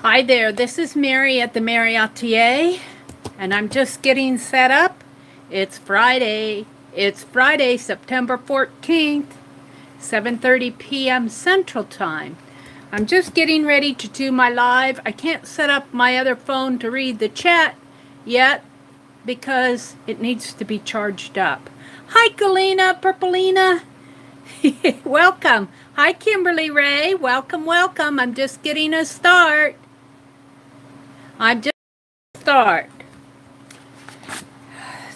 Hi there, this is Meri at the Meri Atelier, and I'm just getting set up. It's Friday, September 14th, 7:30 p.m. Central Time. I'm just getting ready to do my live. I can't set up my other phone to read the chat yet because it needs to be charged up. Hi, Galena, Purplina. Welcome. Hi, Kimberly Ray. Welcome, welcome. I'm just getting a start. It's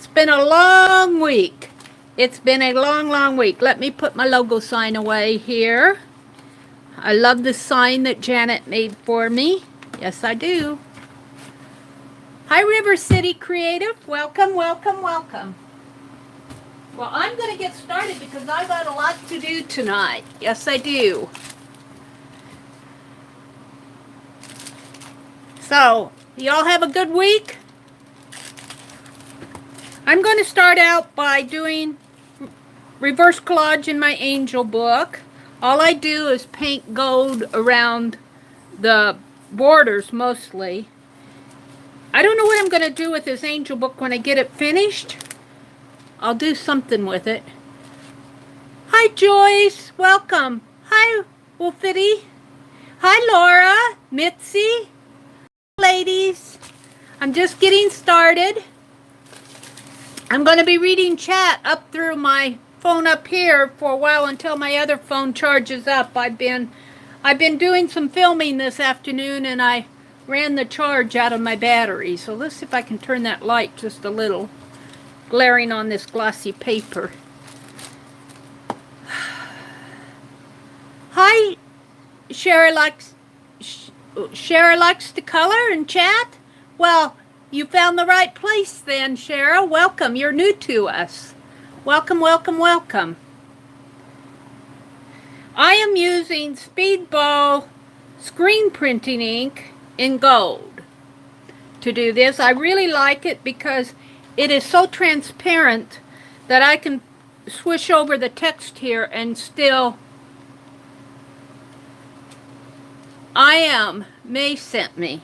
been a long week. It's been a long week. Let me put my logo sign away here. I love the sign that Janet made for me. Yes, I do. Hi, River City Creative. Welcome, welcome, welcome. Well, I'm going to get started because I've got a lot to do tonight. Yes, I do. So, y'all have a good week? I'm going to start out by doing reverse collage in my angel book. All I do is paint gold around the borders mostly. I don't know what I'm going to do with this angel book when I get it finished. I'll do something with it. Hi, Joyce. Welcome. Hi, Wolfity. Hi, Laura. Mitzi. Ladies. I'm just getting started. I'm going to be reading chat up through my phone up here for a while until my other phone charges up. I've been doing some filming this afternoon and I ran the charge out of my battery. So let's see if I can turn that light just a little, glaring on this glossy paper. Hi, Sherry likes to color and chat. Well, you found the right place then, Cheryl. Welcome. You're new to us. Welcome, welcome, welcome. I am using Speedball screen printing ink in gold to do this. I really like it because it is so transparent that I can swish over the text here and still... May sent me.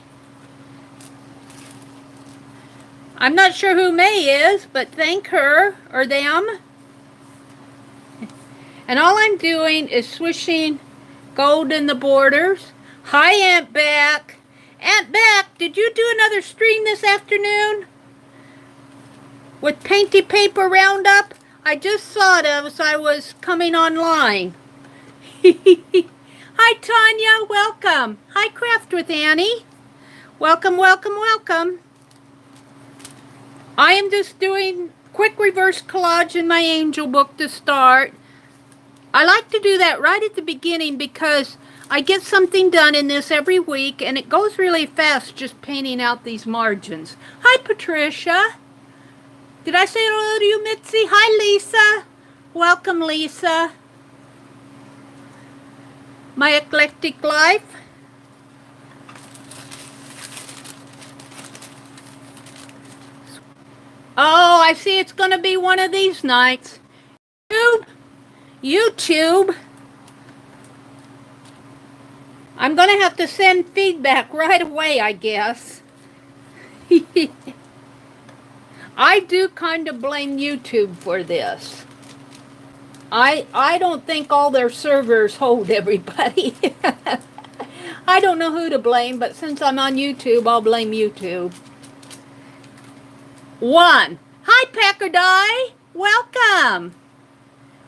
I'm not sure who May is, but thank her or them. And all I'm doing is swishing gold in the borders. Hi, Aunt Beck. Aunt Beck, did you do another stream this afternoon? With Painty Paper Roundup? I just saw it as I was coming online. Hi, Tanya. Welcome. Hi, Craft with Annie. Welcome, welcome, welcome. I am just doing quick reverse collage in my angel book to start. I like to do that right at the beginning because I get something done in this every week and it goes really fast just painting out these margins. Hi, Patricia. Did I say hello to you, Mitzi? Hi, Lisa. Welcome, Lisa. My eclectic life. Oh, I see it's going to be one of these nights. YouTube. I'm going to have to send feedback right away, I guess. I do kind of blame YouTube for this. I don't think all their servers hold everybody. I don't know who to blame, but since I'm on YouTube, I'll blame YouTube. Hi, Packardie. Welcome.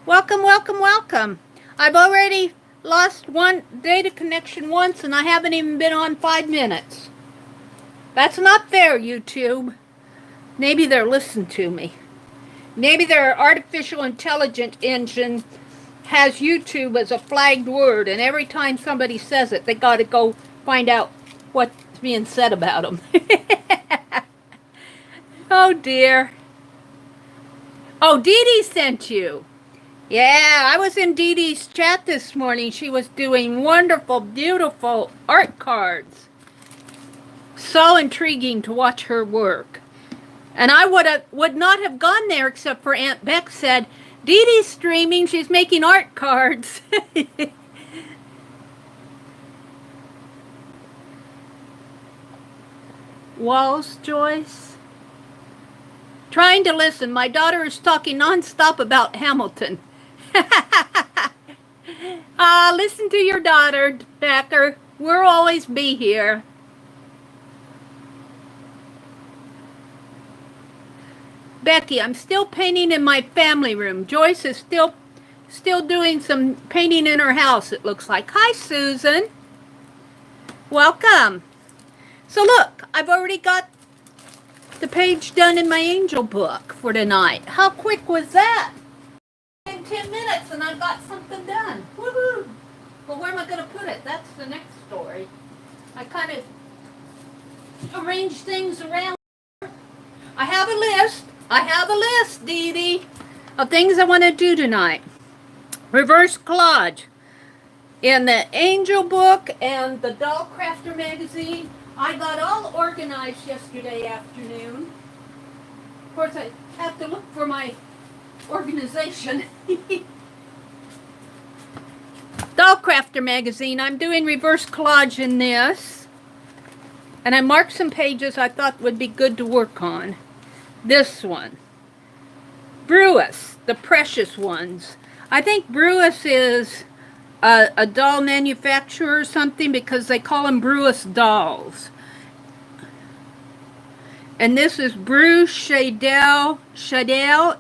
Welcome, welcome, welcome. I've already lost one data connection once, and I haven't even been on 5 minutes. That's not fair, YouTube. Maybe they're listening to me. Maybe their artificial intelligence engine has YouTube as a flagged word, and every time somebody says it, they got to go find out what's being said about them. Oh, dear. Oh, Dee Dee sent you. Yeah, I was in Dee Dee's chat this morning. She was doing wonderful, beautiful art cards. So intriguing to watch her work. And I would not have gone there except for Aunt Beck said, Dee Dee's streaming, she's making art cards. walls, Joyce? Trying to listen. My daughter is talking nonstop about Hamilton. Listen to your daughter, Becker. We'll always be here. Becky, I'm still painting in my family room. Joyce is still doing some painting in her house, it looks like. Hi, Susan. Welcome. So look, I've already got the page done in my angel book for tonight. How quick was that? In 10 minutes and I've got something done. Woohoo! Well, where am I going to put it? That's the next story. I kind of arrange things around. I have a list, Dee Dee, of things I want to do tonight. Reverse collage. In the angel book and the doll crafter magazine, I got all organized yesterday afternoon. Of course, I have to look for my organization. Doll crafter magazine, I'm doing reverse collage in this. And I marked some pages I thought would be good to work on. This one. Brewis, the precious ones. I think Brewis is a doll manufacturer or something because they call them Brewis dolls. And this is Brew Shadell,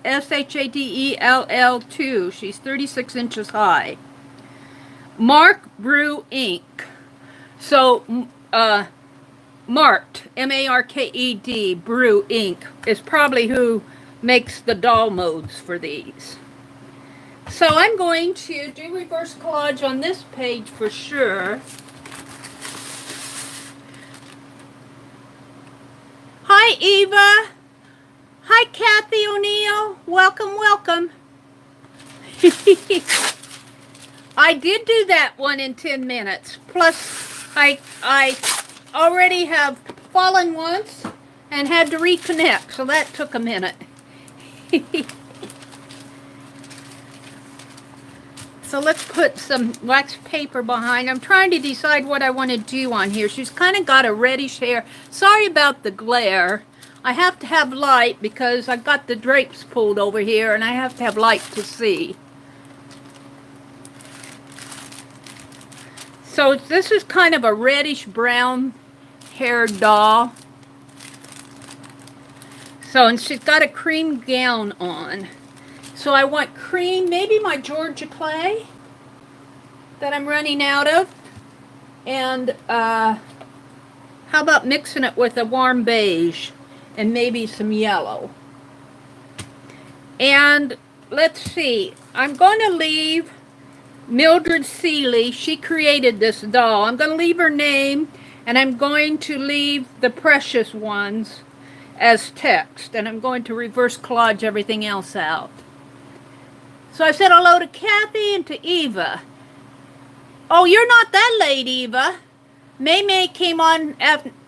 S-H-A-D-E-L-L 2. She's 36 inches high. Mark Brew Inc. So, Marked, M-A-R-K-E-D, Brew Inc. is probably who makes the doll modes for these. So I'm going to do reverse collage on this page for sure. Hi, Eva. Hi, Kathy O'Neill. Welcome, welcome. I did do that one in 10 minutes. Plus, I already have fallen once and had to reconnect, so that took a minute. So let's put some wax paper behind. I'm trying to decide what I want to do on here. She's kind of got a reddish hair. Sorry about the glare. I have to have light because I've got the drapes pulled over here and I have to have light to see. So this is kind of a reddish brown haired doll. So, and she's got a cream gown on. So I want cream, maybe my Georgia clay that I'm running out of. And how about mixing it with a warm beige and maybe some yellow. And let's see, I'm going to leave Mildred Seeley. She created this doll. I'm going to leave her name and I'm going to leave the precious ones as text. And I'm going to reverse collage everything else out. So I said hello to Kathy and to Eva. Oh, you're not that late, Eva. May came on,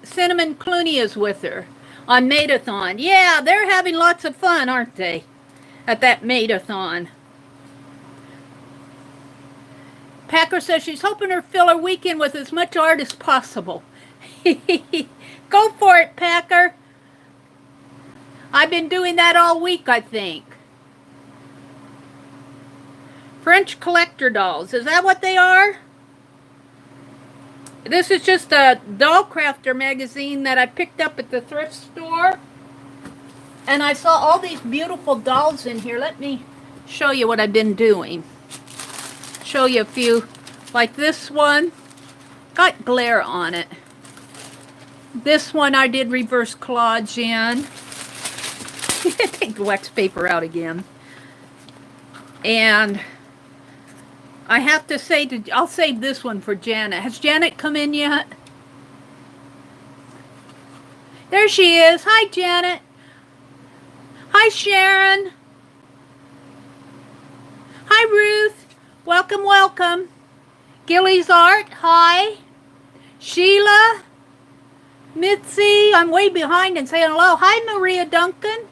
Cinnamon Clooney is with her on Made-a-thon. Yeah, they're having lots of fun, aren't they, at that Made-a-thon. Packer says she's hoping to fill her weekend with as much art as possible. Go for it, Packer. I've been doing that all week, I think. French collector dolls. Is that what they are? This is just a doll crafter magazine that I picked up at the thrift store. And I saw all these beautiful dolls in here. Let me show you what I've been doing. Show you a few. Like this one. Got glare on it. This one I did reverse collage in. Take the wax paper out again. And I have to say, I'll save this one for Janet. Has Janet come in yet? There she is. Hi, Janet. Hi, Sharon. Hi, Ruth. Welcome, welcome. Gilly's Art. Hi. Sheila. Mitzi. I'm way behind and saying hello. Hi, Maria Duncan.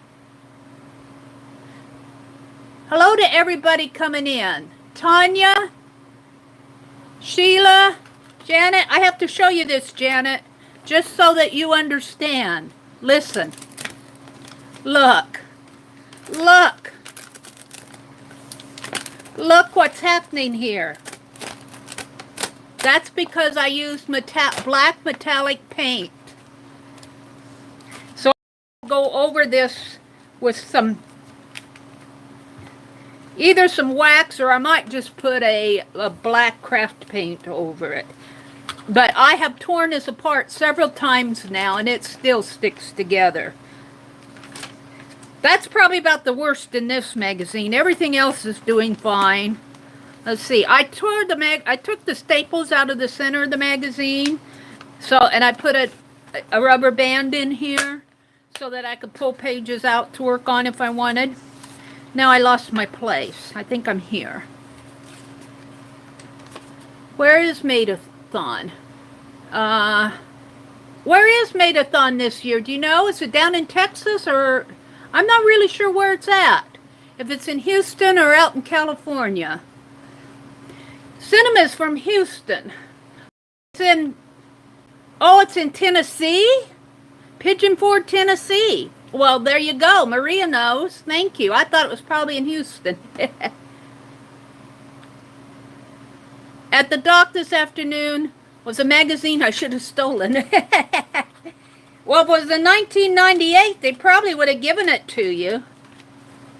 Hello to everybody coming in. Tanya, Sheila, Janet. I have to show you this, Janet. just so that you understand. Listen. Look. Look. Look what's happening here. That's because I used black metallic paint. So I'll go over this with either some wax, or I might just put a black craft paint over it. But I have torn this apart several times now, and it still sticks together. That's probably about the worst in this magazine. Everything else is doing fine. Let's see. I took the staples out of the center of the magazine, and I put a rubber band in here so that I could pull pages out to work on if I wanted. Now I lost my place. I think I'm here. Where is Madathon? Where is Madathon this year? Do you know? Is it down in Texas, or I'm not really sure where it's at. If it's in Houston or out in California. Cinema's from Houston. It's in Tennessee? Pigeon Forge, Tennessee. Well, there you go. Maria knows. Thank you. I thought it was probably in Houston. At the dock this afternoon was a magazine I should have stolen. Well, if it was in 1998, they probably would have given it to you.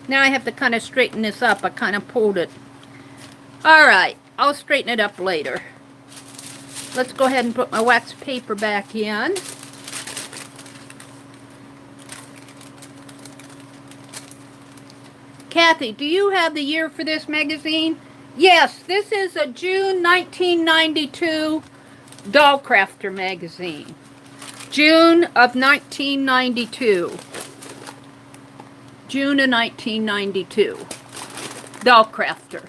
Now I have to kind of straighten this up. I kind of pulled it. All right. I'll straighten it up later. Let's go ahead and put my wax paper back in. Kathy, do you have the year for this magazine? Yes, this is a June 1992 Doll Crafter magazine. June of 1992. June of 1992. Doll Crafter.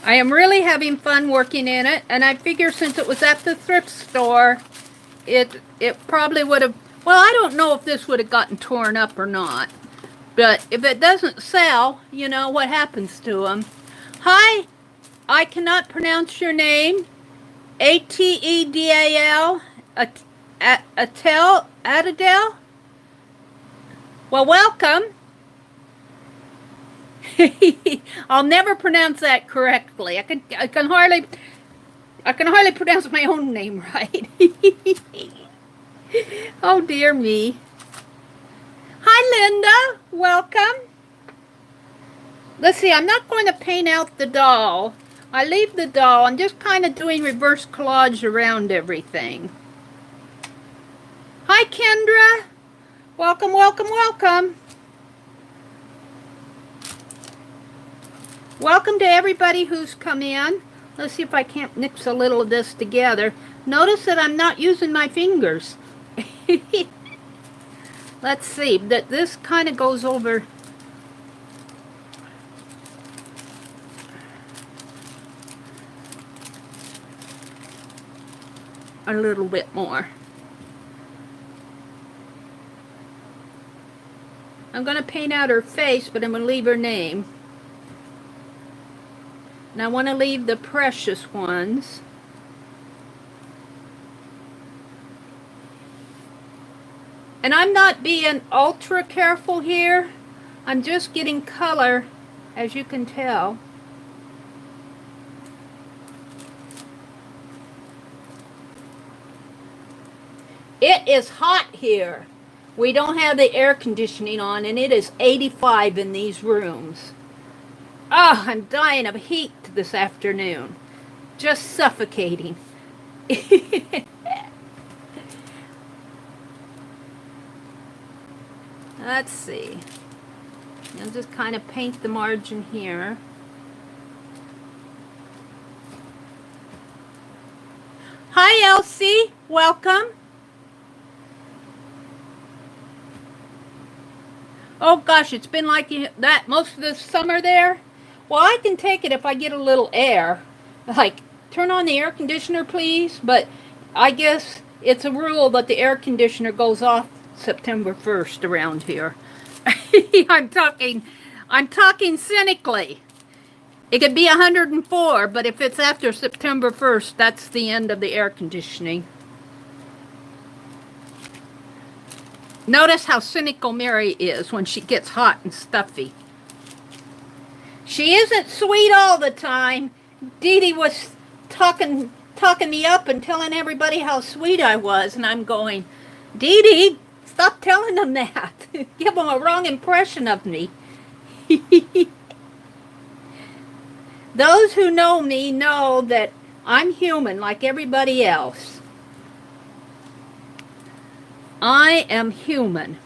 I am really having fun working in it, and I figure since it was at the thrift store, it probably would have, well, I don't know if this would have gotten torn up or not, but if it doesn't sell, you know what happens to them. Hi, I cannot pronounce your name. Atedal, Adel. Well, welcome. I'll never pronounce that correctly. I can hardly pronounce my own name right. Oh dear me. Hi Linda, welcome. Let's see, I'm not going to paint out the doll. I leave the doll. I'm just kind of doing reverse collage around everything. Hi Kendra. Welcome, welcome, welcome. Welcome to everybody who's come in. Let's see if I can't mix a little of this together. Notice that I'm not using my fingers. Let's see, that this kind of goes over a little bit more. I'm going to paint out her face, but I'm going to leave her name. And I want to leave the precious ones. And I'm not being ultra careful here. I'm just getting color, as you can tell. It is hot here. We don't have the air conditioning on, and it is 85 in these rooms. Oh, I'm dying of heat this afternoon. Just suffocating. Let's see. I'll just kind of paint the margin here. Hi, Elsie. Welcome. Oh, gosh, it's been like that most of the summer there. Well, I can take it if I get a little air. Like, turn on the air conditioner, please. But I guess it's a rule that the air conditioner goes off September 1st around here. I'm talking cynically. It could be 104, but if it's after September 1st, that's the end of the air conditioning. Notice how cynical Meri is when she gets hot and stuffy. She isn't sweet all the time. Dee Dee was talking me up and telling everybody how sweet I was, and I'm going, Dee Dee, stop telling them that. Give them a wrong impression of me. Those who know me know that I'm human like everybody else. I am human.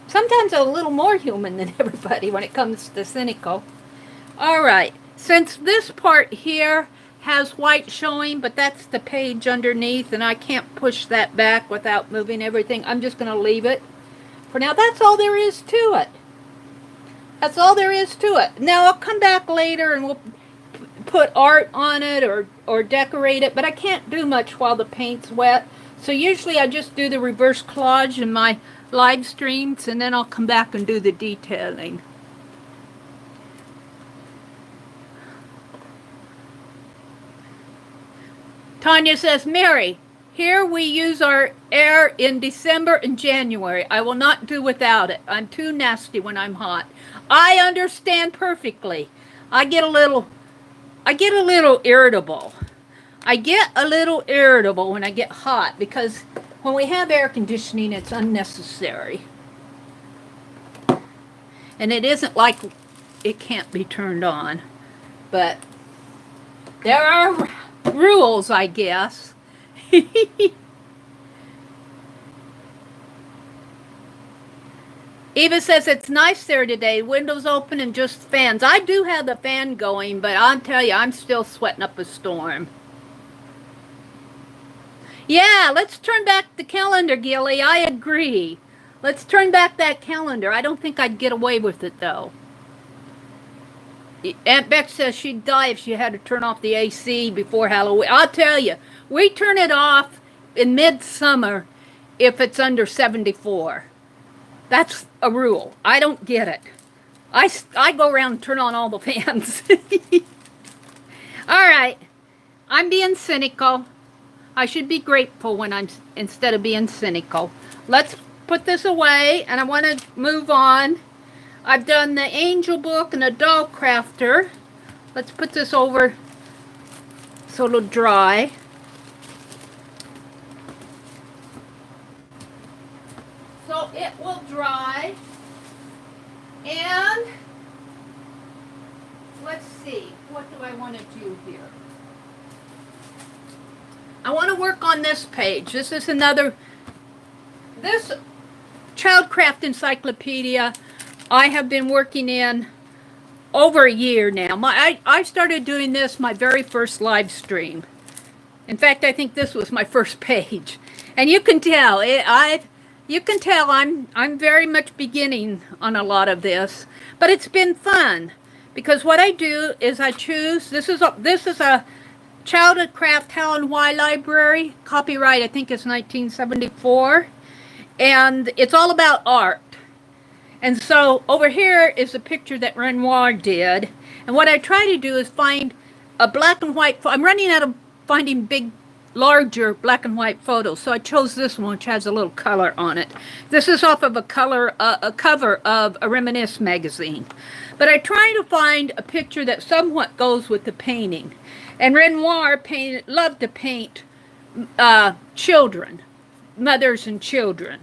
Sometimes a little more human than everybody when it comes to cynical. All right, since this part here has white showing, but that's the page underneath, and I can't push that back without moving everything, I'm just going to leave it. For now, that's all there is to it. That's all there is to it. Now, I'll come back later and we'll put art on it or decorate it, but I can't do much while the paint's wet. So usually I just do the reverse collage in my live streams, and then I'll come back and do the detailing. Tanya says, Meri, here we use our air in December and January. I will not do without it. I'm too nasty when I'm hot. I understand perfectly. I get a little irritable. I get a little irritable when I get hot because when we have air conditioning, it's unnecessary. And it isn't like it can't be turned on. But there are rules, I guess. Eva says it's nice there today. Windows open and just fans. I do have the fan going, but I'll tell you, I'm still sweating up a storm. Yeah, let's turn back the calendar, Gilly. I agree. Let's turn back that calendar. I don't think I'd get away with it, though. Aunt Beck says she'd die if she had to turn off the AC before Halloween. I'll tell you, we turn it off in midsummer if it's under 74. That's a rule. I don't get it. I go around and turn on all the fans. All right. I'm being cynical. I should be grateful when I'm instead of being cynical. Let's put this away, and I want to move on. I've done the angel book and a doll crafter. Let's put this over so it'll dry. So it will dry. And let's see, what do I want to do here? I want to work on this page. This is this Childcraft Encyclopedia I have been working in over a year now. I started doing this my very first live stream. In fact, I think this was my first page. And you can tell, I'm very much beginning on a lot of this, but it's been fun because what I do is I choose, this is a Childcraft How and Why Library, copyright I think is 1974, and it's all about art. And so over here is a picture that Renoir did, and what I try to do is find a black and white, I'm running out of finding larger black and white photos, so I chose this one which has a little color on it. This is off of a cover of a Reminisce magazine. But I try to find a picture that somewhat goes with the painting. And Renoir loved to paint children, mothers and children.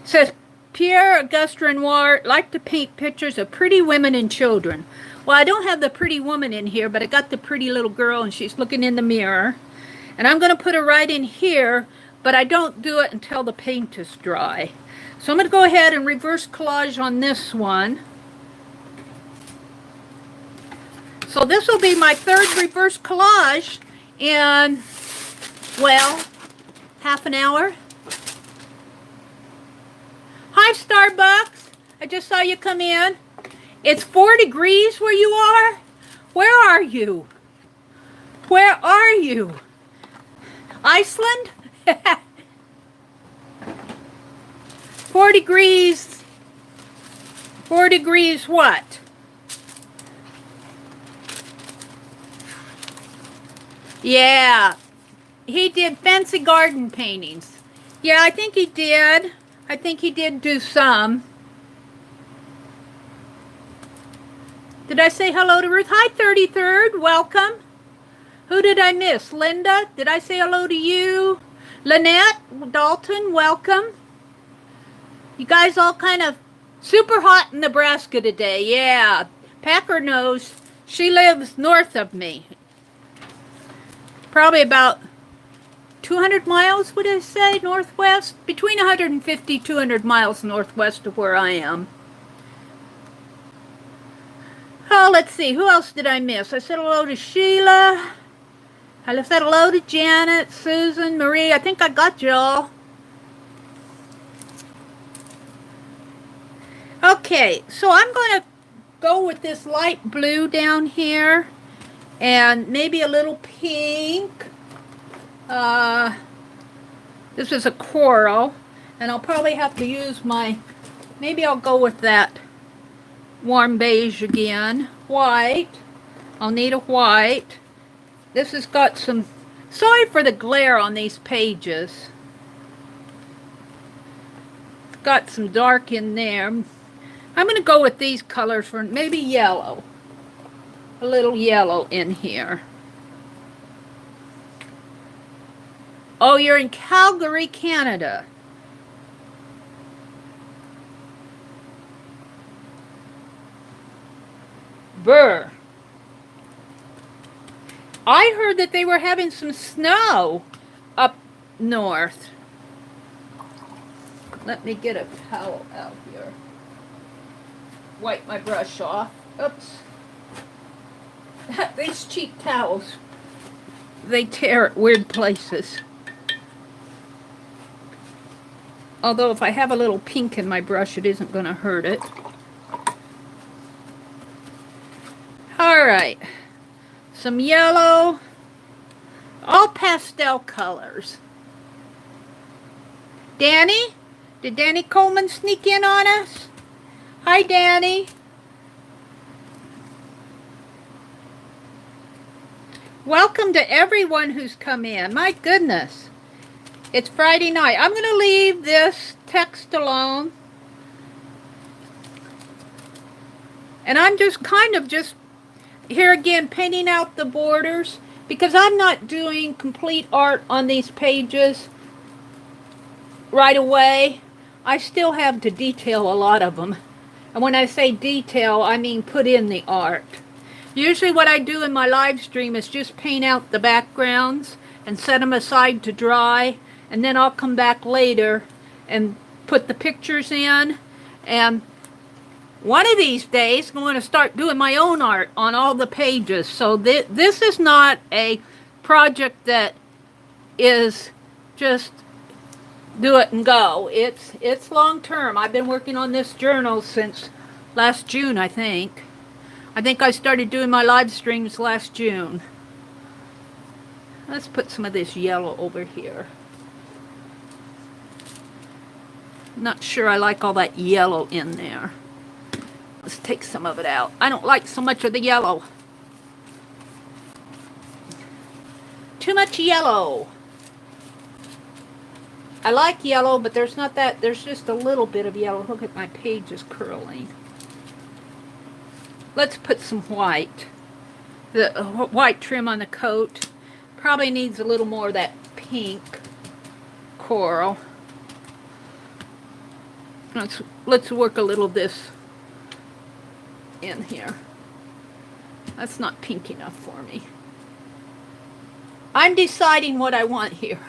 It says, Pierre Auguste Renoir liked to paint pictures of pretty women and children. Well, I don't have the pretty woman in here, but I got the pretty little girl, and she's looking in the mirror. And I'm going to put her right in here, but I don't do it until the paint is dry. So I'm going to go ahead and reverse collage on this one. So this will be my third reverse collage in, well, half an hour. Hi, Starbucks. I just saw you come in. It's 4 degrees where you are? Where are you? Where are you? Iceland? 4 degrees. 4 degrees what? Yeah, he did fancy garden paintings. Yeah, I think he did. I think he did do some. Did I say hello to Ruth? Hi, 33rd. Welcome. Who did I miss? Linda? Did I say hello to you? Lynette Dalton, welcome. You guys all kind of super hot in Nebraska today. Yeah, Packer knows. She lives north of me. Probably about 200 miles, would I say, northwest? Between 150 200 miles northwest of where I am. Oh, let's see. Who else did I miss? I said hello to Sheila. I said hello to Janet, Susan, Marie. I think I got you all. Okay, so I'm going to go with this light blue down here and maybe a little pink. This is a coral, and I'll probably have to use my, maybe I'll go with that warm beige again. White. I'll need a white. This has got some, sorry for the glare on these pages. It's got some dark in there. I'm going to go with these colors for maybe yellow. A little yellow in here. Oh, you're in Calgary, Canada. Brr. I heard that they were having some snow up north. Let me get a towel out here. Wipe my brush off. Oops. These cheap towels, they tear at weird places. Although if I have a little pink in my brush, it isn't going to hurt it. All right. Some yellow. All pastel colors. Danny? Did Danny Coleman sneak in on us? Hi, Danny. Welcome to everyone who's come in. My goodness. It's Friday night. I'm going to leave this text alone. And I'm just kind of just here again painting out the borders because I'm not doing complete art on these pages right away. I still have to detail a lot of them. And when I say detail, I mean put in the art. Usually what I do in my live stream is just paint out the backgrounds and set them aside to dry. And then I'll come back later and put the pictures in. And one of these days, I'm going to start doing my own art on all the pages. So this is not a project that is just do it and go. It's long term. I've been working on this journal since last June, I think. I think I started doing my live streams last June. Let's put some of this yellow over here. Not sure I like all that yellow in there. Let's take some of it out. I don't like so much of the yellow. Too much yellow. I like yellow, but there's not that. There's just a little bit of yellow. Look at my page is curling. Let's put some white. The white trim on the coat. Probably needs a little more of that pink coral. Let's work a little of this in here. That's not pink enough for me. I'm deciding what I want here.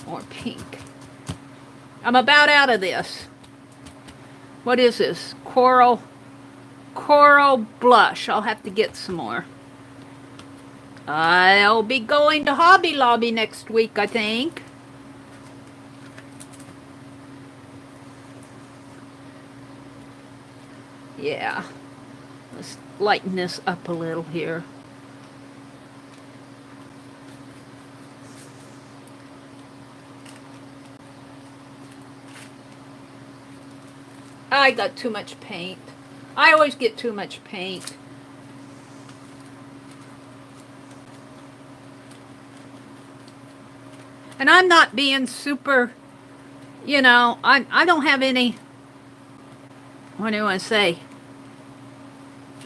More pink. I'm about out of this. What is this? Coral blush. I'll have to get some more. I'll be going to Hobby Lobby next week, I think. Yeah. Let's lighten this up a little here. I got too much paint. I always get too much paint. And I'm not being super, you know, I don't have any, what do I want to say,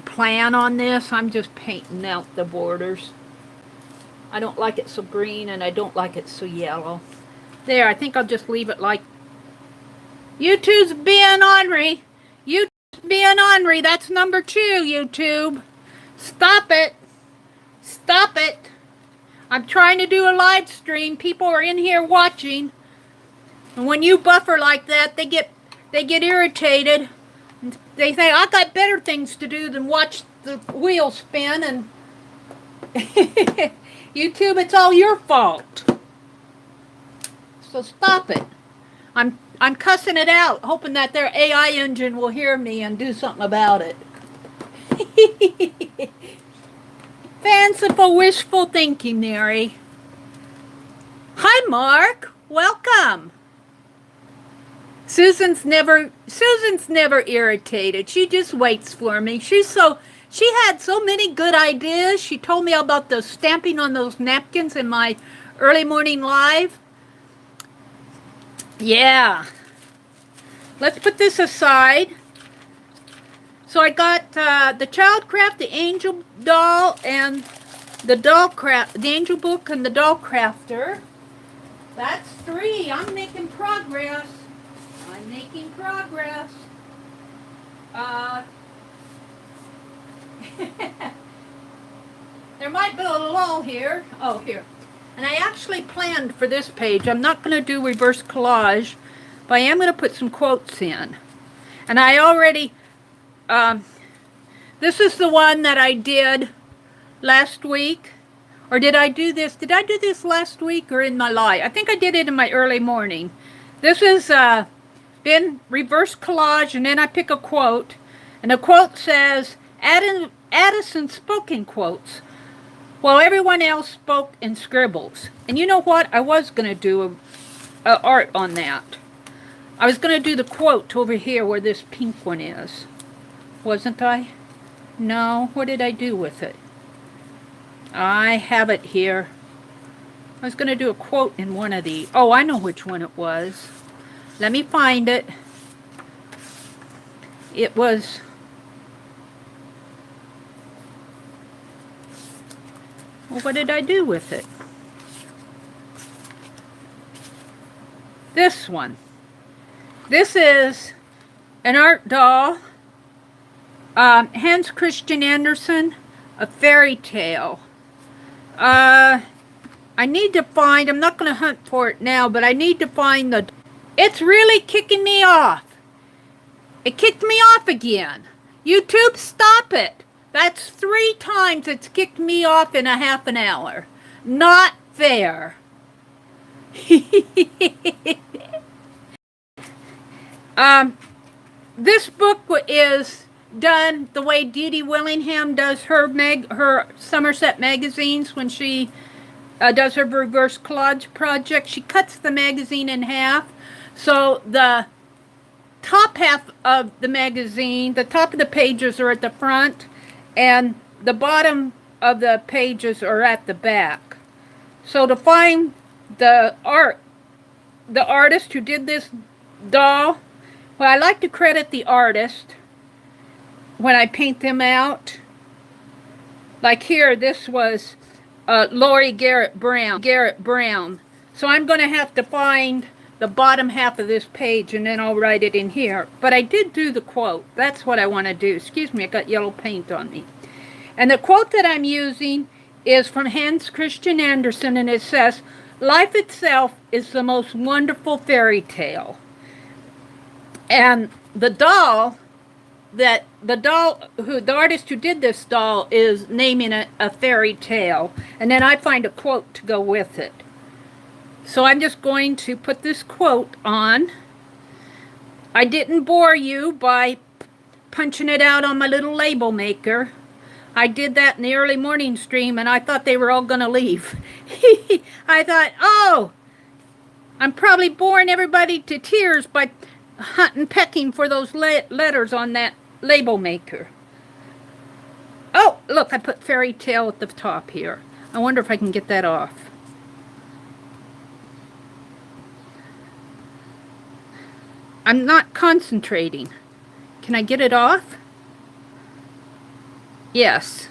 plan on this. I'm just painting out the borders. I don't like it so green and I don't like it so yellow. There, I think I'll just leave it like, YouTube's being ornery. YouTube's being ornery. That's number 2, YouTube. Stop it. Stop it. I'm trying to do a live stream. People are in here watching. And when you buffer like that, they get irritated. They say, I got better things to do than watch the wheel spin. And YouTube, it's all your fault. So stop it. I'm cussing it out, hoping that their AI engine will hear me and do something about it. Fanciful, wishful thinking, Meri. Hi, Mark. Welcome. Susan's never irritated. She just waits for me. She had so many good ideas. She told me about the stamping on those napkins in my early morning live. Yeah. Let's put this aside. So I got the child craft, the angel doll, and the doll craft, the angel book and the doll crafter. That's 3. I'm making progress. I'm making progress. There might be a lull here. Oh, here. And I actually planned for this page. I'm not going to do reverse collage, but I am going to put some quotes in. And I already, this is the one that I did last week. Or did I do this? Did I do this last week or in my live? I think I did it in my early morning. This is been reverse collage, and then I pick a quote. And the quote says, Addison spoke in quotes, while everyone else spoke in scribbles. And you know what? I was going to do a art on that. I was going to do the quote over here where this pink one is. Wasn't I? No. What did I do with it? I have it here. I was going to do a quote in one of the... Oh, I know which one it was. Let me find it. It was... Well, what did I do with it? This one. This is an art doll. Hans Christian Andersen, A Fairy Tale. I need to find, I'm not going to hunt for it now, but I need to find the... It's really kicking me off. It kicked me off again. YouTube, stop it. That's 3 times it's kicked me off in a half an hour. Not fair. This book is done the way Dee Dee Willingham does her Somerset magazines when she does her reverse collage project. She cuts the magazine in half. So the top half of the magazine, the top of the pages are at the front, and the bottom of the pages are at the back. So to find the artist who did this doll, well, I like to credit the artist when I paint them out. Like here, this was Lori Garrett Brown. So I'm going to have to find the bottom half of this page, and then I'll write it in here. But I did do the quote. That's what I want to do. Excuse me, I got yellow paint on me. And the quote that I'm using is from Hans Christian Andersen, and it says, "Life itself is the most wonderful fairy tale." And the artist who did this doll is naming it a fairy tale. And then I find a quote to go with it. So I'm just going to put this quote on. I didn't bore you by punching it out on my little label maker. I did that in the early morning stream, and I thought they were all going to leave. I thought, oh, I'm probably boring everybody to tears by hunting, pecking for those letters on that label maker. Oh, look, I put fairy tale at the top here. I wonder if I can get that off. I'm not concentrating. Can I get it off? Yes.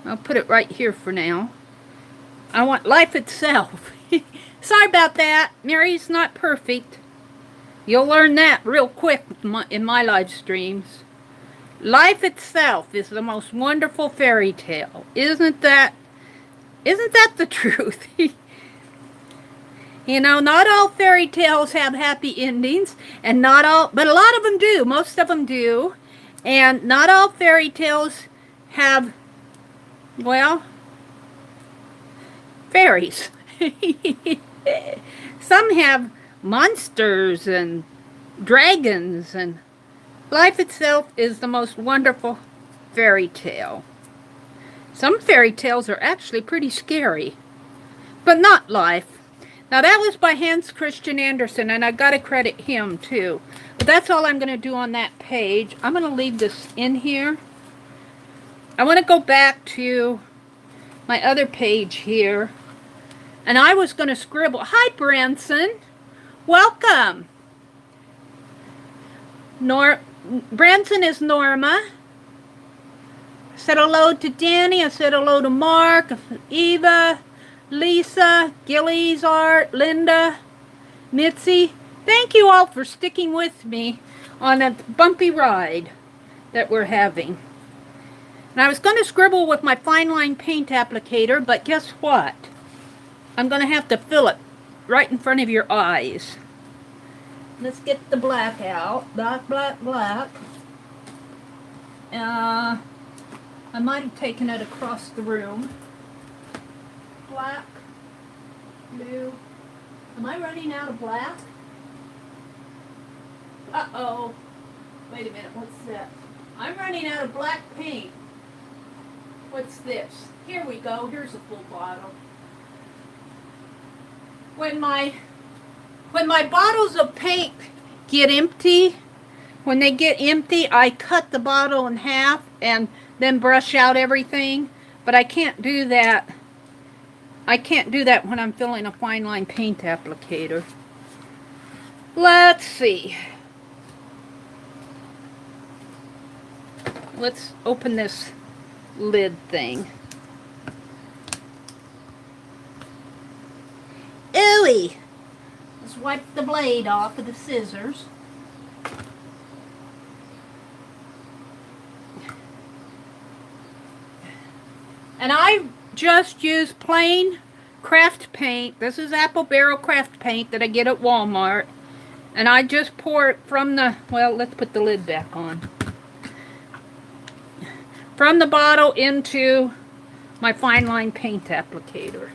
I'll put it right here for now. I want life itself. Sorry about that. Meri's not perfect. You'll learn that real quick in my live streams. Life itself is the most wonderful fairy tale. Isn't that the truth? You know, not all fairy tales have happy endings, and not all, but a lot of them do. Most of them do. And not all fairy tales have, well, fairies. Some have monsters and dragons, and life itself is the most wonderful fairy tale. Some fairy tales are actually pretty scary, but not life. Now that was by Hans Christian Andersen, and I gotta credit him too. But that's all I'm gonna do on that page. I'm gonna leave this in here. I want to go back to my other page here, and I was gonna scribble. Hi, Branson. Welcome. Branson is Norma. I said hello to Danny. I said hello to Mark, Eva, Lisa, Gillies Art, Linda, Mitzi. Thank you all for sticking with me on a bumpy ride that we're having. And I was going to scribble with my fine line paint applicator, but guess what? I'm going to have to fill it right in front of your eyes. Let's get the black out. Black, black, black. I might have taken it across the room. Black, blue. Am I running out of black? Uh-oh. Wait a minute, what's that? I'm running out of black paint. What's this? Here we go. Here's a full bottle. When my bottles of paint get empty, when they get empty, I cut the bottle in half and then brush out everything. But I can't do that. I can't do that when I'm filling a fine line paint applicator. Let's see. Let's open this lid thing. Ooey! Let's wipe the blade off with the scissors. And I just use plain craft paint. This is apple barrel craft paint that I get at Walmart. And I just pour it from the, well, let's put the lid back on. From the bottle into my fine line paint applicator.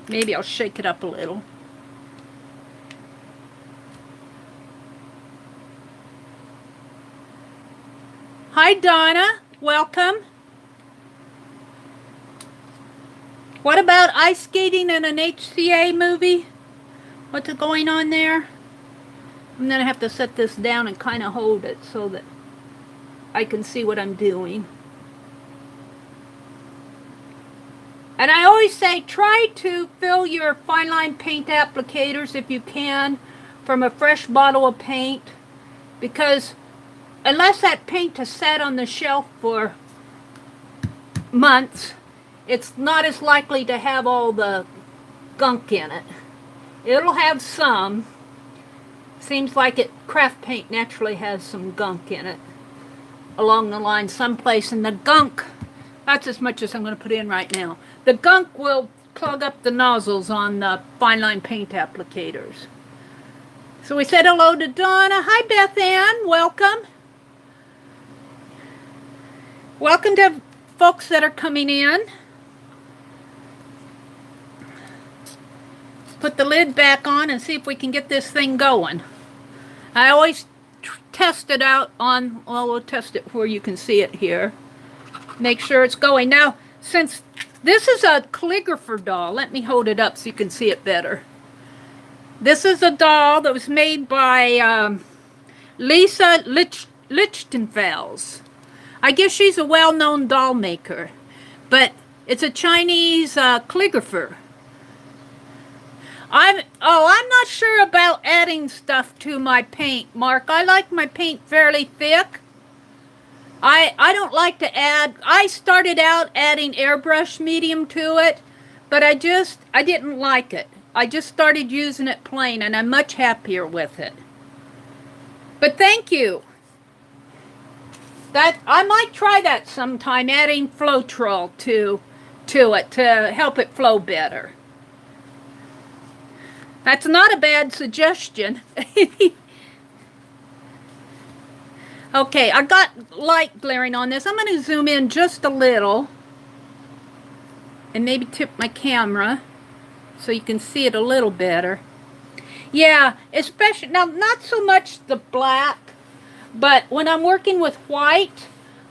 Maybe I'll shake it up a little. Hi, Donna. Welcome. What about ice skating in an HCA movie? What's going on there? I'm going to have to set this down and kind of hold it so that I can see what I'm doing. And I always say try to fill your fine line paint applicators if you can from a fresh bottle of paint, because unless that paint has sat on the shelf for months, it's not as likely to have all the gunk in it. It'll have some. Seems like craft paint naturally has some gunk in it along the line someplace, and the gunk, that's as much as I'm going to put in right now. The gunk will plug up the nozzles on the fine line paint applicators. So we said hello to Donna. Hi, Beth Ann. Welcome. Welcome to folks that are coming in. Put the lid back on and see if we can get this thing going. I always test it out on, well, we'll test it where you can see it here. Make sure it's going. Now, since this is a calligrapher doll, let me hold it up so you can see it better. This is a doll that was made by Lisa Lichtenfels. I guess she's a well-known doll maker, but it's a Chinese calligrapher. I'm not sure about adding stuff to my paint, Mark. I like my paint fairly thick. I don't like to add. I started out adding airbrush medium to it, but I didn't like it. I just started using it plain, and I'm much happier with it. But thank you. That I might try that sometime, adding Floetrol to it to help it flow better. That's not a bad suggestion. Okay, I got light glaring on this. I'm going to zoom in just a little and maybe tip my camera so you can see it a little better. Yeah, especially now, not so much the black, but when I'm working with white,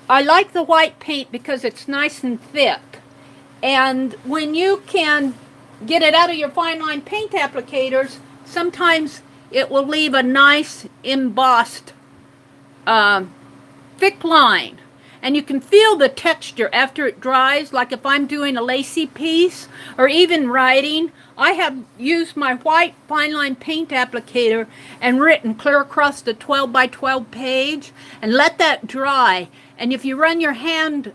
I like the white paint because it's nice and thick. And when you can get it out of your fine line paint applicators, sometimes it will leave a nice embossed thick line. And you can feel the texture after it dries, like if I'm doing a lacy piece or even writing. I have used my white fine line paint applicator and written clear across the 12 by 12 page and let that dry. And if you run your hand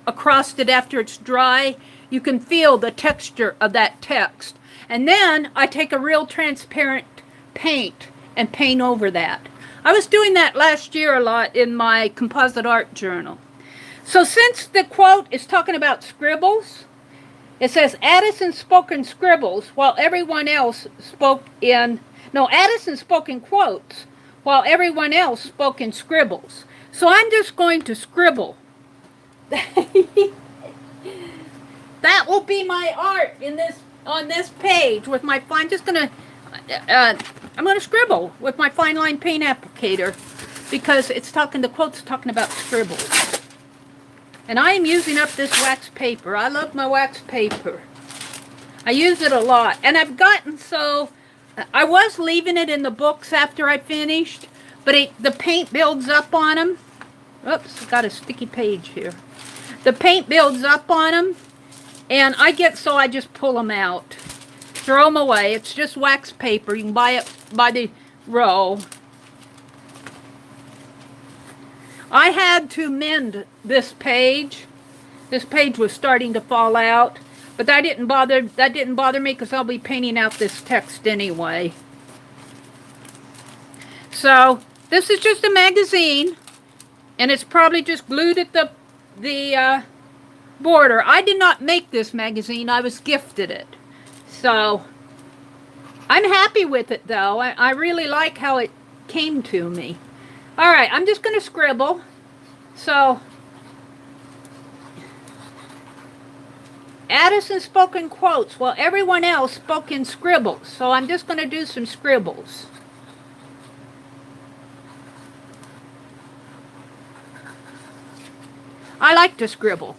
across it after it's dry, you can feel the texture of that text. And then I take a real transparent paint and paint over that. I was doing that last year a lot in my composite art journal. So since the quote is talking about scribbles, it says Addison spoke in scribbles while everyone else spoke in, no, Addison spoke in quotes while everyone else spoke in scribbles. So I'm just going to scribble. That will be my art on this page with my fine. I'm going to scribble with my fine line paint applicator because the quote's talking about scribbles. And I am using up this wax paper. I love my wax paper. I use it a lot. And I've gotten so, I was leaving it in the books after I finished, but the paint builds up on them. Oops, got a sticky page here. The paint builds up on them, and I just pull them out. Throw them away. It's just wax paper. You can buy it by the roll. I had to mend this page. This page was starting to fall out, but that didn't bother me because I'll be painting out this text anyway. So this is just a magazine, and it's probably just glued at the border. I did not make this magazine. I was gifted it. So I'm happy with it, though. I really like how it came to me. All right, I'm just going to scribble. So, Addison spoke in quotes while everyone else spoke in scribbles. So I'm just going to do some scribbles. I like to scribble.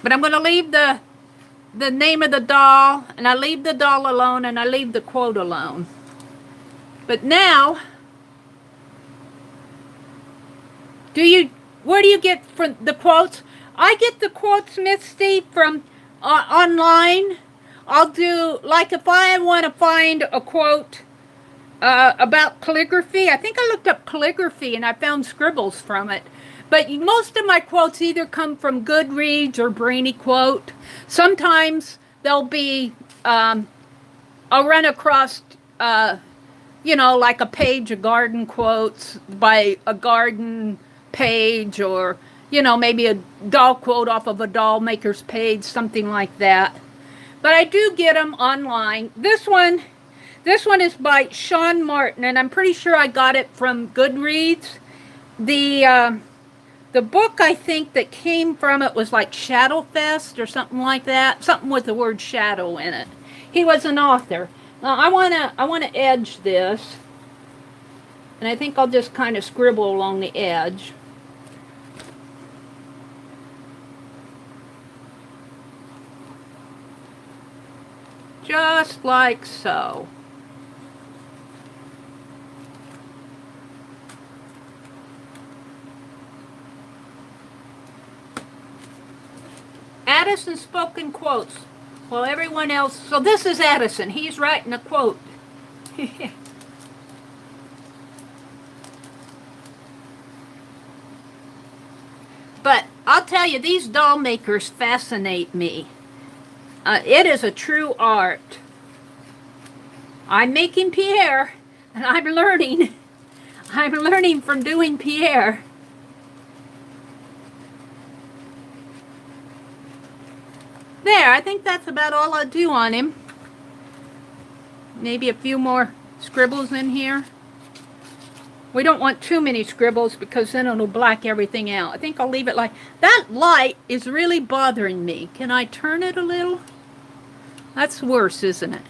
But I'm going to leave the name of the doll, and I leave the doll alone, and I leave the quote alone. But now, where do you get from the quotes? I get the quotes, Misty, from online. I'll do, like if I want to find a quote about calligraphy, I think I looked up calligraphy and I found scribbles from it. But most of my quotes either come from Goodreads or Brainy Quote. Sometimes they'll be, I'll run across, like a page of garden quotes by a garden page, or, maybe a doll quote off of a doll maker's page, something like that. But I do get them online. This one is by Sean Martin, and I'm pretty sure I got it from Goodreads. The book, I think, that came from it was like Shadow Fest or something like that. Something with the word shadow in it. He was an author. Now, I wanna edge this. And I think I'll just kind of scribble along the edge. Just like so. Addison spoken quotes. Well, everyone else... So this is Addison. He's writing a quote. But I'll tell you, these doll makers fascinate me. It is a true art. I'm making Pierre, and I'm learning. I'm learning from doing Pierre. There, I think that's about all I'll do on him. Maybe a few more scribbles in here. We don't want too many scribbles because then it'll black everything out. I think I'll leave it like... That light is really bothering me. Can I turn it a little? That's worse, isn't it?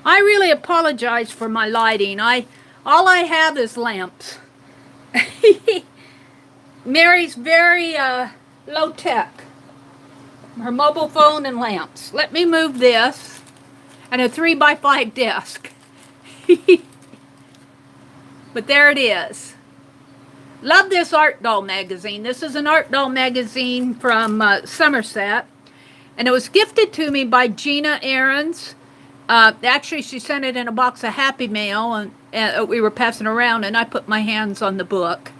I really apologize for my lighting. All I have is lamps. Mary's very low tech. Her mobile phone and lamps. Let me move this. And a 3x5 desk. But there it is. Love this art doll magazine. This is an art doll magazine from Somerset. And it was gifted to me by Gina Ahrens. Actually, she sent it in a box of Happy Mail, and we were passing around, and I put my hands on the book.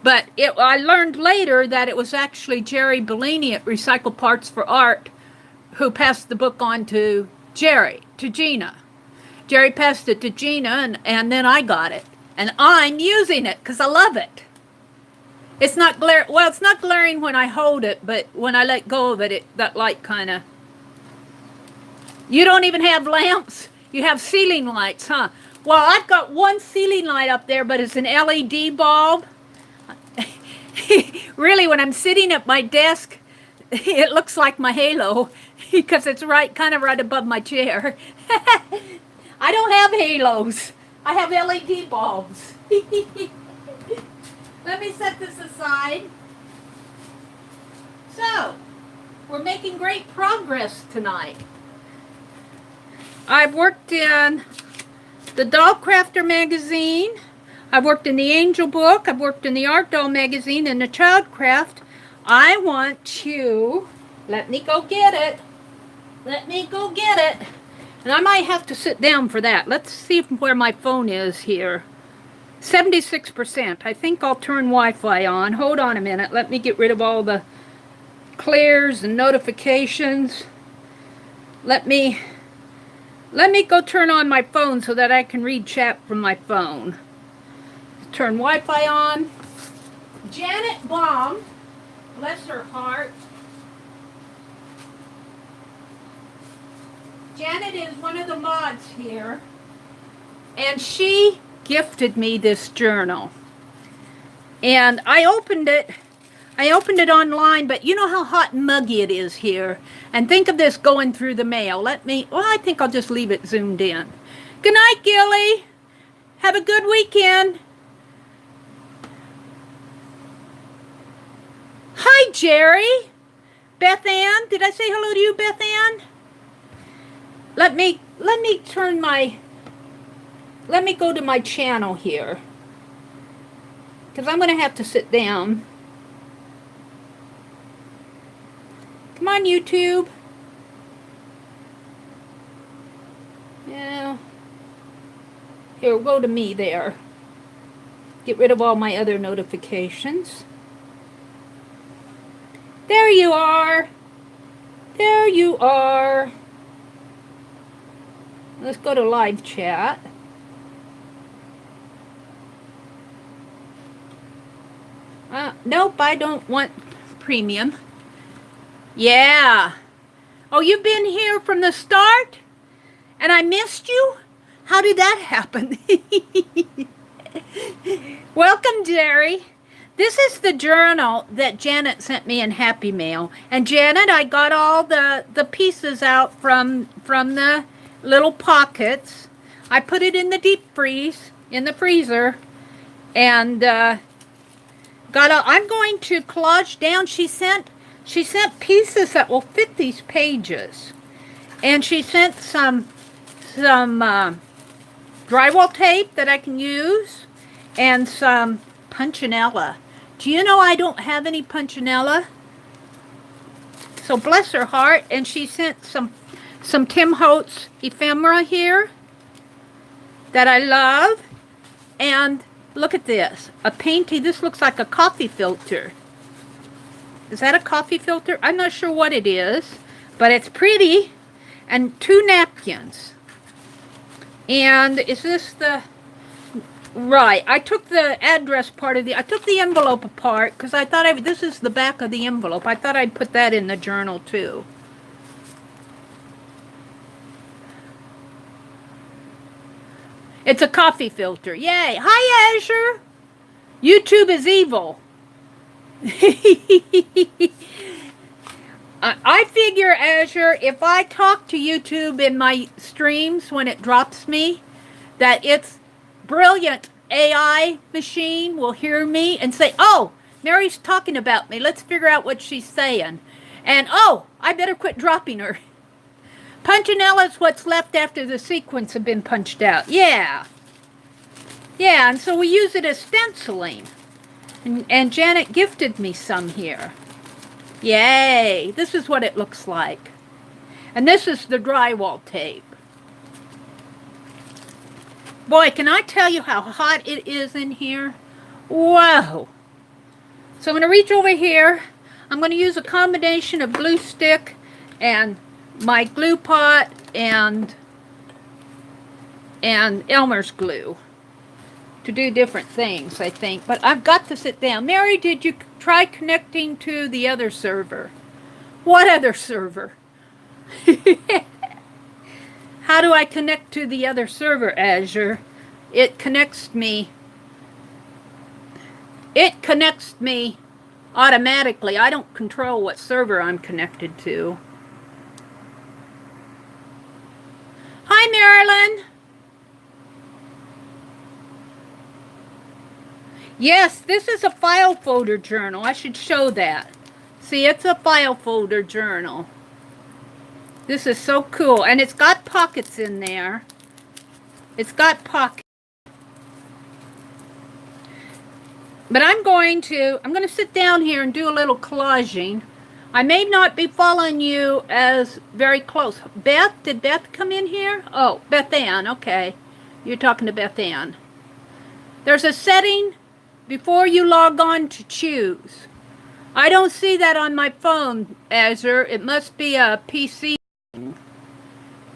But I learned later that it was actually Jerry Bellini at Recycle Parts for Art who passed the book on to Gina. Jerry passed it to Gina, and then I got it. And I'm using it because I love it. It's not well, it's not glaring when I hold it, but when I let go of it, that light kind of... You don't even have lamps? You have ceiling lights, huh? Well, I've got one ceiling light up there, but it's an LED bulb. Really, when I'm sitting at my desk, it looks like my halo because it's kind of right above my chair. I don't have halos. I have LED bulbs. Let me set this aside. So, we're making great progress tonight. I've worked in the Doll Crafter magazine. I've worked in the Angel book. I've worked in the Art Doll magazine and the Child Craft. I want you... Let me go get it. Let me go get it. And I might have to sit down for that. Let's see where my phone is here. 76%. I think I'll turn Wi-Fi on. Hold on a minute. Let me get rid of all the clears and notifications. Let me go turn on my phone so that I can read chat from my phone. Turn Wi-Fi on. Janet Baum, bless her heart. Janet is one of the mods here, and she gifted me this journal. And I opened it online, but you know how hot and muggy it is here. And think of this going through the mail. I think I'll just leave it zoomed in. Good night, Gilly. Have a good weekend. Hi, Jerry. Beth Ann. Did I say hello to you, Beth Ann? Let me go to my channel here. Because I'm going to have to sit down. Come on, YouTube. Yeah. Here, we'll go to me there. Get rid of all my other notifications. There you are. There you are. Let's go to live chat. Nope, I don't want premium. Yeah. Oh, you've been here from the start? And I missed you? How did that happen? Welcome, Jerry. This is the journal that Janet sent me in Happy Mail. And Janet, I got all the pieces out from the little pockets. I put it in the deep freeze, in the freezer. And I'm going to collage down. She sent pieces that will fit these pages. And she sent some drywall tape that I can use. And some punchinella. Do you know I don't have any punchinella? So bless her heart. And she sent some Tim Holtz ephemera here that I love. And look at this. A painting. This looks like a coffee filter. Is that a coffee filter? I'm not sure what it is, but it's pretty. And 2 napkins. And is this the... Right. I took the address part of I took the envelope apart because I thought this is the back of the envelope. I thought I'd put that in the journal too. It's a coffee filter. Yay. Hi, Azure. YouTube is evil. I figure, Azure, if I talk to YouTube in my streams when it drops me, that its brilliant AI machine will hear me and say, oh, Mary's talking about me. Let's figure out what she's saying. And, oh, I better quit dropping her. Punchinella is what's left after the sequins have been punched out. Yeah. Yeah, and so we use it as stenciling. And Janet gifted me some here. Yay! This is what it looks like. And this is the drywall tape. Boy, can I tell you how hot it is in here? Whoa! So I'm going to reach over here. I'm going to use a combination of glue stick and my glue pot and Elmer's glue to do different things, I think. But I've got to sit down. Mary, did you try connecting to the other server? What other server? How do I connect to the other server, Azure? It connects me. It connects me automatically. I don't control what server I'm connected to. Hi, Marilyn. Yes, this is a file folder journal. I should show that. See, it's a file folder journal. This is so cool. And it's got pockets in there. It's got pockets. But I'm going to sit down here and do a little collaging. I may not be following you as very close. Beth, did Beth come in here? Oh, Beth Ann, okay. You're talking to Beth Ann. There's a setting before you log on to choose. I don't see that on my phone, Azure. It must be a PC thing.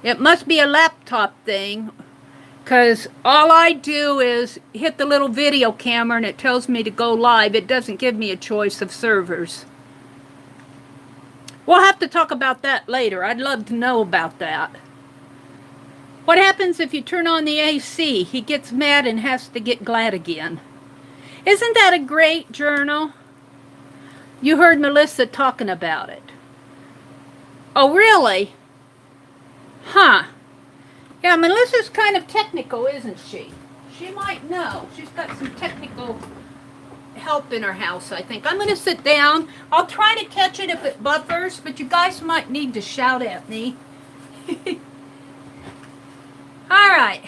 It must be a laptop thing, because all I do is hit the little video camera and it tells me to go live. It doesn't give me a choice of servers. We'll have to talk about that later. I'd love to know about that. What happens if you turn on the AC? He gets mad and has to get glad again. Isn't that a great journal? You heard Melissa talking about it. Oh, really? Huh. Yeah, Melissa's kind of technical, isn't she? She might know. She's got some technical help in her house, I think. I'm going to sit down. I'll try to catch it if it buffers, but you guys might need to shout at me. All right.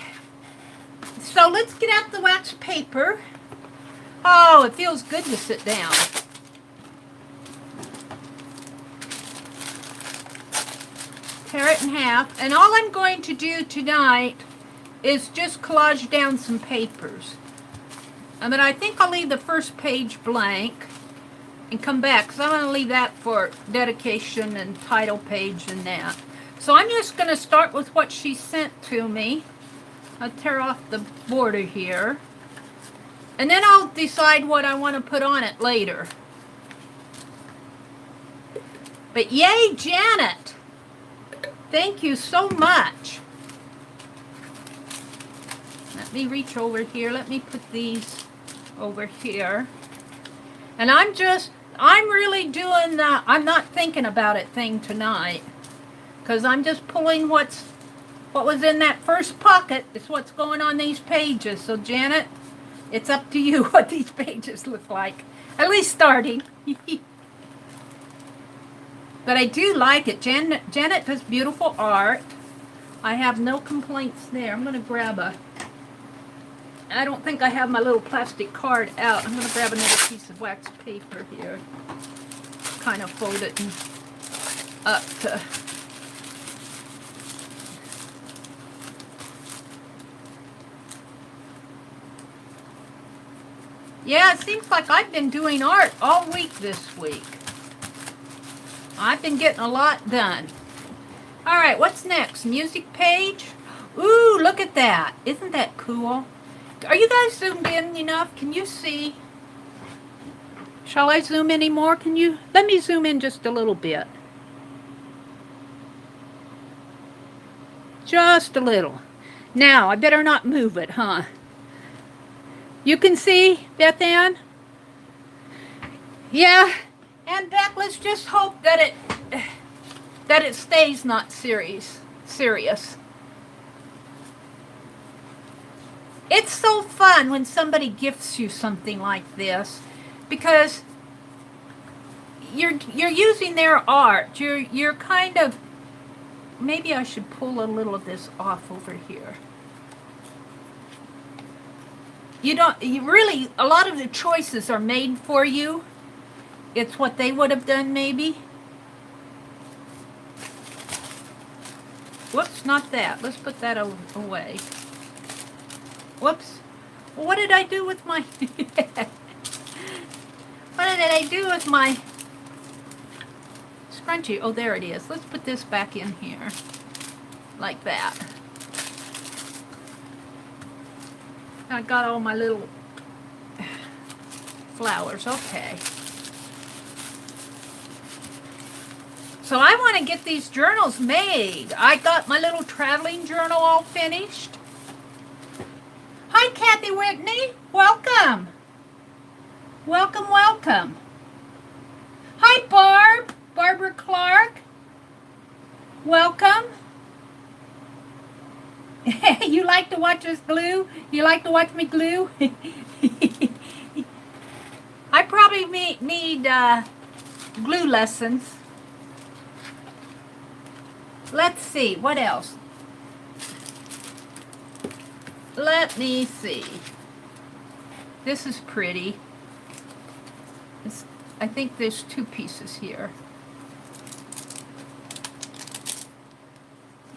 So let's get out the wax paper. Oh, it feels good to sit down. Tear it in half. And all I'm going to do tonight is just collage down some papers. But I think I'll leave the first page blank and come back, because I'm going to leave that for dedication and title page and that. So I'm just going to start with what she sent to me. I'll tear off the border here. And then I'll decide what I want to put on it later. But yay, Janet! Thank you so much. Let me reach over here. Let me put these over here. And I'm really doing the I'm not thinking about it thing tonight. Because I'm just pulling what was in that first pocket is what's going on these pages. So Janet, it's up to you what these pages look like. At least starting. But I do like it. Janet does beautiful art. I have no complaints there. I'm going to grab I don't think I have my little plastic card out. I'm going to grab another piece of wax paper here. Kind of fold it and up to... Yeah, it seems like I've been doing art all week this week. I've been getting a lot done. All right, what's next? Music page? Ooh, look at that. Isn't that cool? Are you guys zoomed in enough? Can you see? Shall I zoom any more? Can you? Let me zoom in just a little bit. Just a little. Now, I better not move it, huh? You can see, Beth Ann? Yeah. And Beth, let's just hope that it stays not serious. It's so fun when somebody gifts you something like this, because you're using their art. You're kind of... Maybe I should pull a little of this off over here. You really, a lot of the choices are made for you. It's what they would have done, maybe. Whoops, not that. Let's put that away. Whoops. Well, what did I do with my... What did I do with my scrunchie? Oh, there it is. Let's put this back in here. Like that. I got all my little flowers. Okay. So I want to get these journals made. I got my little traveling journal all finished. Hi, Kathy Whitney. Welcome. Welcome, welcome. Hi, Barb. Barbara Clark. Welcome. You like to watch us glue? You like to watch me glue? I probably need glue lessons. Let's see, what else? Let me see. This is pretty. I think there's two pieces here.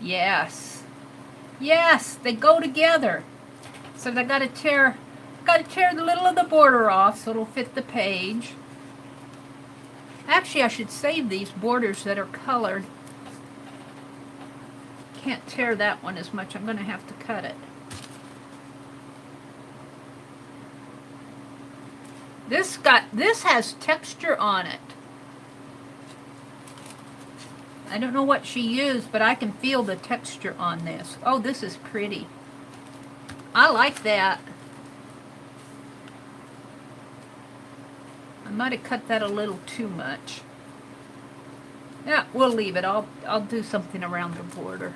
Yes. Yes, they go together. So I gotta tear the little of the border off so it'll fit the page. Actually, I should save these borders that are colored. Can't tear that one as much. I'm gonna have to cut it. This has texture on it. I don't know what she used, but I can feel the texture on this. Oh, this is pretty. I like that. I might have cut that a little too much. Yeah, we'll leave it. I'll do something around the border.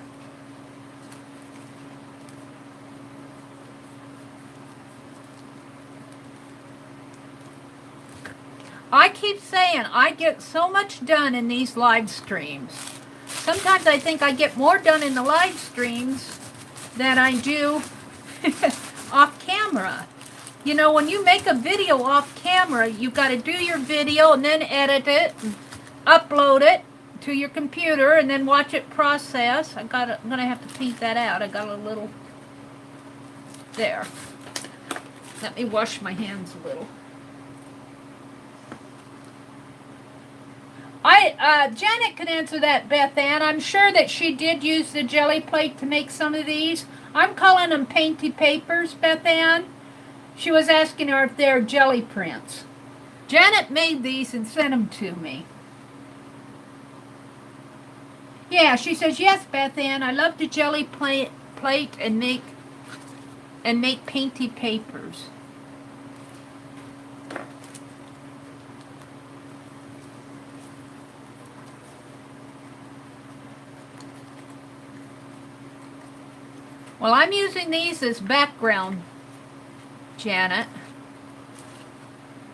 I keep saying I get so much done in these live streams. Sometimes I think I get more done in the live streams than I do off camera. You know, when you make a video off camera, you've got to do your video and then edit it and upload it to your computer and then watch it process. I'm going to have to paint that out. I got a little... There. Let me wash my hands a little. Janet can answer that, Beth Ann. I'm sure that she did use the jelly plate to make some of these. I'm calling them painty papers, Beth Ann. She was asking her if they're jelly prints. Janet made these and sent them to me. Yeah, she says, yes, Beth Ann, I love the jelly plate and make painty papers. Well, I'm using these as background, Janet.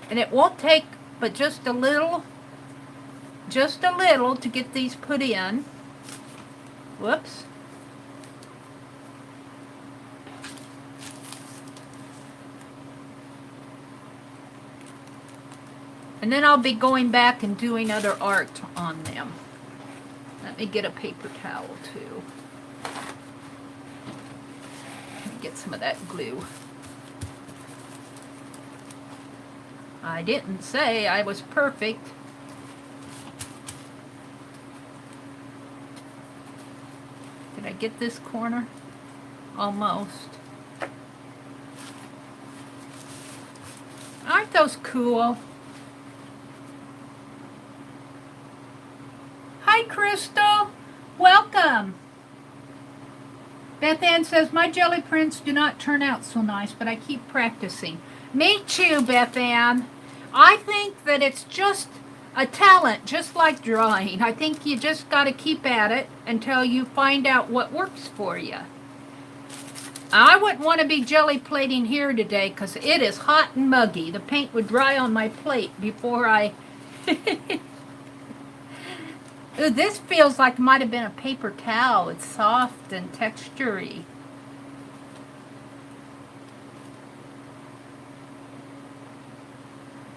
And it won't take but just a little to get these put in. Whoops. And then I'll be going back and doing other art on them. Let me get a paper towel too. Let me get some of that glue. I didn't say I was perfect. Did I get this corner? Almost. Aren't those cool? Hi, Crystal. Welcome. Beth Ann says, my jelly prints do not turn out so nice, but I keep practicing. Me too, Beth Ann. I think that it's just a talent, just like drawing. I think you just got to keep at it until you find out what works for you. I wouldn't want to be jelly plating here today because it is hot and muggy. The paint would dry on my plate before I... Ooh, this feels like it might have been a paper towel. It's soft and textury.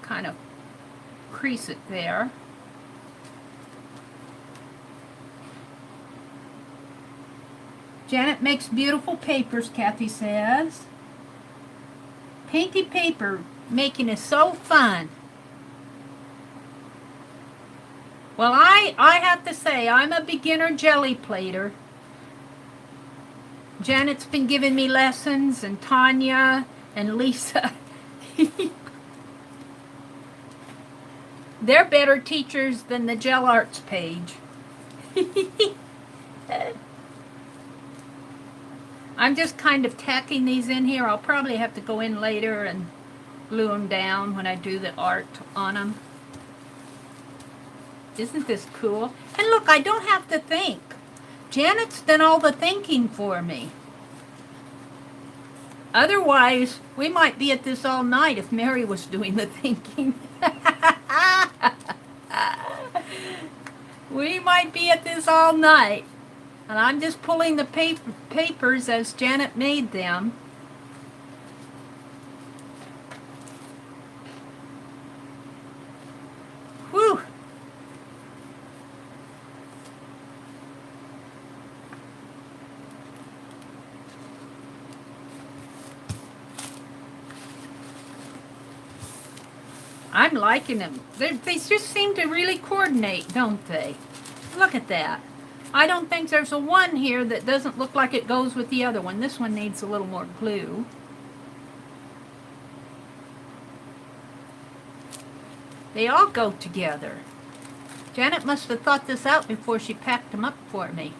Kind of crease it there. Janet makes beautiful papers, Kathy says. Painty paper making is so fun. Well, I have to say, I'm a beginner jelly plater. Janet's been giving me lessons, and Tanya and Lisa. They're better teachers than the Gel Arts page. I'm just kind of tacking these in here. I'll probably have to go in later and glue them down when I do the art on them. Isn't this cool? And look, I don't have to think. Janet's done all the thinking for me. Otherwise, we might be at this all night if Meri was doing the thinking. We might be at this all night. And I'm just pulling the papers as Janet made them. Whew. I'm liking them. They just seem to really coordinate, don't they? Look at that. I don't think there's a one here that doesn't look like it goes with the other one. This one needs a little more glue. They all go together. Janet must have thought this out before she packed them up for me.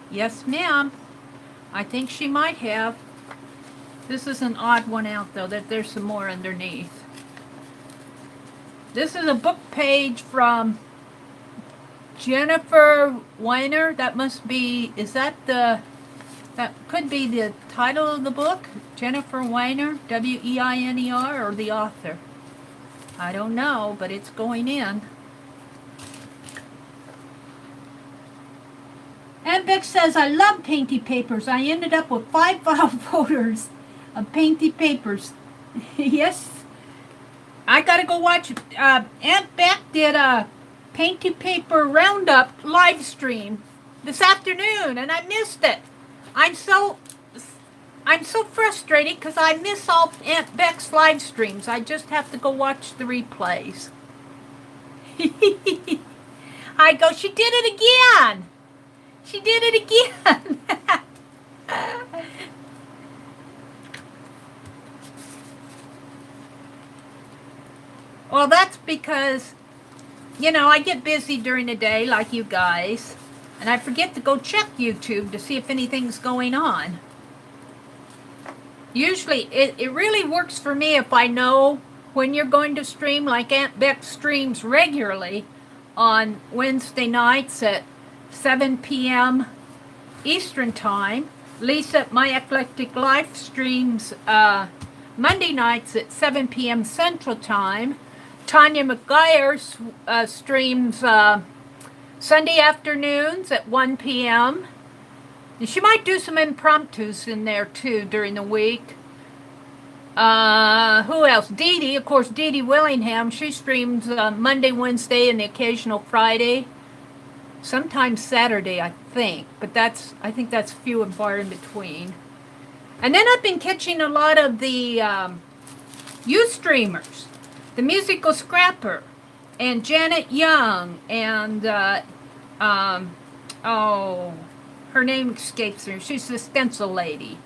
Yes, ma'am. I think she might have. This is an odd one out, though, that there's some more underneath. This is a book page from Jennifer Weiner. That must be, is that the, that could be the title of the book? Jennifer Weiner, W-E-I-N-E-R, or the author? I don't know, but it's going in. And Beck says, I love painty papers. I ended up with 5 file folders of painty papers. Yes. I gotta go watch. Aunt Beck did a painty paper roundup live stream this afternoon, and I missed it. I'm so frustrated because I miss all Aunt Beck's live streams. I just have to go watch the replays. I go, she did it again. She did it again. Well, that's because, you know, I get busy during the day like you guys, and I forget to go check YouTube to see if anything's going on. Usually, it really works for me if I know when you're going to stream, like Aunt Beck streams regularly on Wednesday nights at 7 p.m. Eastern Time. Lisa, My Eclectic Life, streams Monday nights at 7 p.m. Central Time. Tanya McGuire streams Sunday afternoons at 1 p.m. And she might do some impromptus in there too during the week. Who else? Dee Dee, of course, Dee Dee Willingham. She streams Monday, Wednesday, and the occasional Friday. Sometimes Saturday, I think. But I think that's few and far in between. And then I've been catching a lot of the youth streamers. The Musical Scrapper. And Janet Young. And, oh, her name escapes me. She's the stencil lady.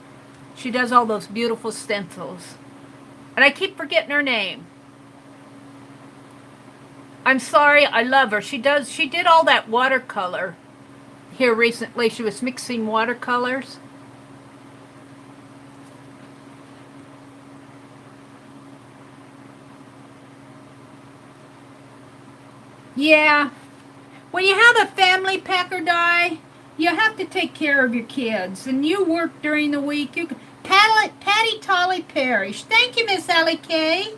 She does all those beautiful stencils. And I keep forgetting her name. I'm sorry, I love her. She did all that watercolor here recently. She was mixing watercolors. Yeah. When you have a family pack or die, you have to take care of your kids. And you work during the week. You can, Patty Tolly Parrish. Thank you, Miss Ellie Kay.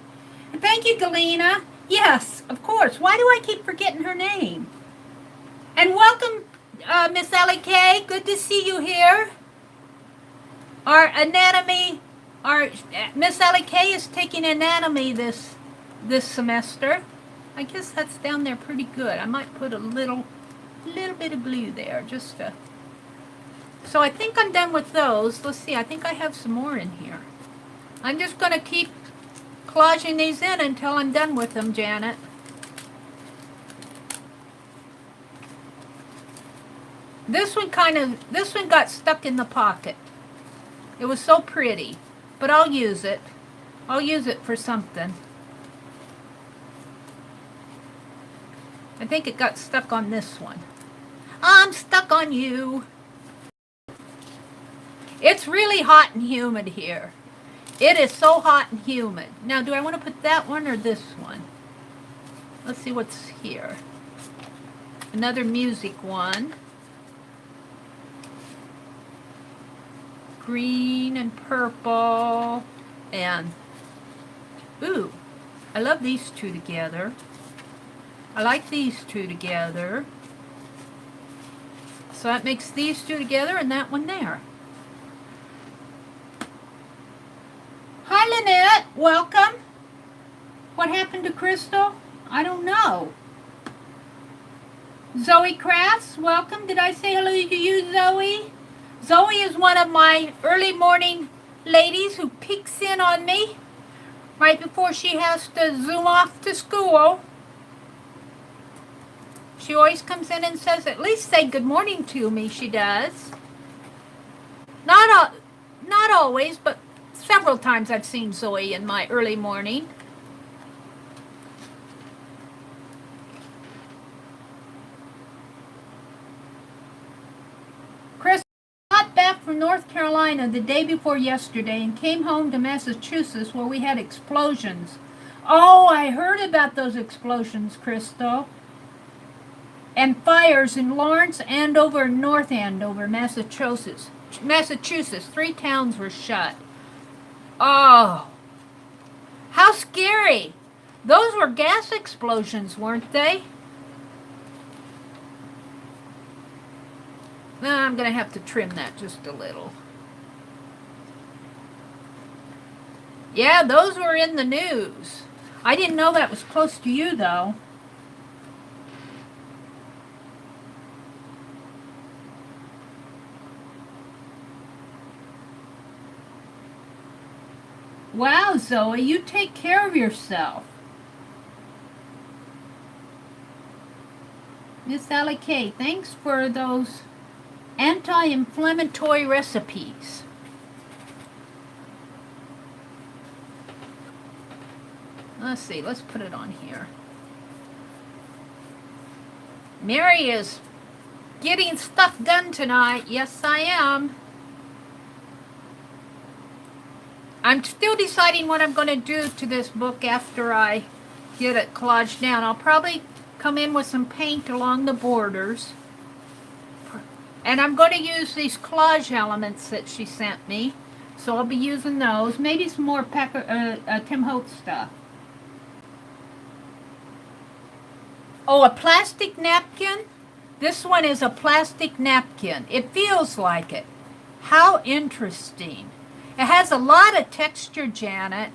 And thank you, Galena. Yes, of course. Why do I keep forgetting her name? And welcome, Miss Ellie Kay. Good to see you here. Our anatomy, Miss Ellie Kay is taking anatomy this semester. I guess that's down there pretty good. I might put a little bit of glue there just to... So I think I'm done with those. Let's see, I think I have some more in here. I'm just going to keep collaging these in until I'm done with them, Janet. This one got stuck in the pocket. It was so pretty, but I'll use it. I'll use it for something. I think it got stuck on this one. I'm stuck on you. It's really hot and humid here. It is so hot and humid. Now, do I want to put that one or this one? Let's see what's here. Another music one. Green and purple. And, ooh, I love these two together. I like these two together. So that makes these two together and that one there. Hi, Lynette. Welcome. What happened to Crystal? I don't know. Zoe Crafts, welcome. Did I say hello to you, Zoe? Zoe is one of my early morning ladies who peeks in on me right before she has to zoom off to school. She always comes in and says, at least say good morning to me, she does. Not always, but several times I've seen Zoe in my early morning. Chris got back from North Carolina the day before yesterday and came home to Massachusetts where we had explosions. Oh, I heard about those explosions, Crystal. And fires in Lawrence, Andover, and North Andover, Massachusetts. 3 towns were shut. Oh, how scary. Those were gas explosions, weren't they? I'm going to have to trim that just a little. Yeah, those were in the news. I didn't know that was close to you, though. Wow, Zoe, you take care of yourself. Miss Sally K, thanks for those anti-inflammatory recipes. Let's see, let's put it on here. Meri is getting stuff done tonight. Yes, I am. I'm still deciding what I'm going to do to this book after I get it collaged down. I'll probably come in with some paint along the borders. And I'm going to use these collage elements that she sent me. So I'll be using those. Maybe some more Tim Holtz stuff. Oh, a plastic napkin? This one is a plastic napkin. It feels like it. How interesting. It has a lot of texture, Janet.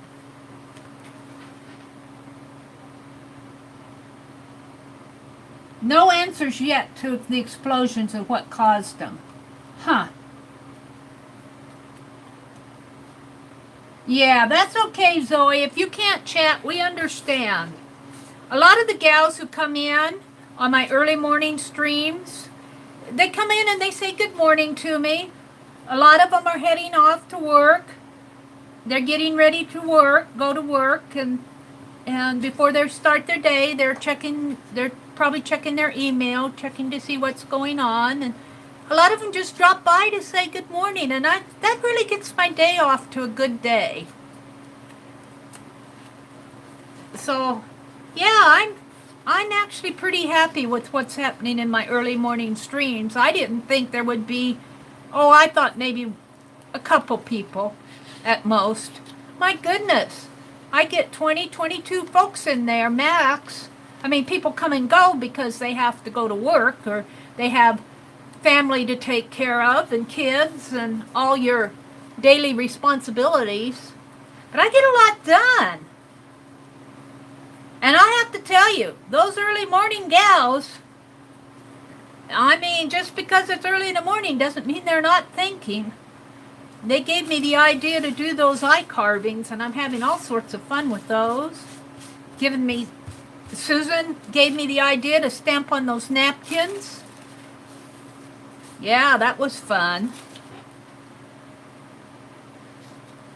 No answers yet to the explosions and what caused them. Huh. Yeah, that's okay, Zoe. If you can't chat, we understand. A lot of the gals who come in on my early morning streams, they come in and they say good morning to me. A lot of them are heading off to work. They're getting ready to work, go to work, and before they start their day, they're probably checking their email, checking to see what's going on, and a lot of them just drop by to say good morning, and that really gets my day off to a good day. So, yeah, I'm actually pretty happy with what's happening in my early morning streams. I didn't think there would be, I thought maybe a couple people at most. My goodness, I get 20, 22 folks in there max. I mean, people come and go because they have to go to work or they have family to take care of and kids and all your daily responsibilities. But I get a lot done. And I have to tell you, those early morning gals, I mean, just because it's early in the morning doesn't mean they're not thinking. They gave me the idea to do those eye carvings, and I'm having all sorts of fun with those. Susan gave me the idea to stamp on those napkins. Yeah, that was fun.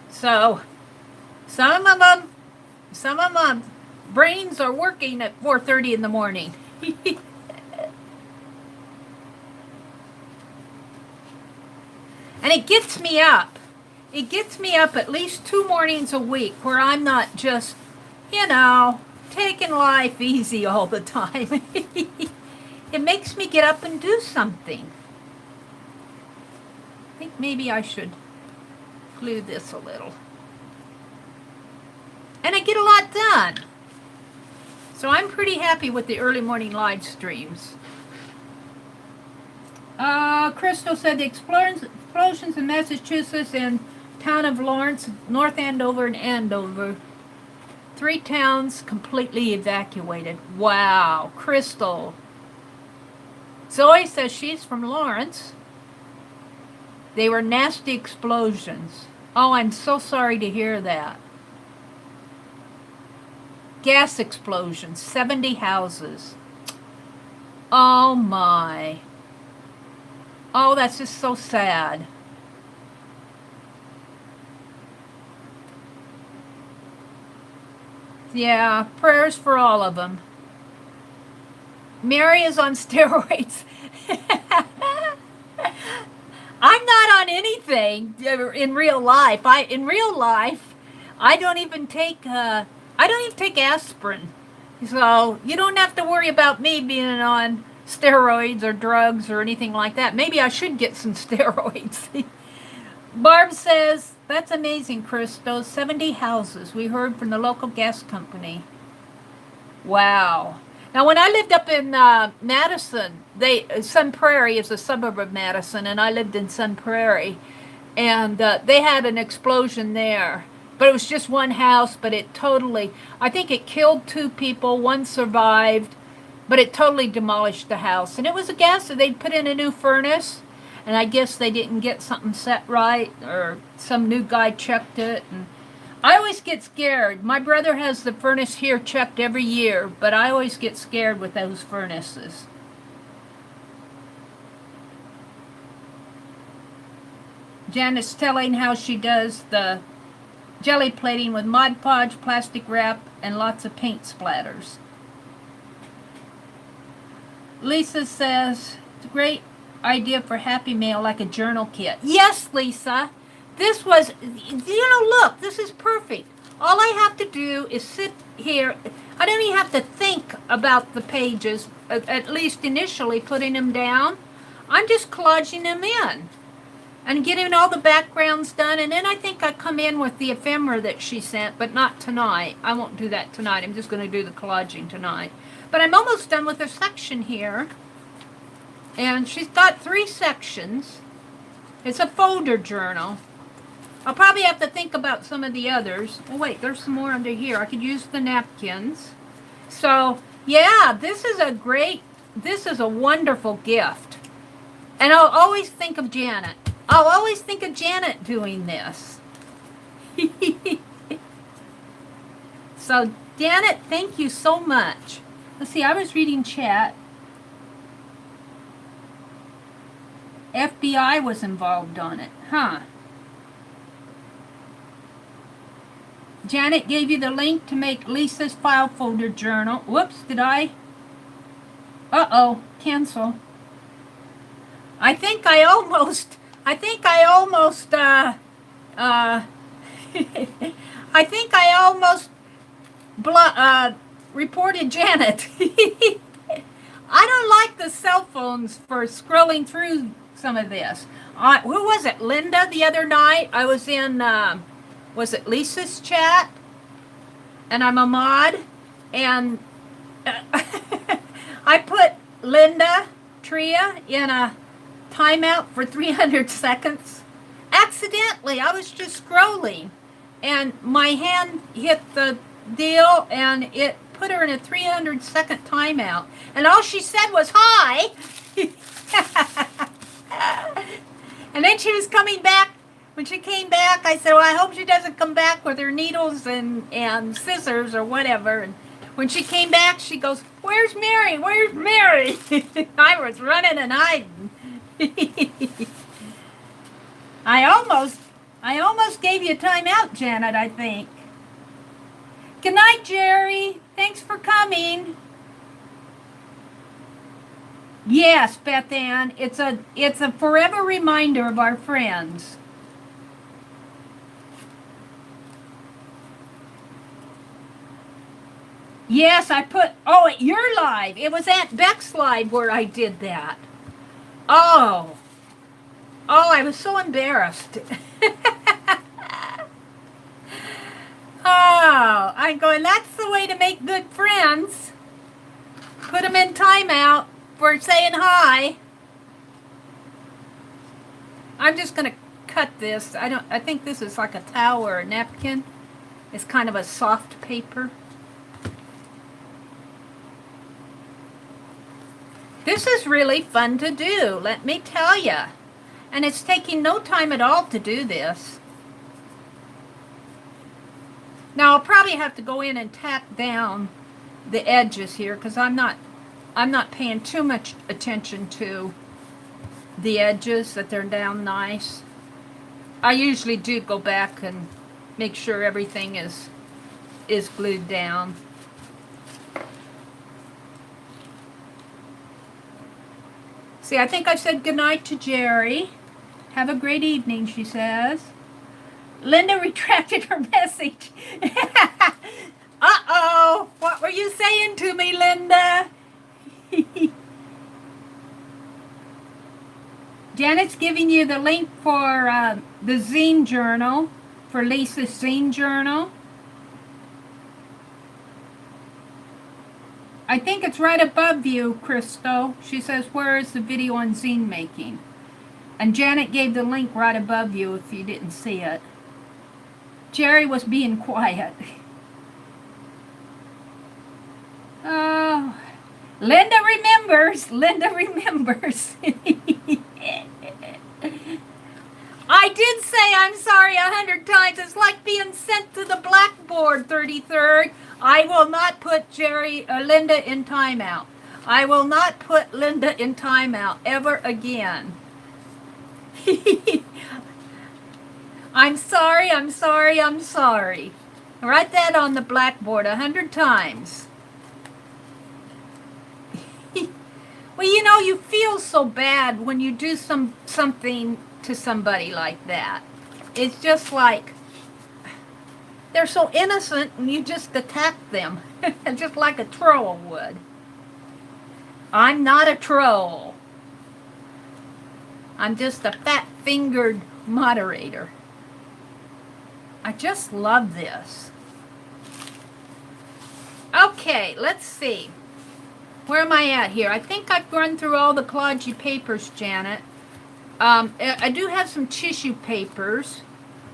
So, some of them brains are working at 4:30 in the morning. And it gets me up. It gets me up at least 2 mornings a week where I'm not just, taking life easy all the time. It makes me get up and do something. I think maybe I should glue this a little. And I get a lot done. So I'm pretty happy with the early morning live streams. Crystal said the explosions in Massachusetts and town of Lawrence, North Andover, and Andover. 3 towns completely evacuated. Wow, Crystal. Zoe says she's from Lawrence. They were nasty explosions. Oh, I'm so sorry to hear that. Gas explosions, 70 houses. Oh my. Oh, that's just so sad. Yeah, prayers for all of them. Meri is on steroids. I'm not on anything in real life. I don't even take aspirin. So you don't have to worry about me being on steroids or drugs or anything like that. Maybe I should get some steroids. Barb says, that's amazing, Christo. 70 houses. We heard from the local gas company. Wow. Now, when I lived up in Madison, Sun Prairie is a suburb of Madison, and I lived in Sun Prairie, and they had an explosion there. But it was just one house, but I think it killed 2 people, 1 survived, but it totally demolished the house. And it was a gas, they'd put in a new furnace, and I guess they didn't get something set right, or some new guy checked it. And I always get scared. My brother has the furnace here checked every year, but I always get scared with those furnaces. Janet's telling how she does the jelly plating with Mod Podge, plastic wrap, and lots of paint splatters. Lisa says, it's a great idea for Happy Mail, like a journal kit. Yes, Lisa. This was, look, this is perfect. All I have to do is sit here. I don't even have to think about the pages, at least initially putting them down. I'm just collaging them in and getting all the backgrounds done. And then I think I come in with the ephemera that she sent, but not tonight. I won't do that tonight. I'm just going to do the collaging tonight. But I'm almost done with a section here. And she's got 3 sections. It's a folder journal. I'll probably have to think about some of the others. Oh wait, there's some more under here. I could use the napkins. So yeah, this is a wonderful gift. And I'll always think of Janet. I'll always think of Janet doing this. So Janet, thank you so much. Let's see, I was reading chat. FBI was involved on it, huh? Janet gave you the link to make Lisa's file folder journal. Whoops, did I? Uh-oh, cancel. I think I almost, I think I almost reported Janet. I don't like the cell phones for scrolling through some of this. Who was it? Linda the other night? I was in, was it Lisa's chat? And I'm a mod. And I put Linda Tria in a timeout for 300 seconds. Accidentally, I was just scrolling. And my hand hit the deal and it put her in a 300-second timeout. And all she said was, hi! And then she was coming back. When she came back, I said, well, I hope she doesn't come back with her needles and scissors or whatever. And when she came back, she goes, where's Meri? Where's Meri? I was running and hiding. I almost gave you a timeout, Janet, I think. Good night, Jerry. Thanks for coming. Yes, Beth Ann, it's a forever reminder of our friends. Yes, I put, oh, at your live. It was at Beck's live where I did that. Oh, I was so embarrassed. Oh, I'm going, that's the way to make good friends. Put them in timeout for saying hi. I'm just going to cut this. I think this is like a towel or a napkin. It's kind of a soft paper. This is really fun to do, let me tell you. And it's taking no time at all to do this. Now I'll probably have to go in and tack down the edges here because I'm not paying too much attention to the edges, that they're down nice. I usually do go back and make sure everything is glued down. See, I think I said goodnight to Jerry. Have a great evening, she says. Linda retracted her message. Uh-oh, what were you saying to me, Linda? Janet's giving you the link for the zine journal, for Lisa's zine journal. I think it's right above you, Crystal. She says, where is the video on zine making? And Janet gave the link right above you if you didn't see it. Jerry was being quiet. Oh, Linda remembers. Linda remembers. I did say I'm sorry 100 times. It's like being sent to the blackboard, 33rd. I will not put Linda in timeout. I will not put Linda in timeout ever again. I'm sorry, I'm sorry, I'm sorry. Write that on the blackboard 100 times. Well, you know, you feel so bad when you do something to somebody like that. It's just like, they're so innocent and you just attack them, just like a troll would. I'm not a troll. I'm just a fat-fingered moderator. I just love this. Okay, let's see. Where am I at here? I think I've run through all the collagey papers, Janet. I do have some tissue papers.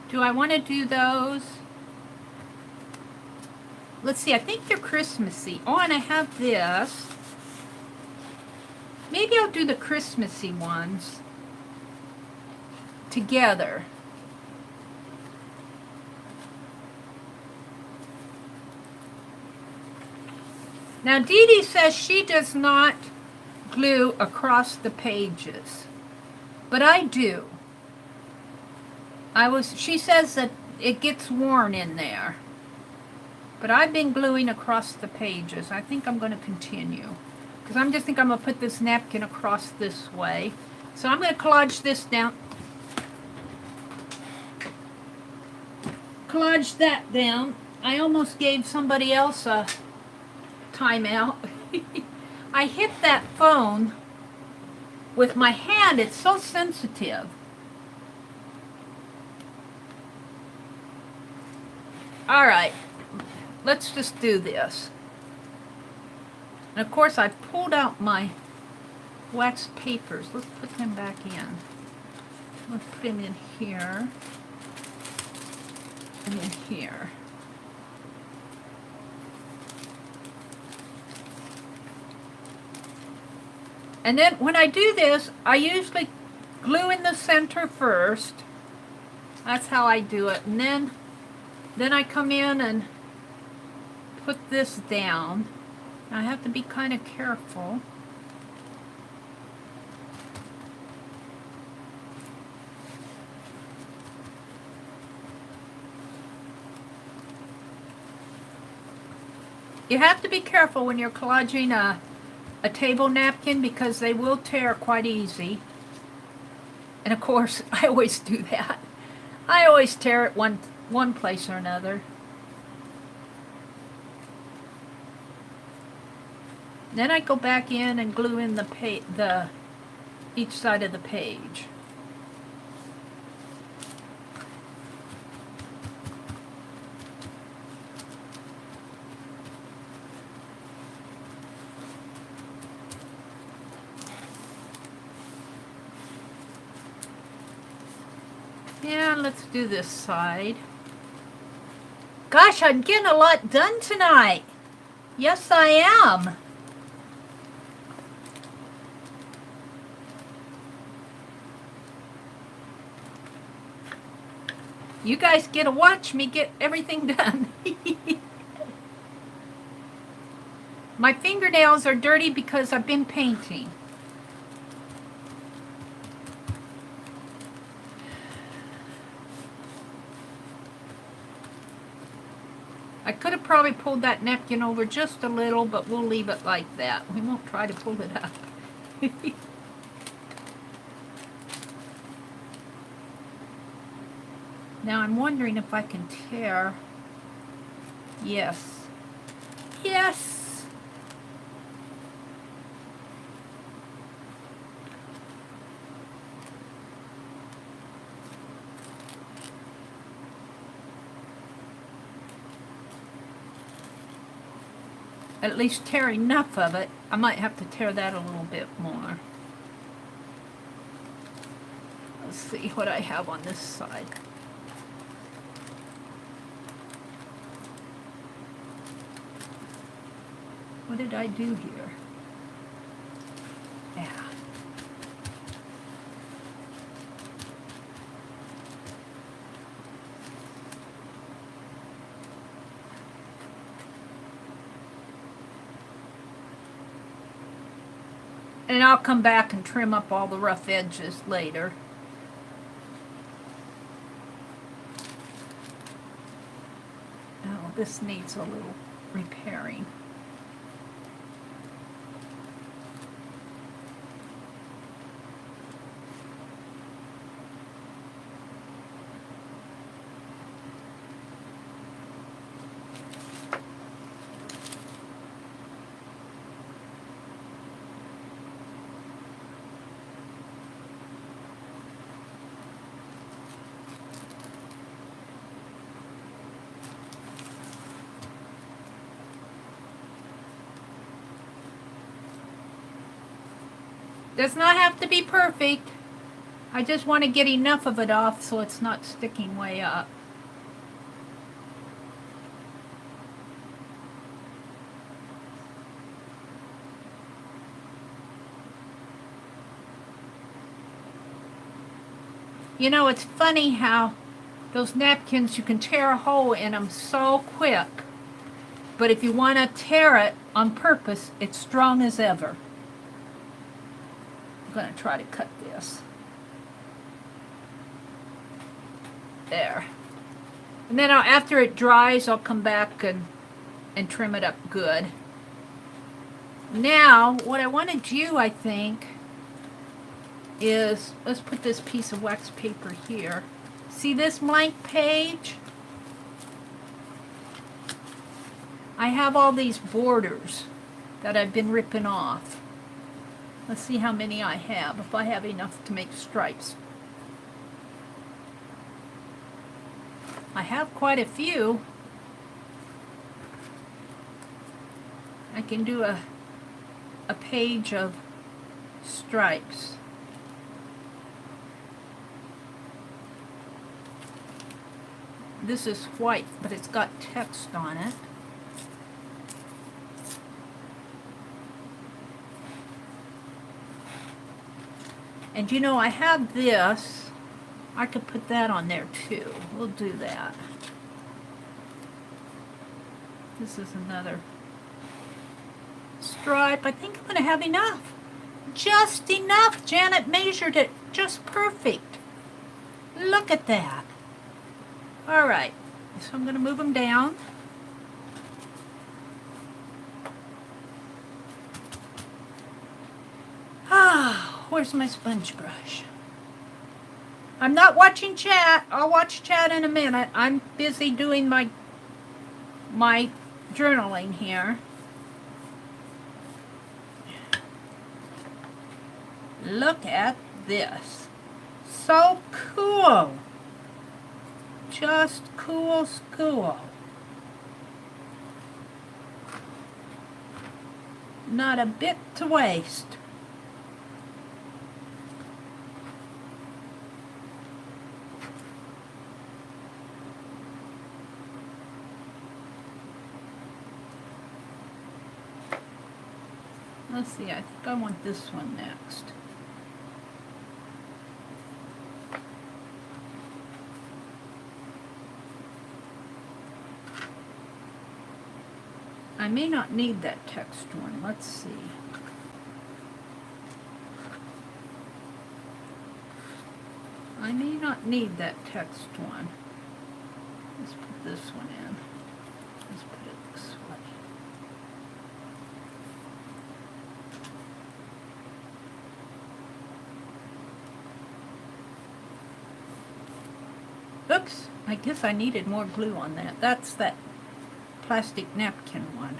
Do I want to do those? Let's see, I think they're Christmassy. Oh, and I have this. Maybe I'll do the Christmassy ones together. Now, Dee Dee says she does not glue across the pages, but I do. She says that it gets worn in there, but I've been gluing across the pages. I think I'm going to continue, because I'm going to put this napkin across this way. So I'm going to collage this down. Collage that down. I almost gave somebody else a timeout. I hit that phone with my hand. It's so sensitive. All right, let's just do this. And of course, I pulled out my wax papers. Let's put them back in. Let's put them in here and in here. And then when I do this, I usually glue in the center first. That's how I do it. And then I come in and put this down. I have to be kind of careful. You have to be careful when you're collaging a table napkin, because they will tear quite easy. And of course, I always do that. I always tear it one place or another. Then I go back in and glue in each side of the page. Yeah, let's do this side. Gosh, I'm getting a lot done tonight. Yes, I am. You guys get to watch me get everything done. My fingernails are dirty because I've been painting. I could have probably pulled that napkin over just a little, but we'll leave it like that. We won't try to pull it up. Now I'm wondering if I can tear. Yes. Yes! At least tear enough of it. I might have to tear that a little bit more. Let's see what I have on this side. What did I do here? Yeah. And I'll come back and trim up all the rough edges later. Oh, this needs a little repairing. Does not have to be perfect. I just want to get enough of it off so it's not sticking way up. You know, it's funny how those napkins, you can tear a hole in them so quick. But if you want to tear it on purpose, it's strong as ever. I'm going to try to cut this. There. And then after it dries, I'll come back and trim it up good. Now, what I want to do, I think, is, let's put this piece of wax paper here. See this blank page? I have all these borders that I've been ripping off. Let's see how many I have, if I have enough to make stripes. I have quite a few. I can do a page of stripes. This is white, but it's got text on it. And you know, I have this. I could put that on there too. We'll do that. This is another stripe. I think I'm going to have enough. Just enough. Janet measured it just perfect. Look at that. All right. So I'm going to move them down. Where's my sponge brush? I'm not watching chat. I'll watch chat in a minute. I'm busy doing my journaling here. Look at this. So cool. Just cool school. Not a bit to waste. Let's see, I think I want this one next. I may not need that text one. Let's see. I may not need that text one. Let's put this one in. Let's put it this way. Oops, I guess I needed more glue on that. That's that plastic napkin one.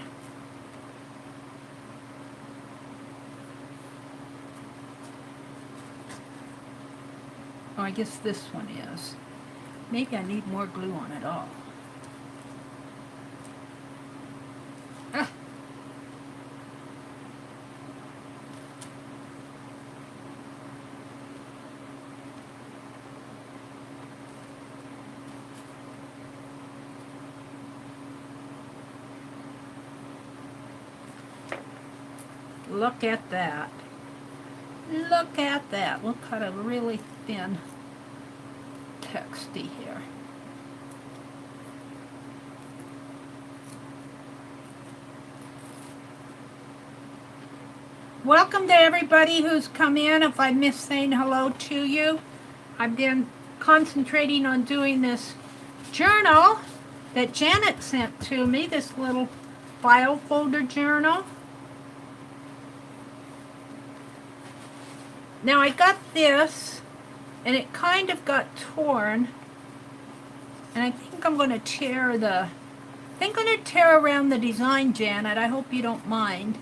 Oh, I guess this one is. Maybe I need more glue on it all. Ah. Look at that. Look at that. We'll cut a really thin texty here. Welcome to everybody who's come in. If I miss saying hello to you, I've been concentrating on doing this journal that Janet sent to me, this little file folder journal. Now I got this, and it kind of got torn, and I think I'm going to tear around the design, Janet. I hope you don't mind.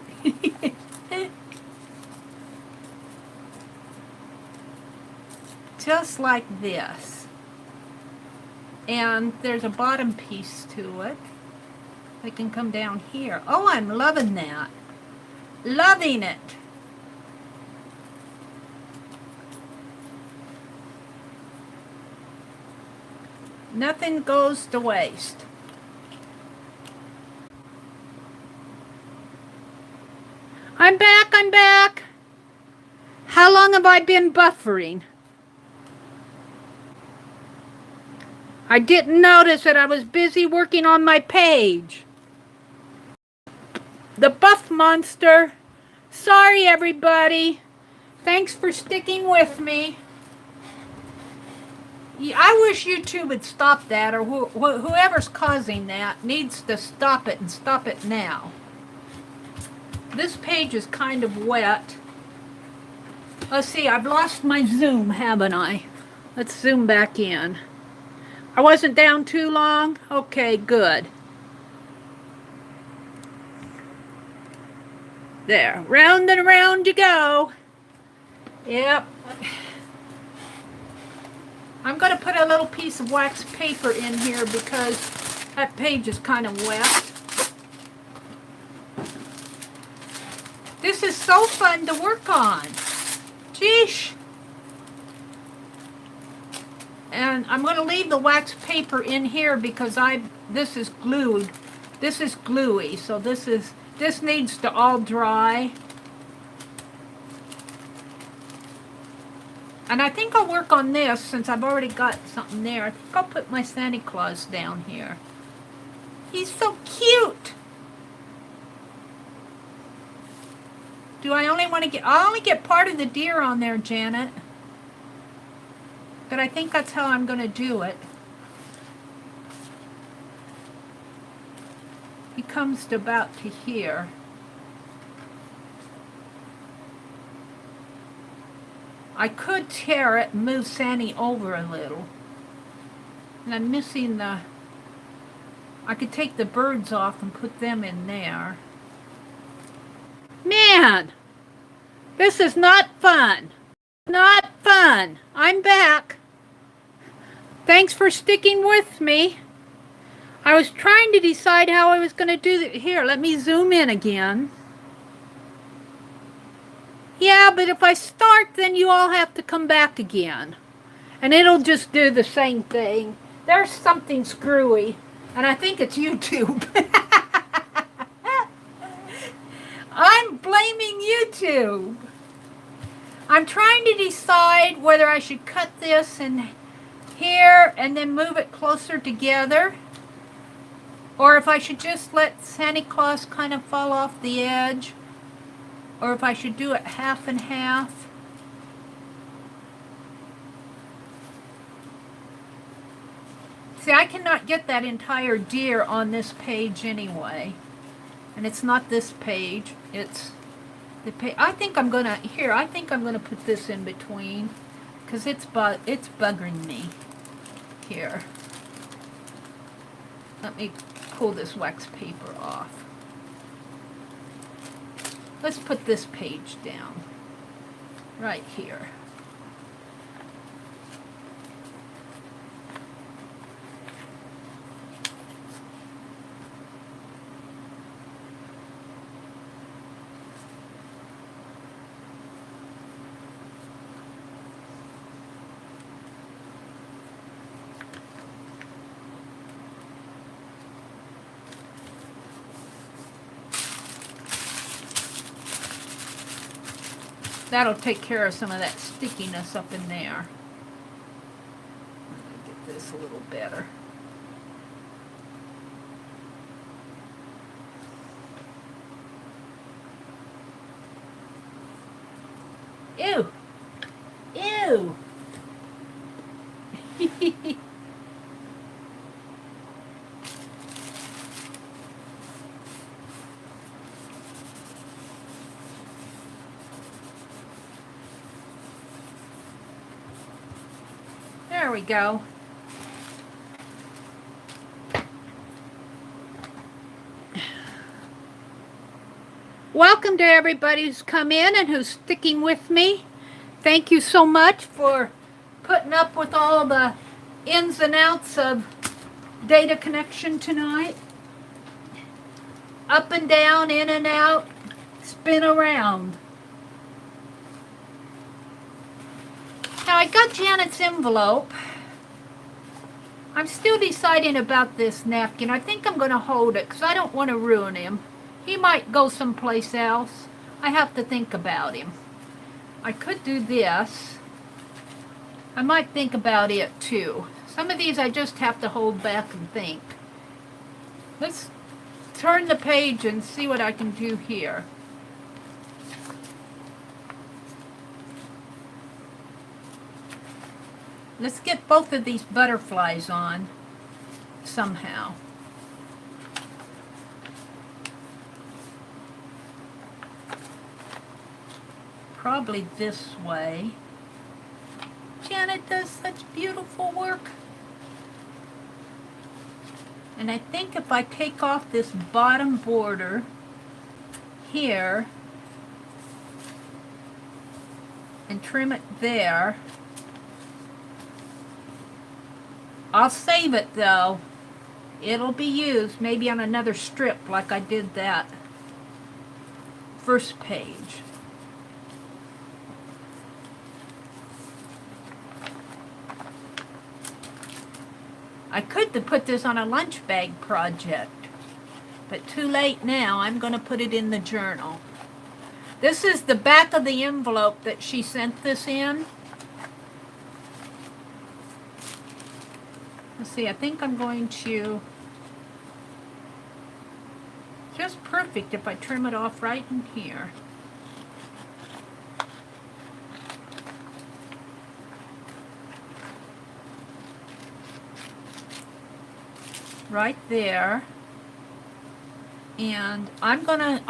Just like this. And there's a bottom piece to it. I can come down here. Oh, I'm loving that. Loving it. Nothing goes to waste. I'm back, I'm back. How long have I been buffering? I didn't notice that I was busy working on my page. The buff monster. Sorry, everybody. Thanks for sticking with me. I wish YouTube would stop that, or whoever's causing that needs to stop it, and stop it now. This page is kind of wet. Let's see, I've lost my zoom, haven't I? Let's zoom back in. I wasn't down too long? Okay, good. There, round and around you go. Yep. I'm going to put a little piece of wax paper in here because that page is kind of wet. This is so fun to work on. Sheesh. And I'm going to leave the wax paper in here because this is glued. This is gluey, so this needs to all dry. And I think I'll work on this since I've already got something there. I think I'll put my Santa Claus down here. He's so cute. I only get part of the deer on there, Janet. But I think that's how I'm going to do it. He comes to about to here. I could tear it and move Sandy over a little. And I'm missing I could take the birds off and put them in there. Man, this is not fun. Not fun. I'm back. Thanks for sticking with me. I was trying to decide how I was going to do it. Here, let me zoom in again. Yeah, but if I start, then you all have to come back again. And it'll just do the same thing. There's something screwy, and I think it's YouTube. I'm blaming YouTube. I'm trying to decide whether I should cut this in here and then move it closer together, or if I should just let Santa Claus kind of fall off the edge, or if I should do it half and half. See, I cannot get that entire deer on this page anyway. And it's not this page, it's the page. I think I'm gonna put this in between, because it's bugging me. Here. Let me pull this wax paper off. Let's put this page down. Right here. That'll take care of some of that stickiness up in there. Let me get this a little better. Ew! Ew! There we go. Welcome to everybody who's come in and who's sticking with me. Thank you so much for putting up with all the ins and outs of data connection tonight. Up and down, in and out, spin around. Now I got Janet's envelope. I'm still deciding about this napkin. I think I'm going to hold it because I don't want to ruin him. He might go someplace else. I have to think about him. I could do this. I might think about it too. Some of these I just have to hold back and think. Let's turn the page and see what I can do here. Let's get both of these butterflies on somehow. Probably this way. Janet does such beautiful work. And I think if I take off this bottom border here and trim it there, I'll save it though. It'll be used maybe on another strip like I did that first page. I could have put this on a lunch bag project, but too late now. I'm going to put it in the journal. This is the back of the envelope that she sent this in. Let's see, I think I'm going to, just perfect if I trim it off right in here. Right there, and I'm gonna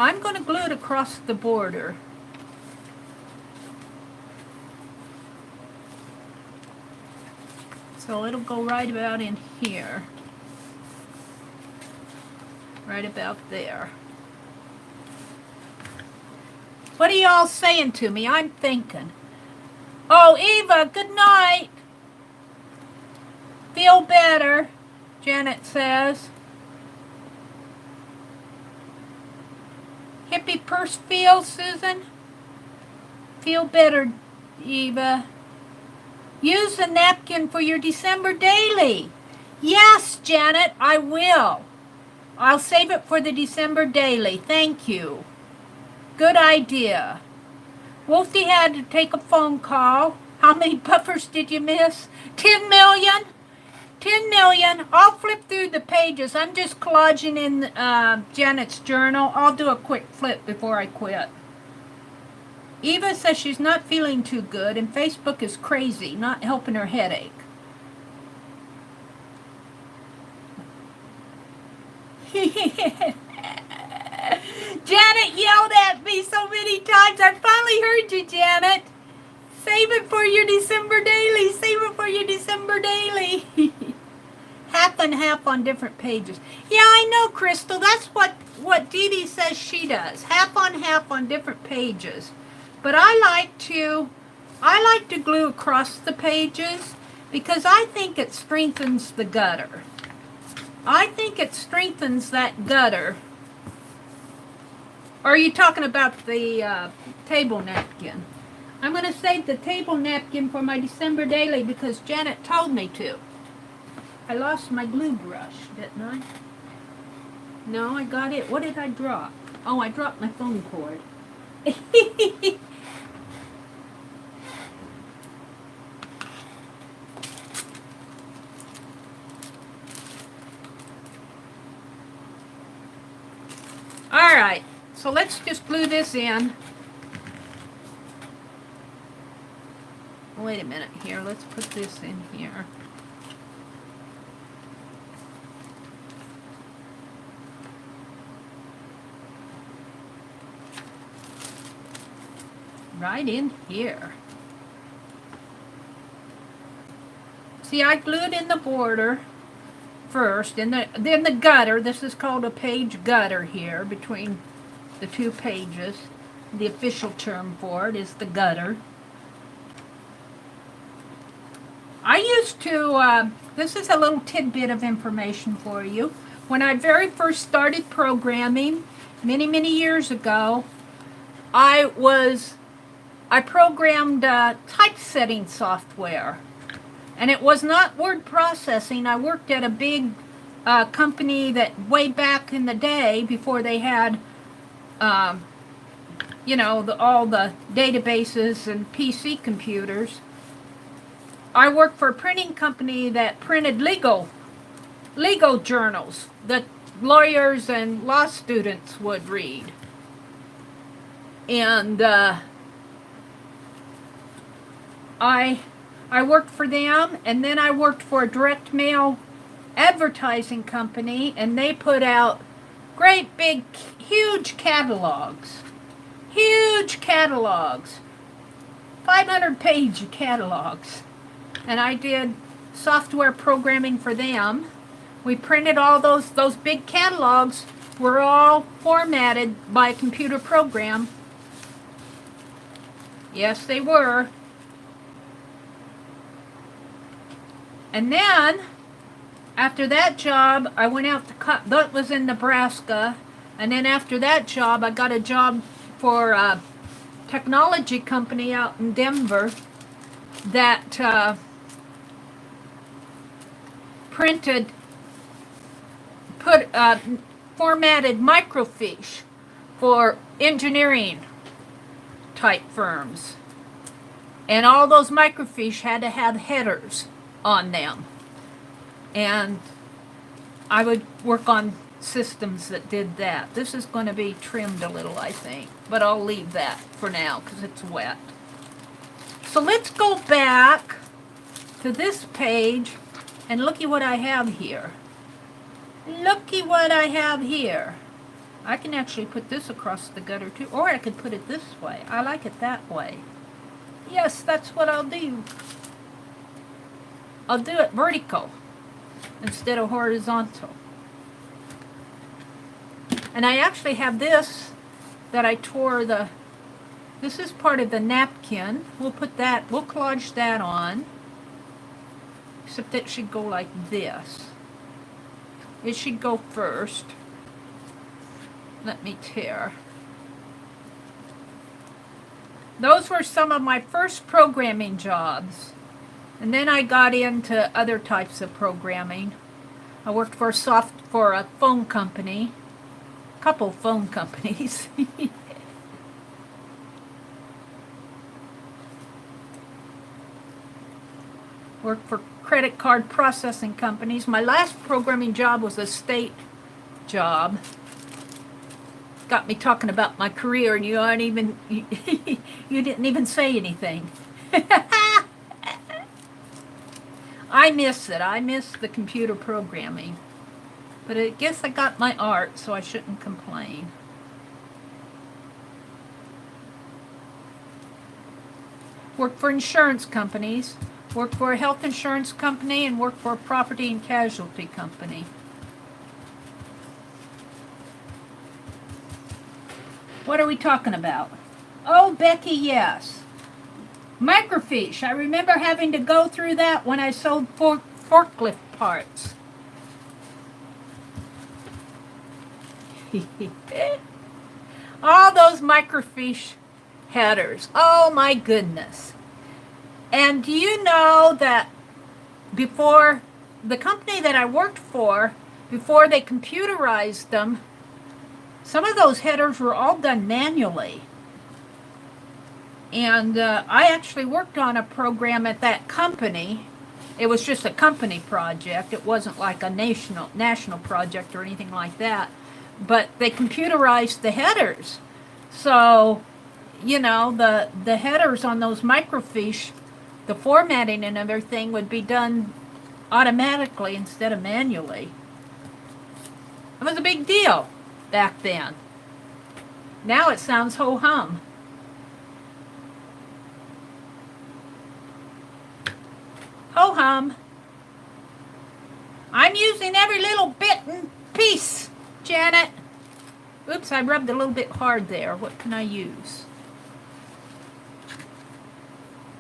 glue it across the border. So it'll go right about in here, right about there. What are y'all saying to me? I'm thinking. Oh, Eva, good night. Feel better, Janet says. Hippie purse feel, Susan? Feel better, Eva. Use a napkin for your December daily. Yes, Janet, I will. I'll save it for the December daily. Thank you. Good idea. Wolfie had to take a phone call. How many buffers did you miss? 10 million? 10 million. I'll flip through the pages. I'm just collaging in Janet's journal. I'll do a quick flip before I quit. Eva says she's not feeling too good and Facebook is crazy, not helping her headache. Janet yelled at me so many times. I finally heard you, Janet. Save it for your December daily. Save it for your December daily. Half and half on different pages. Yeah, I know, Crystal. That's what Dee Dee says she does. Half on different pages. But I like to glue across the pages because I think it strengthens the gutter. I think it strengthens that gutter. Or are you talking about the table napkin? I'm going to save the table napkin for my December daily because Janet told me to. I lost my glue brush, didn't I? No, I got it. What did I drop? Oh, I dropped my phone cord. Alright, so let's just glue this in. Wait a minute here, let's put this in here. Right in here. See, I glued in the border first, and then the gutter. This is called a page gutter here between the two pages. The official term for it is the gutter. I used to, this is a little tidbit of information for you. When I very first started programming, many years ago, I programmed typesetting software. And it was not word processing. I worked at a big company that way back in the day, before they had, you know, all the databases and PC computers. I worked for a printing company that printed legal journals that lawyers and law students would read. And I worked for them, and then I worked for a direct mail advertising company, and they put out great big huge catalogs. 500-page catalogs. And I did software programming for them. We printed all those big catalogs were all formatted by a computer program. Yes, they were. And then, after that job, I went out to that was in Nebraska. And then after that job, I got a job for a technology company out in Denver that formatted microfiche for engineering type firms. And all those microfiche had to have headers on them. And I would work on systems that did that. This is going to be trimmed a little, I think, but I'll leave that for now because it's wet. So let's go back to this page and looky what I have here. Looky what I have here. I can actually put this across the gutter too, or I could put it this way. I like it that way. Yes, that's what I'll do. I'll do it vertical instead of horizontal. And I actually have this that I tore this is part of the napkin. We'll collage that on. Except it should go like this. It should go first. Let me tear. Those were some of my first programming jobs. And then I got into other types of programming. I worked for a phone company. A couple phone companies. Worked for credit card processing companies. My last programming job was a state job. Got me talking about my career, and you didn't even say anything. I miss it. I miss the computer programming. But I guess I got my art, so I shouldn't complain. Worked for insurance companies. Worked for a health insurance company and worked for a property and casualty company. What are we talking about? Oh, Becky, yes. Microfiche. I remember having to go through that when I sold forklift parts. All those microfiche headers. Oh my goodness. And do you know that before the company that I worked for, before they computerized them, some of those headers were all done manually. And I actually worked on a program at that company. It was just a company project. It wasn't like a national project or anything like that. But they computerized the headers. So, you know, the headers on those microfiche, the formatting and everything would be done automatically instead of manually. It was a big deal back then. Now it sounds ho-hum. Ho-hum. I'm using every little bit and piece, Janet. Oops, I rubbed a little bit hard there. What can I use?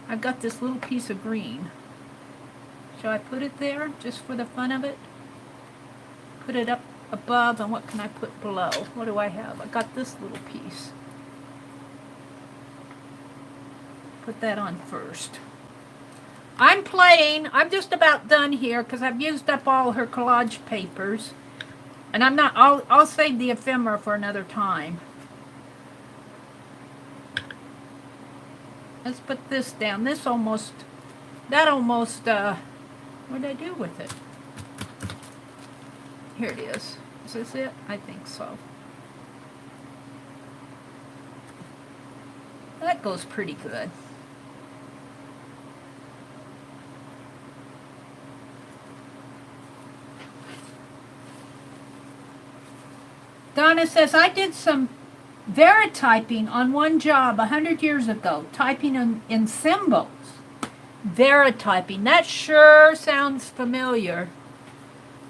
I've got this little piece of green. Shall I put it there just for the fun of it? Put it up above, and what can I put below? What do I have? I got this little piece. Put that on first. I'm playing. I'm just about done here because I've used up all her collage papers. And I'm not, I'll save the ephemera for another time. Let's put this down. That almost, what did I do with it? Here it is. Is this it? I think so. That goes pretty good. Donna says, I did some verityping on one job 100 years ago, typing in symbols. Verityping. That sure sounds familiar,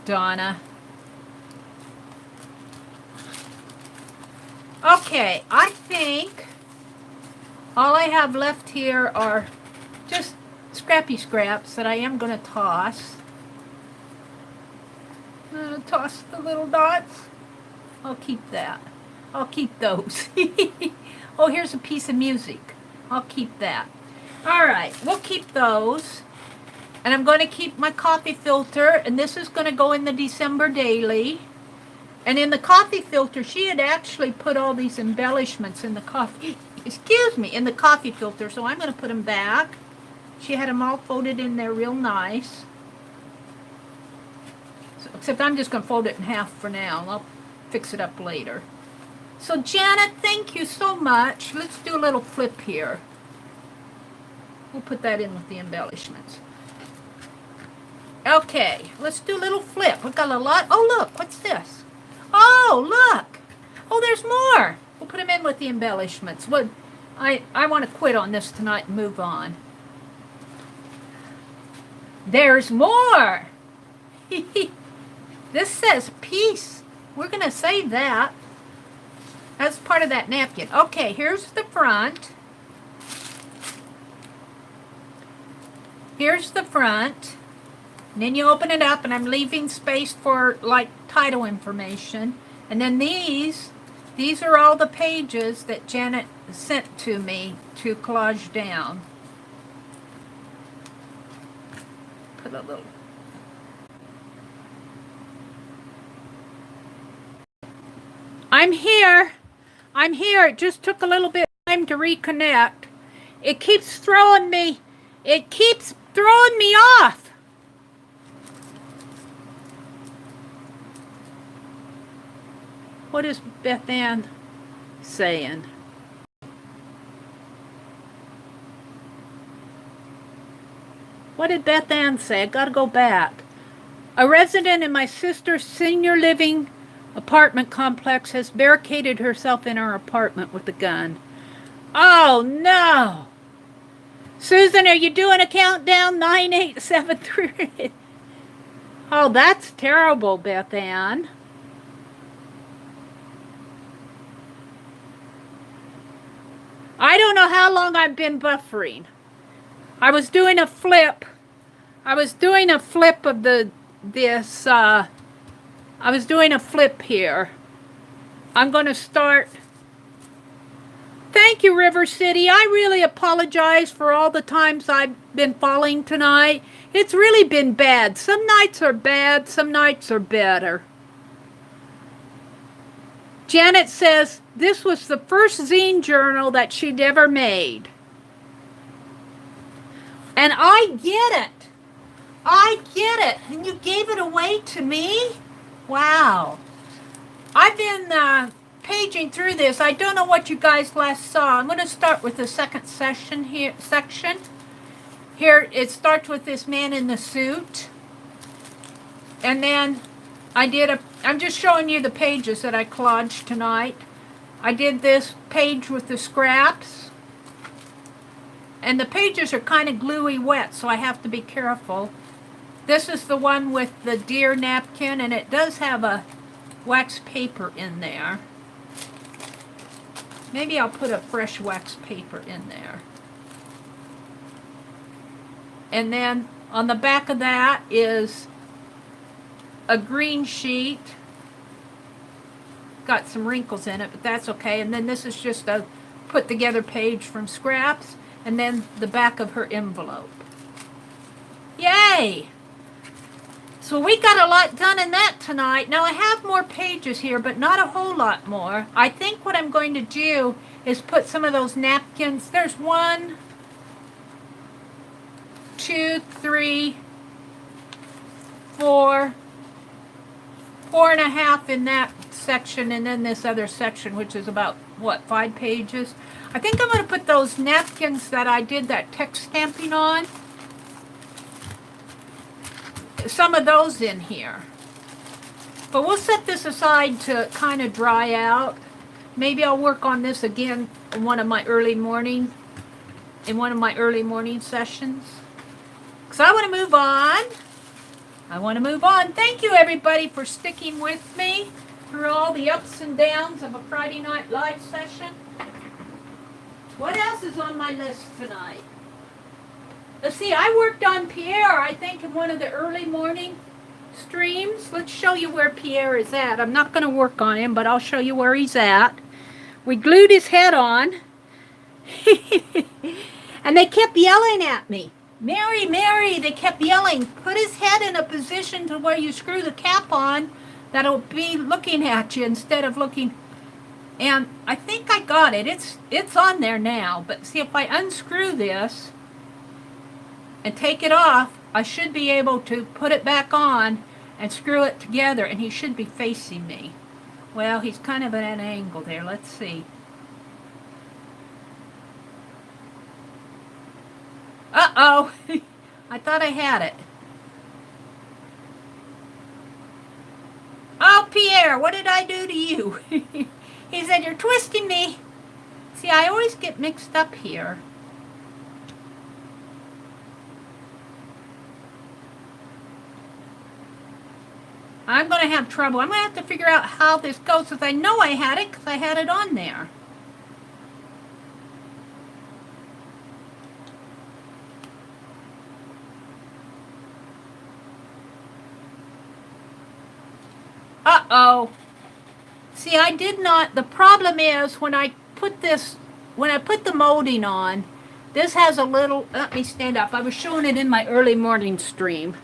Donna. Okay, I think all I have left here are just scrappy scraps that I am going to toss. Toss the little dots. I'll keep that. I'll keep those. Oh, here's a piece of music. I'll keep that. All right, we'll keep those. And I'm going to keep my coffee filter, and this is going to go in the December daily. And in the coffee filter, she had actually put all these embellishments in the coffee, excuse me, in the coffee filter, so I'm going to put them back. She had them all folded in there real nice. So, except I'm just going to fold it in half for now. I'll fix it up later. So Janet, thank you so much. Let's do a little flip here. We'll put that in with the embellishments. Okay, let's do a little flip. We've got a lot. Oh, look, what's this? Oh, look. Oh, there's more. We'll put them in with the embellishments. Well, I want to quit on this tonight and move on. There's more. This says peace. We're going to save that. That's part of that napkin. Okay, here's the front. Here's the front. And then you open it up, and I'm leaving space for, like, title information. And then these are all the pages that Janet sent to me to collage down. Put a little. I'm here. I'm here. It just took a little bit of time to reconnect. It keeps throwing me. It keeps throwing me off. What is Beth Ann saying? What did Beth Ann say? I gotta go back. A resident in my sister's senior living apartment complex has barricaded herself in her apartment with a gun. Oh no! Susan, are you doing a countdown? 9873. Oh, that's terrible, Beth Ann. I don't know how long I've been buffering. I was doing a flip. I was doing a flip of I was doing a flip here. I'm going to start. Thank you, River City. I really apologize for all the times I've been falling tonight. It's really been bad. Some nights are bad, some nights are better. Janet says this was the first zine journal that she'd ever made. And I get it. I get it. And you gave it away to me? Wow. I've been paging through this. I don't know what you guys last saw. I'm going to start with the second section here. Here it starts with this man in the suit. And then I'm just showing you the pages that I collaged tonight. I did this page with the scraps. And the pages are kind of gluey wet, so I have to be careful. This is the one with the deer napkin, and it does have a wax paper in there. Maybe I'll put a fresh wax paper in there. And then on the back of that is a green sheet. Got some wrinkles in it, but that's okay. And then this is just a put together page from scraps, and then the back of her envelope. Yay! So we got a lot done in that tonight. Now I have more pages here, but not a whole lot more. I think what I'm going to do is put some of those napkins. There's 1, 2, 3, 4, 4.5 in that section, and then this other section, which is about, what, 5 pages? I think I'm going to put those napkins that I did that text stamping on, some of those in here. But we'll set this aside to kind of dry out. Maybe I'll work on this again in one of my early morning sessions. Because I want to move on. Thank you, everybody, for sticking with me through all the ups and downs of a Friday night live session. What else is on my list tonight? Let's see, I worked on Pierre, I think, in one of the early morning streams. Let's show you where Pierre is at. I'm not going to work on him, but I'll show you where he's at. We glued his head on. And they kept yelling at me. Meri, Meri, they kept yelling, put his head in a position to where you screw the cap on that'll be looking at you instead of looking. And I think I got it. It's on there now. But see, if I unscrew this and take it off, I should be able to put it back on and screw it together, and he should be facing me. Well, he's kind of at an angle there. Let's see. Uh-oh. I thought I had it. Oh, Pierre, what did I do to you? He said, you're twisting me. See, I always get mixed up here. I'm going to have trouble. I'm going to have to figure out how this goes, because I know I had it, because I had it on there. Uh-oh. See, I did not, the problem is when I put the molding on, this has a little, let me stand up. I was showing it in my early morning stream.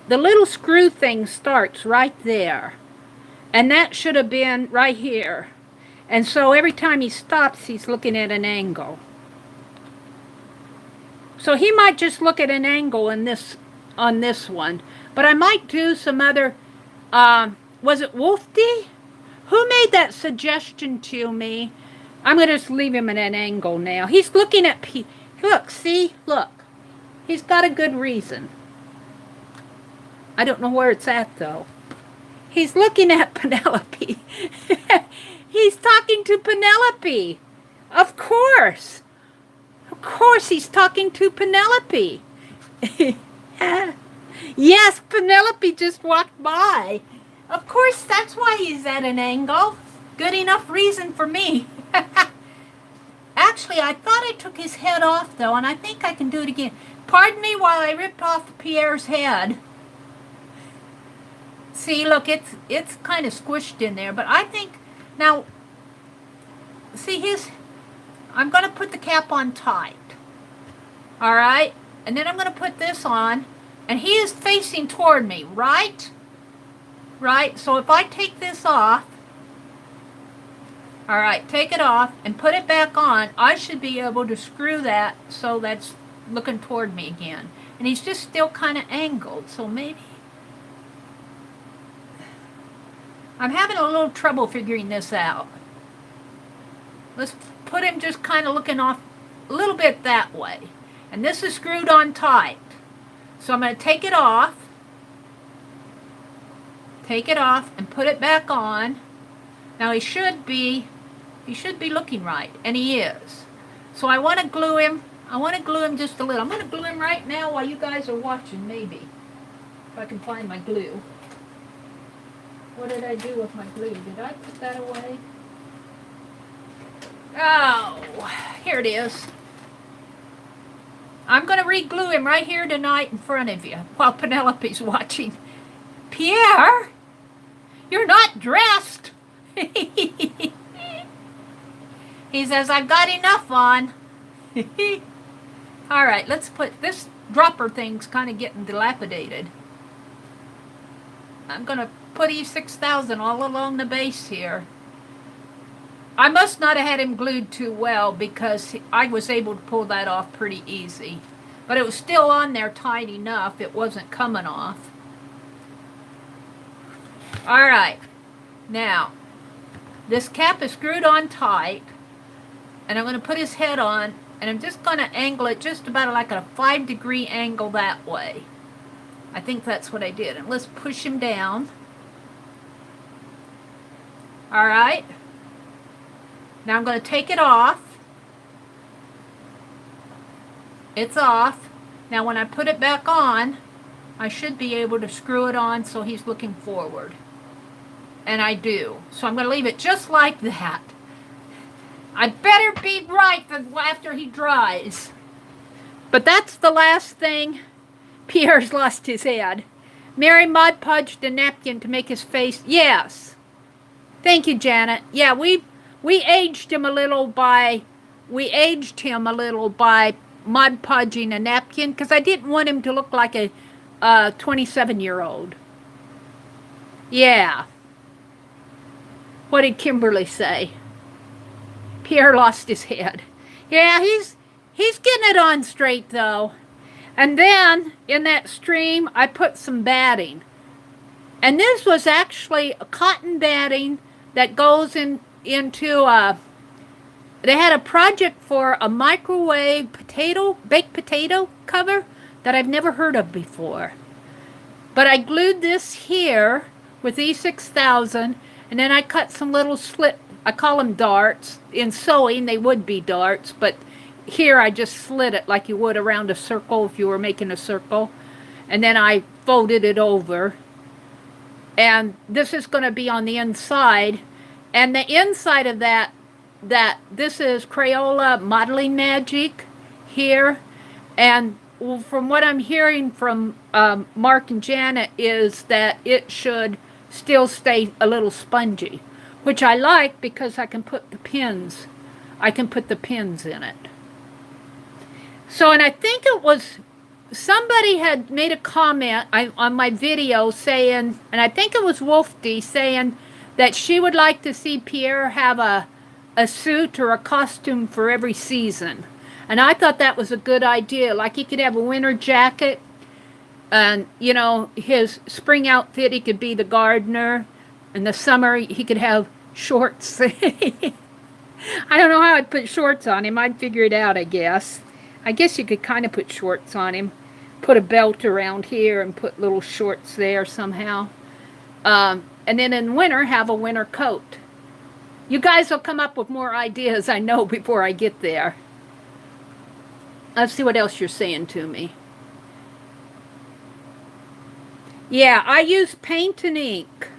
The little screw thing starts right there. And that should have been right here. And so every time he stops, he's looking at an angle. So he might just look at an angle in this, on this one. But I might do some other, was it Wolfie? Who made that suggestion to me? I'm going to just leave him at an angle now. He's looking at look, see? Look. He's got a good reason. I don't know where it's at, though. He's looking at Penelope. He's talking to Penelope. Of course. Of course he's talking to Penelope. Yes, Penelope just walked by. Of course, that's why he's at an angle. Good enough reason for me. Actually, I thought I took his head off, though, and I think I can do it again. Pardon me while I ripped off Pierre's head. See, look, it's kind of squished in there, but I think, now, see I'm going to put the cap on tight. All right? And then I'm going to put this on, and he is facing toward me, right? Right? So if I take this off, all right, take it off and put it back on, I should be able to screw that so that's looking toward me again. And he's just still kind of angled, so maybe. I'm having a little trouble figuring this out. Let's put him just kind of looking off a little bit that way. And this is screwed on tight. So I'm going to take it off. Take it off and put it back on. Now he should be looking right, and he is. So I want to glue him. I want to glue him just a little. I'm going to glue him right now while you guys are watching, maybe. If I can find my glue. What did I do with my glue? Did I put that away? Oh, here it is. I'm going to re-glue him right here tonight in front of you while Penelope's watching. Pierre, you're not dressed. He says, I've got enough on. All right, let's put this. dropper thing's kind of getting dilapidated. I'm going to put E6000 all along the base here. I must not have had him glued too well because I was able to pull that off pretty easy. But it was still on there tight enough. It wasn't coming off. Alright. Now, this cap is screwed on tight. And I'm going to put his head on. And I'm just going to angle it just about like a 5-degree angle that way. I think that's what I did. And let's push him down. Alright. Now I'm going to take it off. It's off. Now when I put it back on, I should be able to screw it on so he's looking forward. And I do. So I'm going to leave it just like that. I better be right after he dries. But that's the last thing. Pierre's lost his head. Meri Mod Podged a napkin to make his face. Yes. Thank you, Janet. Yeah, we aged him a little by Mod Podging a napkin because I didn't want him to look like a 27-year-old. Yeah. What did Kimberly say? Pierre lost his head. Yeah, he's getting it on straight though. And then in that stream, I put some batting. And this was actually a cotton batting that goes into they had a project for a microwave baked potato cover that I've never heard of before. But I glued this here with E6000, and then I cut some little I call them darts. In sewing, they would be darts, but here I just slit it like you would around a circle if you were making a circle. And then I folded it over. And this is going to be on the inside. And the inside of that this is Crayola Modeling Magic here. And from what I'm hearing from Mark and Janet is that it should still stay a little spongy, which I like because I can put the pins. I can put the pins in it. So, and I think it was somebody had made a comment on my video saying, and I think it was Wolfie saying that she would like to see Pierre have a suit or a costume for every season. And I thought that was a good idea. Like he could have a winter jacket, and you know, his spring outfit, he could be the gardener. In the summer, he could have shorts. I don't know how I'd put shorts on him. I'd figure it out, I guess. I guess you could kind of put shorts on him. Put a belt around here and put little shorts there somehow. And then in winter, have a winter coat. You guys will come up with more ideas, I know, before I get there. Let's see what else you're saying to me. Yeah, I use paint and ink.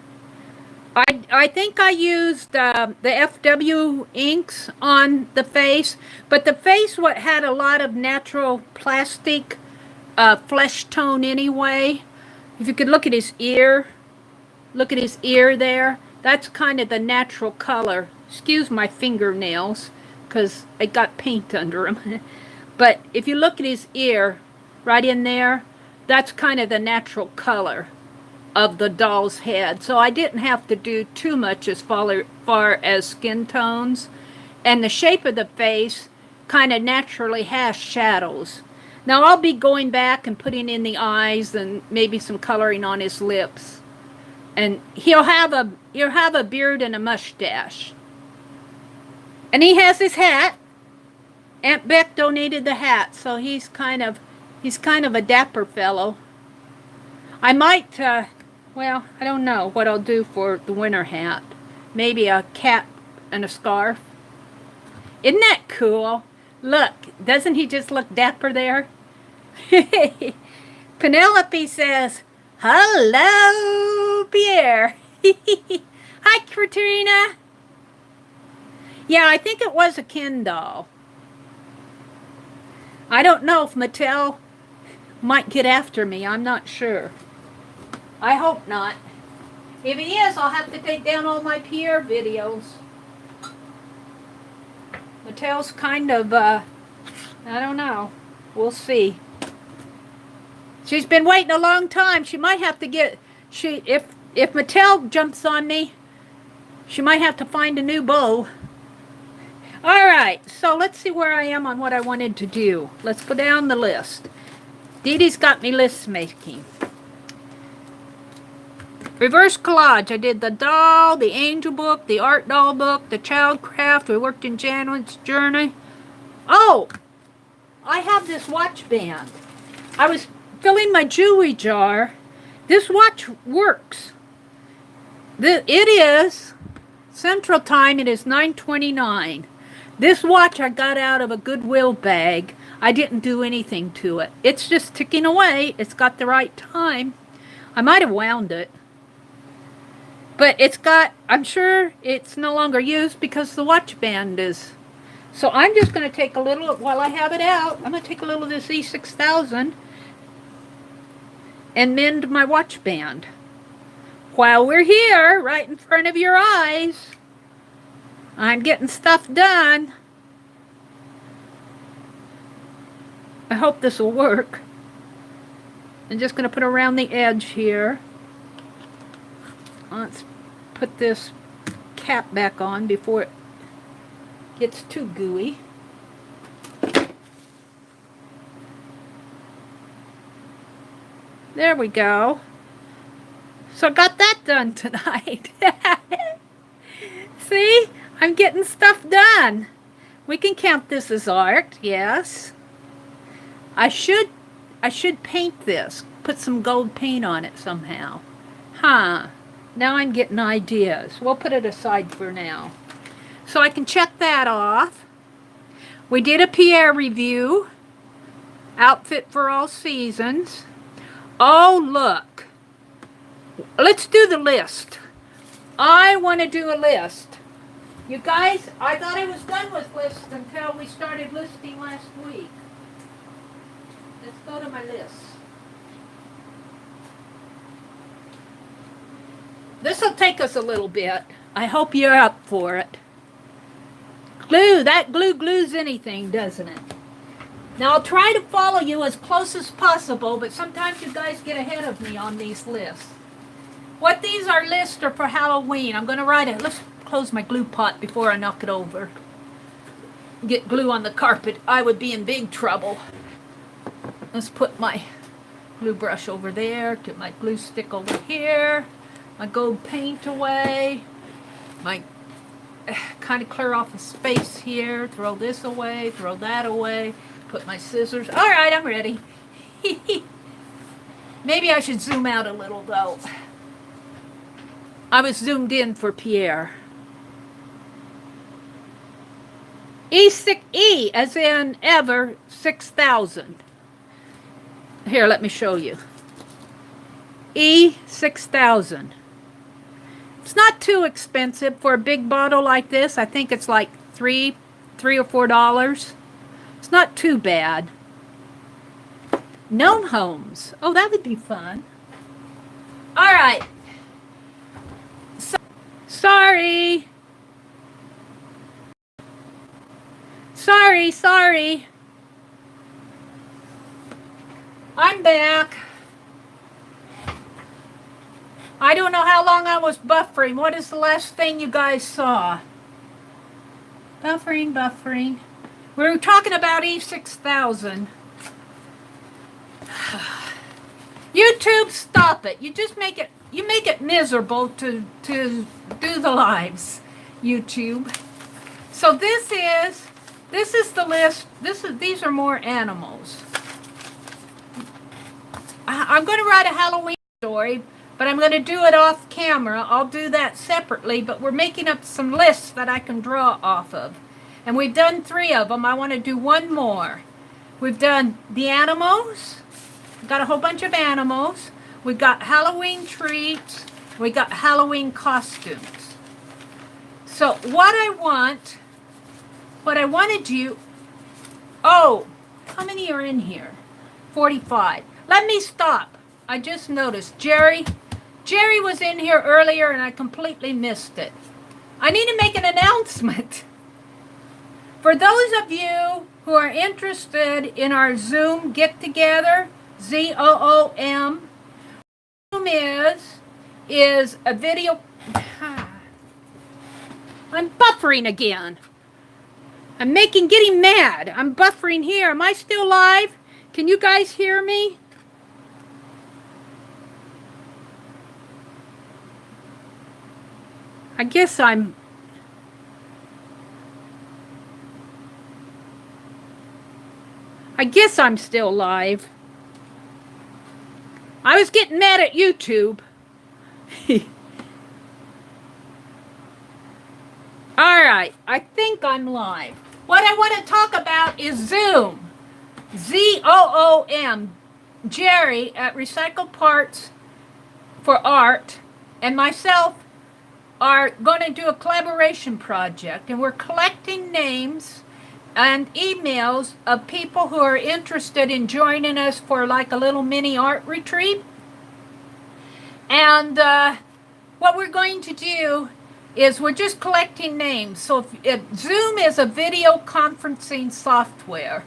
I think I used the FW inks on the face, but the face had a lot of natural plastic flesh tone anyway. If you could look at his ear there, that's kind of the natural color. Excuse my fingernails, because I got paint under them. But if you look at his ear, right in there, that's kind of the natural color of the doll's head. So I didn't have to do too much as far as skin tones. And the shape of the face kind of naturally has shadows. Now I'll be going back and putting in the eyes and maybe some coloring on his lips. And he'll have a beard and a mustache. And he has his hat. Aunt Beck donated the hat, so he's kind of a dapper fellow. I might well, I don't know what I'll do for the winter hat. Maybe a cap and a scarf. Isn't that cool? Look, doesn't he just look dapper there? Penelope says, hello, Pierre. Hi, Katrina. Yeah, I think it was a Ken doll. I don't know if Mattel might get after me. I'm not sure. I hope not. If he is, I'll have to take down all my Pierre videos. Mattel's kind of, I don't know. We'll see. She's been waiting a long time. She might have to get, if Mattel jumps on me, she might have to find a new bow. All right, so let's see where I am on what I wanted to do. Let's go down the list. Dee Dee's got me list making. Reverse collage. I did the doll, the angel book, the art doll book, the child craft. We worked in Janet's journey. Oh, I have this watch band. I was filling my jewelry jar. This watch works. It is Central Time. It is 9:29. This watch I got out of a Goodwill bag. I didn't do anything to it. It's just ticking away. It's got the right time. I might have wound it. But it's got, I'm sure it's no longer used because the watch band is. So I'm just going to take a little, while I have it out, I'm going to take a little of this E6000 and mend my watch band. While we're here, right in front of your eyes, I'm getting stuff done. I hope this will work. I'm just going to put around the edge here. Let's put this cap back on before it gets too gooey. There we go. So I got that done tonight. See? I'm getting stuff done. We can count this as art, yes. I should paint this. Put some gold paint on it somehow. Huh. Now I'm getting ideas. We'll put it aside for now. So I can check that off. We did a Pierre review. Outfit for all seasons. Oh, look. Let's do the list. I want to do a list. You guys, I thought I was done with lists until we started listing last week. Let's go to my list. This will take us a little bit. I hope you're up for it. Glue, that glue glues anything, doesn't it? Now I'll try to follow you as close as possible, but sometimes you guys get ahead of me on these lists. What these are lists are for Halloween. I'm going to write it. Let's close my glue pot before I knock it over. Get glue on the carpet. I would be in big trouble. Let's put my glue brush over there. Get my glue stick over here. My gold paint away. My kind of clear off the space here. Throw this away. Throw that away. Put my scissors. All right, I'm ready. Maybe I should zoom out a little though. I was zoomed in for Pierre. E as in ever 6,000. Here, let me show you. E6000. It's not too expensive for a big bottle like this. I think it's like $3 or $4. It's not too bad. Gnome homes. Oh, that would be fun. All right. Sorry. Sorry. I'm back. I don't know how long I was buffering. What is the last thing you guys saw? Buffering. We were talking about E6000. YouTube, stop it. You just make it miserable to do the lives, YouTube. So this is the list. These are more animals. I'm going to write a Halloween story, but I'm going to do it off camera. I'll do that separately, but we're making up some lists that I can draw off of. And we've done 3 of them. I want to do one more. We've done the animals. We've got a whole bunch of animals. We've got Halloween treats. We got Halloween costumes. So what I wanted you, oh, how many are in here? 45. Let me stop. I just noticed Jerry was in here earlier and I completely missed it. I need to make an announcement. For those of you who are interested in our Zoom get-together, Zoom. Zoom is a video. I'm buffering again. I'm getting mad. I'm buffering here. Am I still live? Can you guys hear me? I guess I'm still live. I was getting mad at YouTube. All right, I think I'm live. What I want to talk about is Zoom. Zoom. Jerry at Recycled Parts for Art and myself are going to do a collaboration project, and we're collecting names and emails of people who are interested in joining us for like a little mini art retreat. And what we're going to do is we're just collecting names. So if Zoom is a video conferencing software,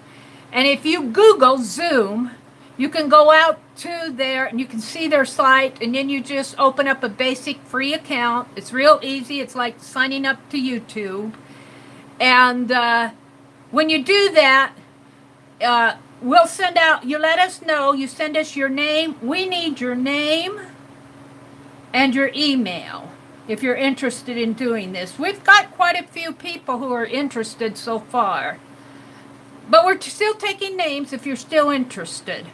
and if you Google Zoom, you can go out to there and you can see their site, and then you just open up a basic free account. It's real easy. It's like signing up to YouTube. And when you do that, we'll send out, you let us know, you send us your name. We need your name and your email if you're interested in doing this. We've got quite a few people who are interested so far, but we're still taking names if you're still interested.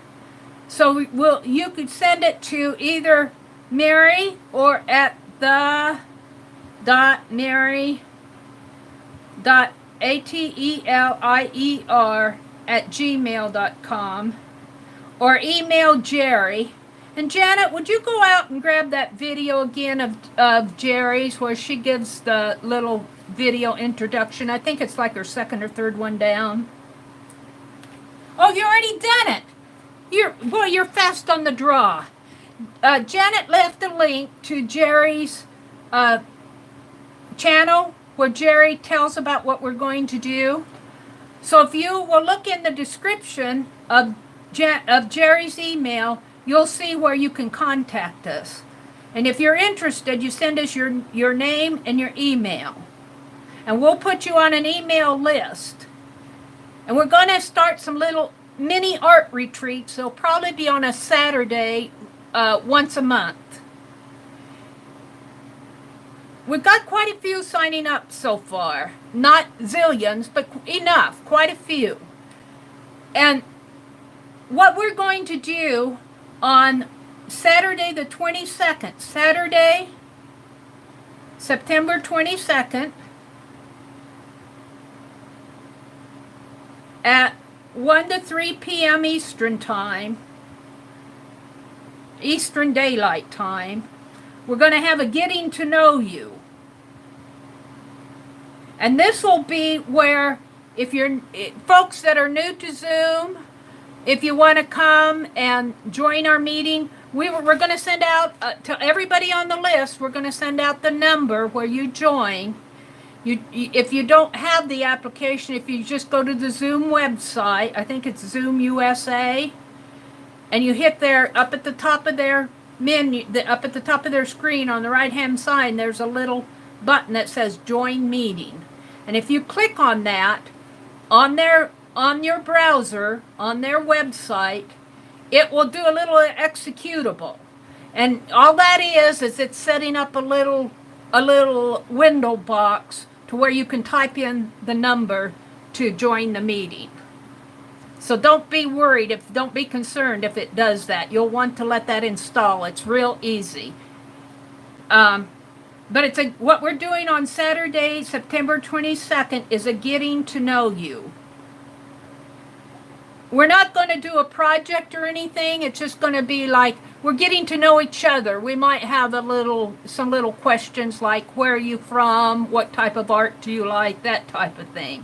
So you could send it to either Meri or at Meri.atelier@gmail.com or email Jerry. And Janet, would you go out and grab that video again of Jerry's where she gives the little video introduction? I think it's like her second or third one down. Oh, you already done it. You're fast on the draw. Janet left a link to Jerry's channel where Jerry tells about what we're going to do. So if you will look in the description of Jerry's email, you'll see where you can contact us. And if you're interested, you send us your name and your email. And we'll put you on an email list. And we're going to start some little mini art retreats. They'll probably be on a Saturday once a month. We've got quite a few signing up so far. Not zillions, but enough, quite a few. And what we're going to do on Saturday the 22nd, Saturday, September 22nd, at 1 to 3 p.m. Eastern Time, Eastern Daylight Time, we're going to have a getting to know you. And this will be where, if you're folks that are new to Zoom, if you want to come and join our meeting, we're going to send out to everybody on the list, we're going to send out the number where you join. If you don't have the application, if you just go to the Zoom website, I think it's Zoom USA, and you hit there up at the top of their menu, up at the top of their screen on the right-hand side, there's a little button that says Join Meeting. And if you click on that, on your browser, on their website, it will do a little executable. And all that is it's setting up a little window box to where you can type in the number to join the meeting. So don't be worried, don't be concerned if it does that. You'll want to let that install. It's real easy. But what we're doing on Saturday, September 22nd, is a getting to know you. We're not going to do a project or anything. It's just going to be like we're getting to know each other. We might have some little questions like, where are you from? What type of art do you like? That type of thing.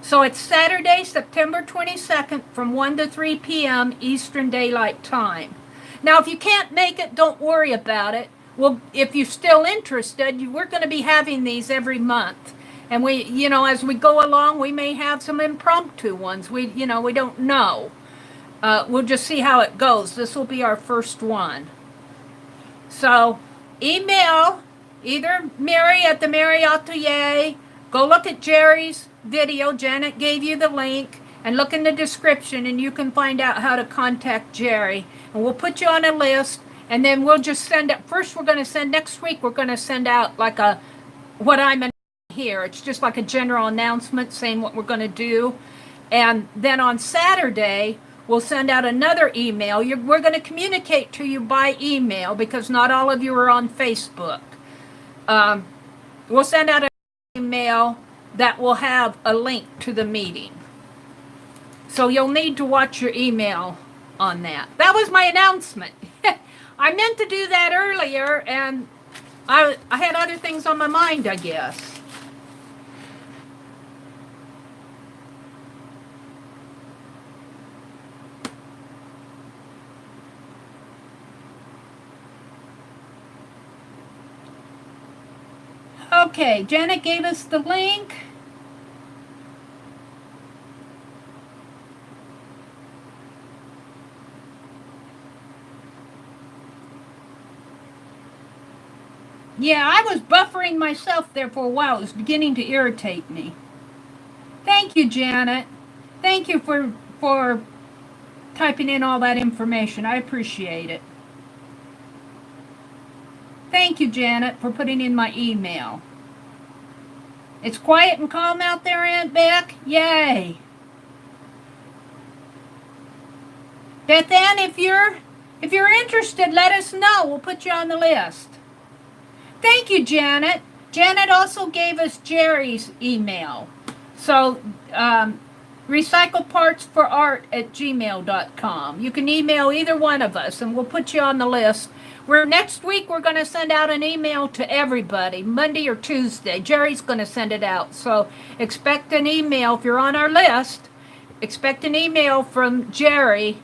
So it's Saturday, September 22nd from 1 to 3 p.m. Eastern Daylight Time. Now, if you can't make it, don't worry about it. Well, if you're still interested, we're going to be having these every month. And as we go along, we may have some impromptu ones. We don't know. we'll just see how it goes. This will be our first one. So email either Meri at the Meri Atelier. Go look at Jerry's video. Janet gave you the link. And look in the description and you can find out how to contact Jerry. And we'll put you on a list. And then we'll just send it. First we're going to send, next week we're going to send out like a, what I'm in here. It's just like a general announcement saying what we're going to do. And then on Saturday, we'll send out another email. We're going to communicate to you by email because not all of you are on Facebook. We'll send out an email that will have a link to the meeting. So you'll need to watch your email on that. That was my announcement. I meant to do that earlier, and I had other things on my mind, I guess. Okay, Janet gave us the link. Yeah, I was buffering myself there for a while. It was beginning to irritate me. Thank you, Janet. Thank you for typing in all that information. I appreciate it. Thank you, Janet, for putting in my email. It's quiet and calm out there, Aunt Beck? Yay. Beth Ann, if you're interested, let us know. We'll put you on the list. Thank you, Janet. Janet also gave us Jerry's email. So, recyclepartsforart@gmail.com. You can email either one of us, and we'll put you on the list. Next week, we're going to send out an email to everybody, Monday or Tuesday. Jerry's going to send it out. So, expect an email. If you're on our list, expect an email from Jerry.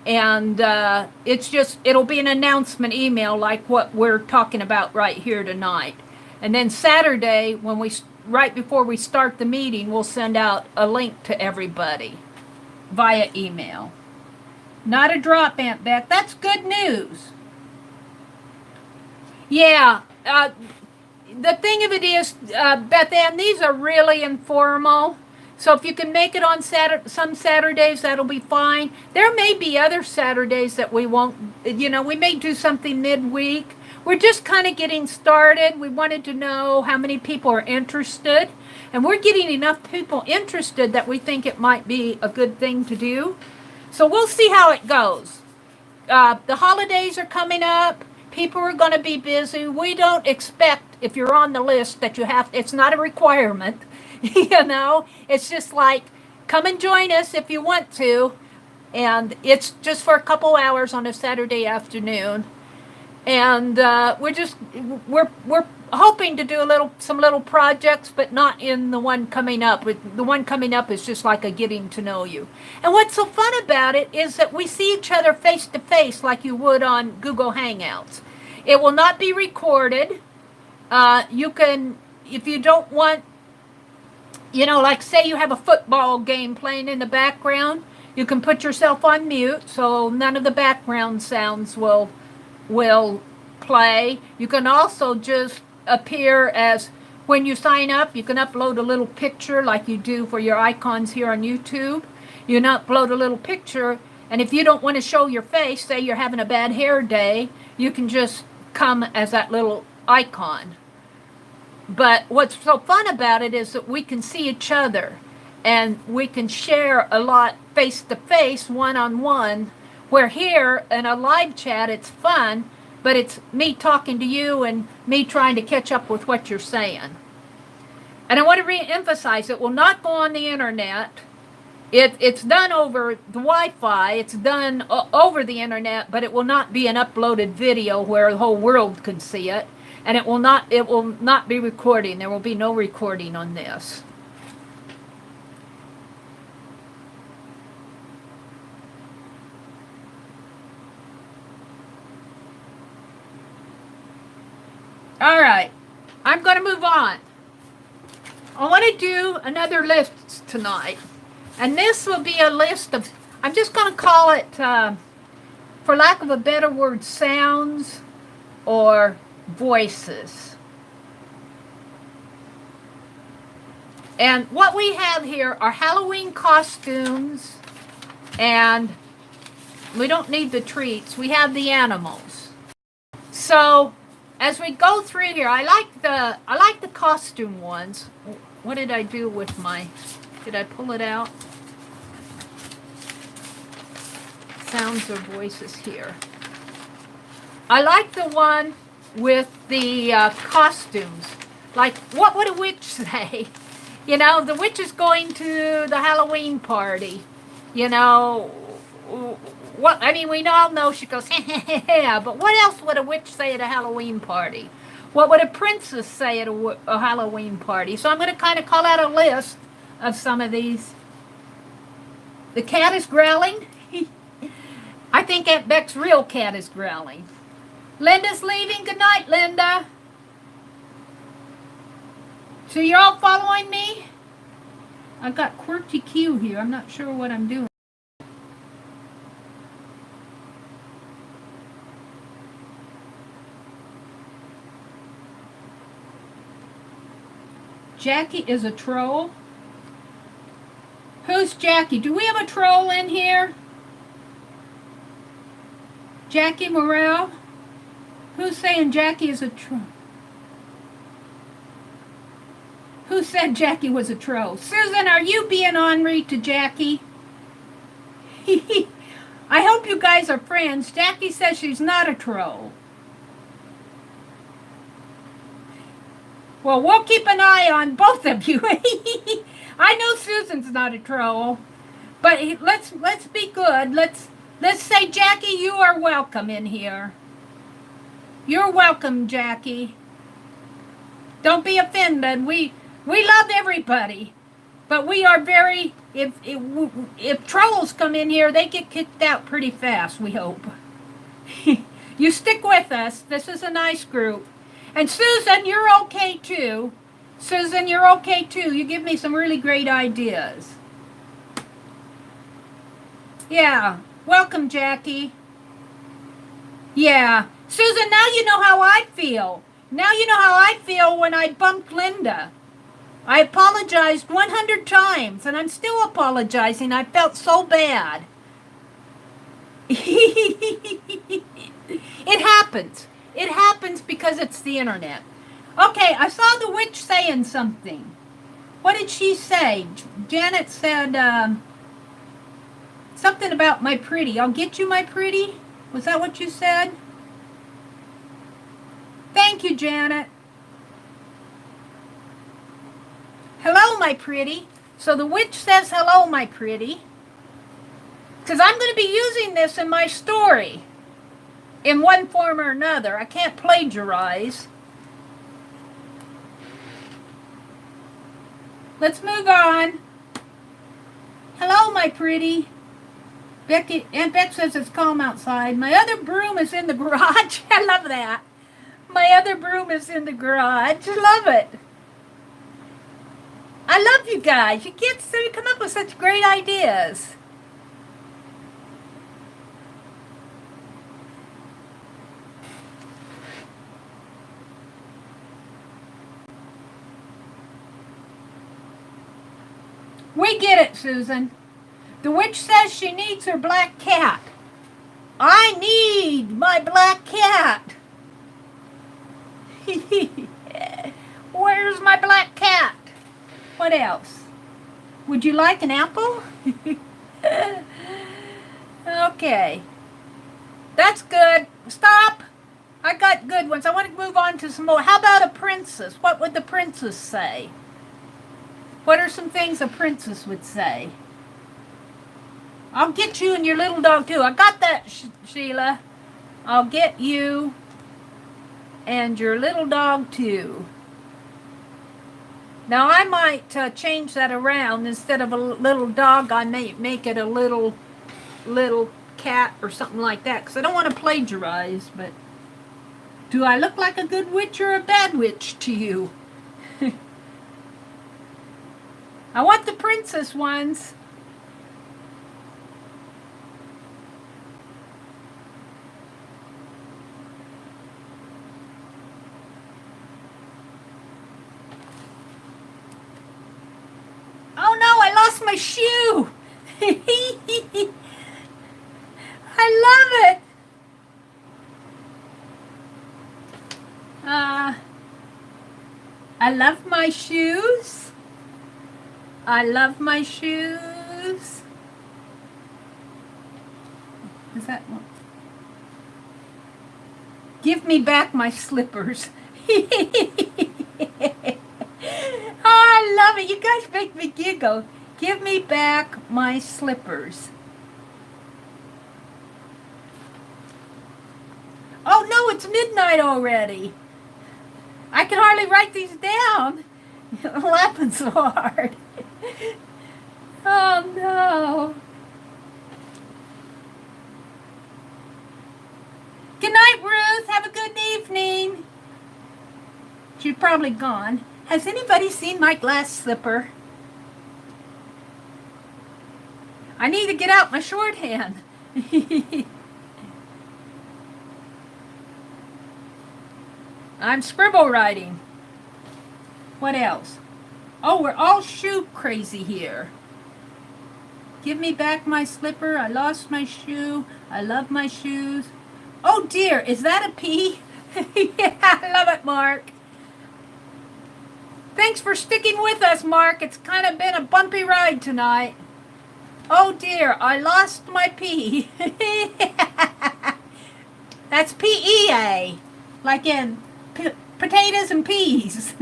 And it'll be an announcement email like what we're talking about right here tonight. And then Saturday, right before we start the meeting, we'll send out a link to everybody via email. Not a drop, Aunt Beck. That's good news. Yeah. The thing of it is, Beth Ann, these are really informal. So if you can make it on some Saturdays, that'll be fine. There may be other Saturdays that we won't, we may do something midweek. We're just kind of getting started. We wanted to know how many people are interested. And we're getting enough people interested that we think it might be a good thing to do. So we'll see how it goes. The holidays are coming up. People are going to be busy. We don't expect, if you're on the list, that it's not a requirement. It's just like, come and join us if you want to. And it's just for a couple hours on a Saturday afternoon. And we're hoping to do some little projects, but not in the one coming up. The one coming up is just like a getting to know you. And what's so fun about it is that we see each other face to face like you would on Google Hangouts. It will not be recorded. You can, if you don't want, like say you have a football game playing in the background, you can put yourself on mute so none of the background sounds will play. You can also just appear as, when you sign up, you can upload a little picture like you do for your icons here on YouTube. You can upload a little picture, and if you don't want to show your face, say you're having a bad hair day, you can just come as that little icon. But what's so fun about it is that we can see each other and we can share a lot face to face, one-on-one, where here in a live chat it's fun, but it's me talking to you and me trying to catch up with what you're saying. And I want to re-emphasize, it will not go on the internet. It's done over the Wi-Fi, it's done over the internet, but it will not be an uploaded video where the whole world can see it. And it will not be recording. There will be no recording on this. All right. I'm going to move on. I want to do another list tonight. And this will be a list of I'm just going to call it, for lack of a better word, sounds or voices. And what we have here are Halloween costumes, and we don't need the treats. We have the animals. So as we go through here, I like the costume ones. What did I do with my? Did I pull it out? Sounds or voices here. I like the one with the costumes. Like, what would a witch say? You know, the witch is going to the Halloween party. You know, what? I mean, we all know she goes, yeah, but what else would a witch say at a Halloween party? What would a princess say at a Halloween party? So I'm going to kind of call out a list of some of these. The cat is growling. I think Aunt Beck's real cat is growling. Linda's leaving. Good night, Linda. So you're all following me? I've got QWERTY Q here. I'm not sure what I'm doing. Jackie is a troll. Who's Jackie? Do we have a troll in here? Jackie Morrell? Who's saying Jackie is a troll? Who said Jackie was a troll? Susan, are you being ornery to Jackie? I hope you guys are friends. Jackie says she's not a troll. Well, we'll keep an eye on both of you. I know Susan's not a troll, but let's be good. Let's say, Jackie, you are welcome in here. You're welcome, Jackie. Don't be offended. We love everybody, but we are very. If trolls come in here, they get kicked out pretty fast. We hope. You stick with us. This is a nice group. And Susan, you're okay too. Susan, you're okay too. You give me some really great ideas. Yeah. Welcome, Jackie. Yeah. Susan, now you know how I feel. Now you know how I feel when I bumped Linda. I apologized 100 times, and I'm still apologizing. I felt so bad. It happens. It happens because it's the internet. Okay, I saw the witch saying something. What did she say? Janet said something about my pretty. I'll get you, my pretty. Was that what you said? Thank you, Janet. Hello, my pretty. So the witch says hello, my pretty. Because I'm going to be using this in my story. In one form or another. I can't plagiarize. Let's move on. Hello, my pretty. Aunt Beck says it's calm outside. My other broom is in the garage. I love that. My other broom is in the garage. I love it. I love you guys. You kids come up with such great ideas. We get it, Susan. The witch says she needs her black cat. I need my black cat. Where's my black cat? What else? Would you like an apple? Okay. That's good. Stop. I got good ones. I want to move on to some more. How about a princess? What would the princess say? What are some things a princess would say? I'll get you and your little dog too. I got that, Sheila. I'll get you and your little dog too. Now I might change that around. Instead of a little dog, I may make it a little cat or something like that. Because I don't want to plagiarize, but do I look like a good witch or a bad witch to you? I want the princess ones. lost my shoe. I love it. I love my shoes. I love my shoes. Is that one? Give me back my slippers. Oh, I love it. You guys make me giggle. Give me back my slippers. Oh no, it's midnight already. I can hardly write these down. I'm laughing so hard. Oh no. Good night, Ruth. Have a good evening. She's probably gone. Has anybody seen my glass slipper? I need to get out my shorthand. I'm scribble writing. What else? Oh, we're all shoe crazy here. Give me back my slipper. I lost my shoe. I love my shoes. Oh dear, is that a P? Yeah, I love it, Mark. Thanks for sticking with us, Mark. It's kind of been a bumpy ride tonight. Oh dear, I lost my P. That's P-E-A, like in potatoes and peas.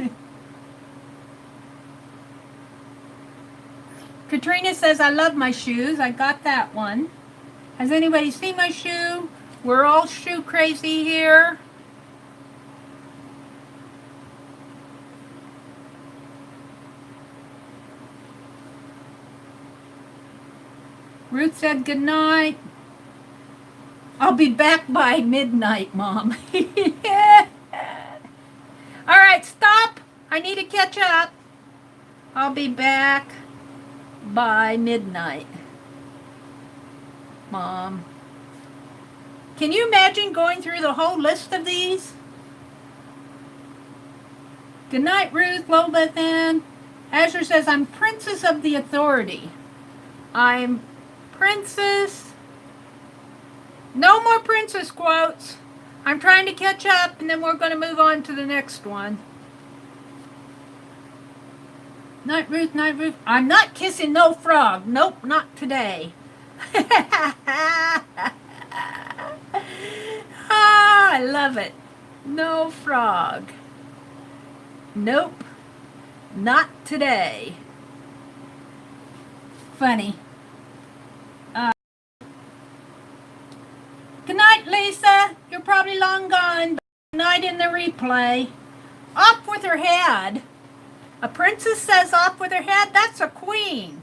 Katrina says, I love my shoes. I got that one. Has anybody seen my shoe? We're all shoe crazy here. Ruth said good night. I'll be back by midnight, Mom. Yeah. All right, stop. I need to catch up. I'll be back by midnight, Mom. Can you imagine going through the whole list of these? Good night, Ruth. Lola then. Azure says, I'm Princess of the Authority. I'm Princess. No more princess quotes. I'm trying to catch up, and then we're going to move on to the next one. Night, Ruth. Night, Ruth. I'm not kissing no frog. Nope, not today. Ah, I love it. No frog. Nope, not today. Funny. Good night, Lisa. You're probably long gone. Good night in the replay. Off with her head. A princess says off with her head. That's a queen.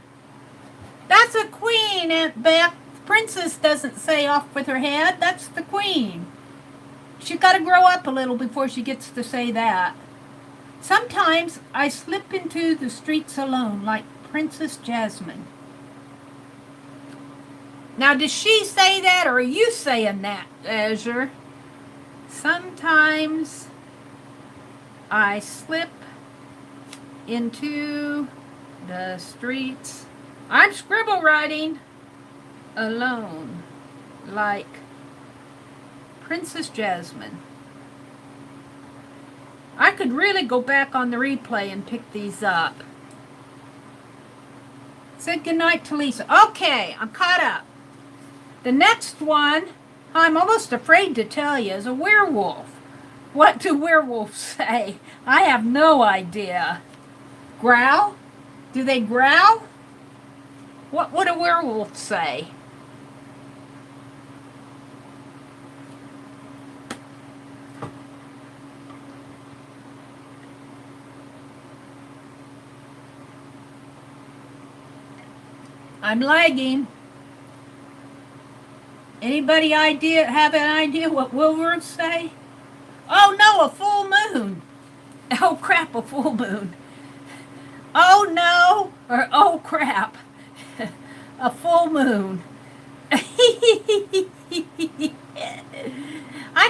That's a queen, Aunt Beth. Princess doesn't say off with her head. That's the queen. She's got to grow up a little before she gets to say that. Sometimes I slip into the streets alone like Princess Jasmine. Now, does she say that, or are you saying that, Azure? Sometimes I slip into the streets. I'm scribble writing alone like Princess Jasmine. I could really go back on the replay and pick these up. Said goodnight to Lisa. Okay, I'm caught up. The next one, I'm almost afraid to tell you, is a werewolf. What do werewolves say? I have no idea. Growl? Do they growl? What would a werewolf say? I'm lagging. Anybody have an idea what werewolves say? Oh no, a full moon. Oh crap, a full moon. Oh no, or oh crap, a full moon. I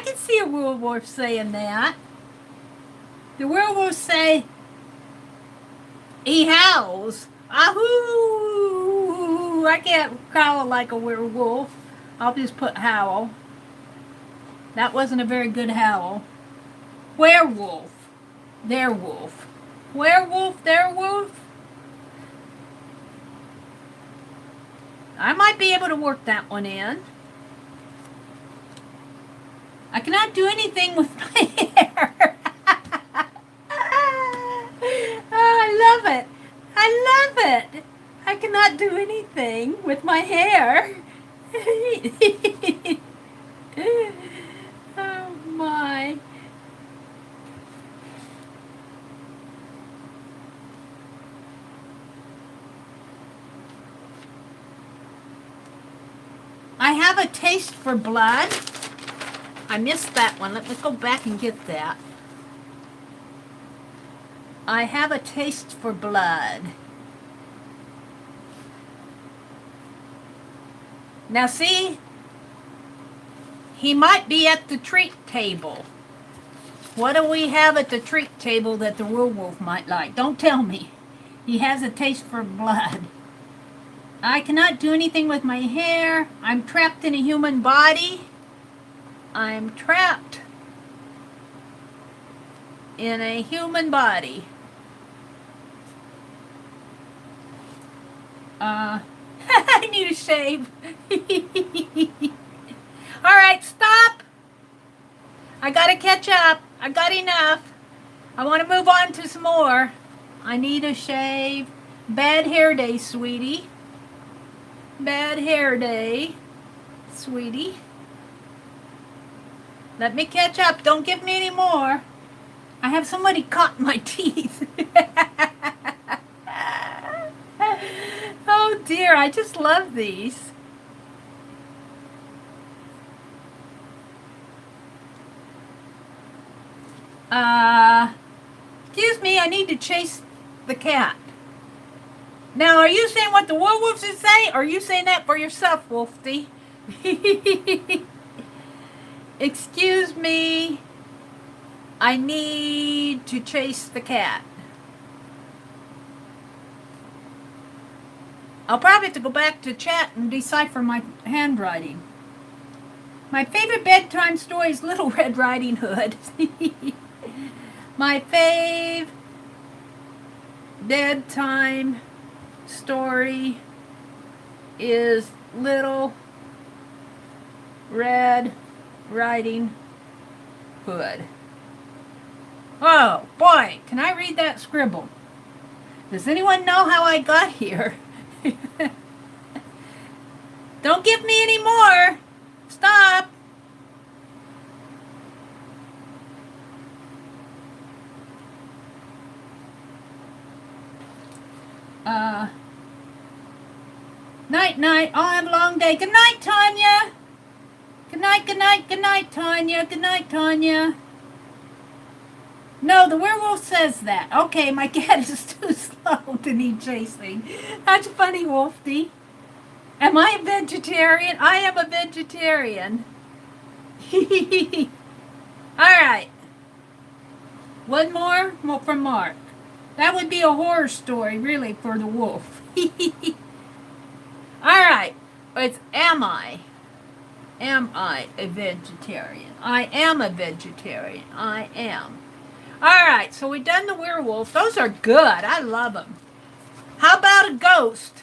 can see a werewolf saying that. The werewolves say he howls. Ahoo! I can't howl like a werewolf. I'll just put howl. That wasn't a very good howl. Werewolf. Their wolf. Werewolf, their wolf. I might be able to work that one in. I cannot do anything with my hair. I love it. I love it. I cannot do anything with my hair. Oh my. I have a taste for blood. I missed that one. Let me go back and get that. I have a taste for blood. Now see, he might be at the treat table. What do we have at the treat table that the werewolf might like? Don't tell me. He has a taste for blood. I cannot do anything with my hair. I'm trapped in a human body. I'm trapped in a human body. I need a shave. All right, stop. I gotta catch up. I got enough. I want to move on to some more. I need a shave. Bad hair day, sweetie. Bad hair day, sweetie. Let me catch up. Don't give me any more. I have somebody caught my teeth. Oh dear, I just love these. Excuse me, I need to chase the cat. Now, are you saying what the werewolves would say, or are you saying that for yourself, Wolfie? Excuse me, I need to chase the cat. I'll probably have to go back to chat and decipher my handwriting. My favorite bedtime story is Little Red Riding Hood. My fave bedtime story is Little Red Riding Hood. Oh boy, can I read that scribble? Does anyone know how I got here? Don't give me any more. Stop. Night, night. I'll have a long day. Good night, Tanya. Good night, good night, good night, Tanya. Good night, Tanya. No, the werewolf says that. Okay, my cat is too slow to need chasing. That's funny, Wolfie. Am I a vegetarian? I am a vegetarian. All right. One more from Mark. That would be a horror story, really, for the wolf. All right. It's am I? Am I a vegetarian? I am a vegetarian. I am. All right. So we've done the werewolf. Those are good. I love them. How about a ghost?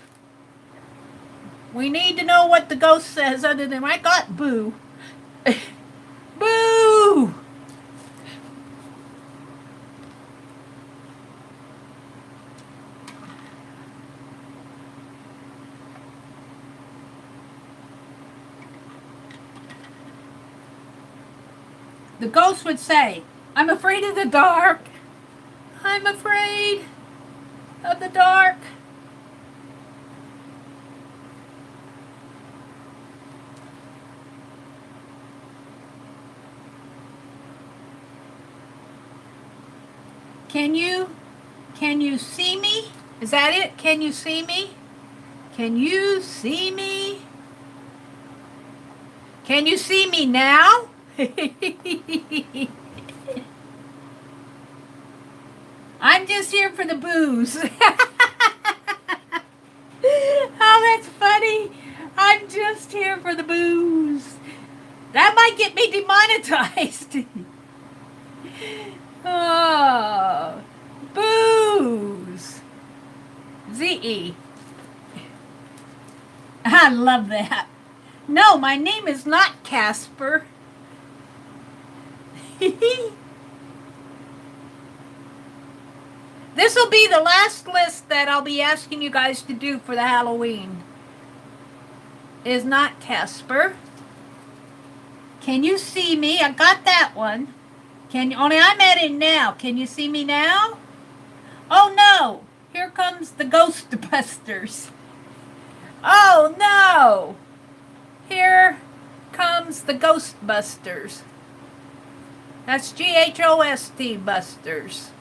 We need to know what the ghost says other than I got boo. Boo! The ghost would say, I'm afraid of the dark. I'm afraid of the dark. Can you see me? Is that it? Can you see me? Can you see me? Can you see me now? I'm just here for the booze. just here for the booze. That might get me demonetized. Oh, booze. Z-E. I love that. No, my name is not Casper. This will be the last list that I'll be asking you guys to do for the Halloween. Is not Casper. Can you see me? I got that one. Only I'm at it now. Can you see me now? Oh no! Here comes the Ghostbusters. Oh no! Here comes the Ghostbusters. That's G-H-O-S-T Busters.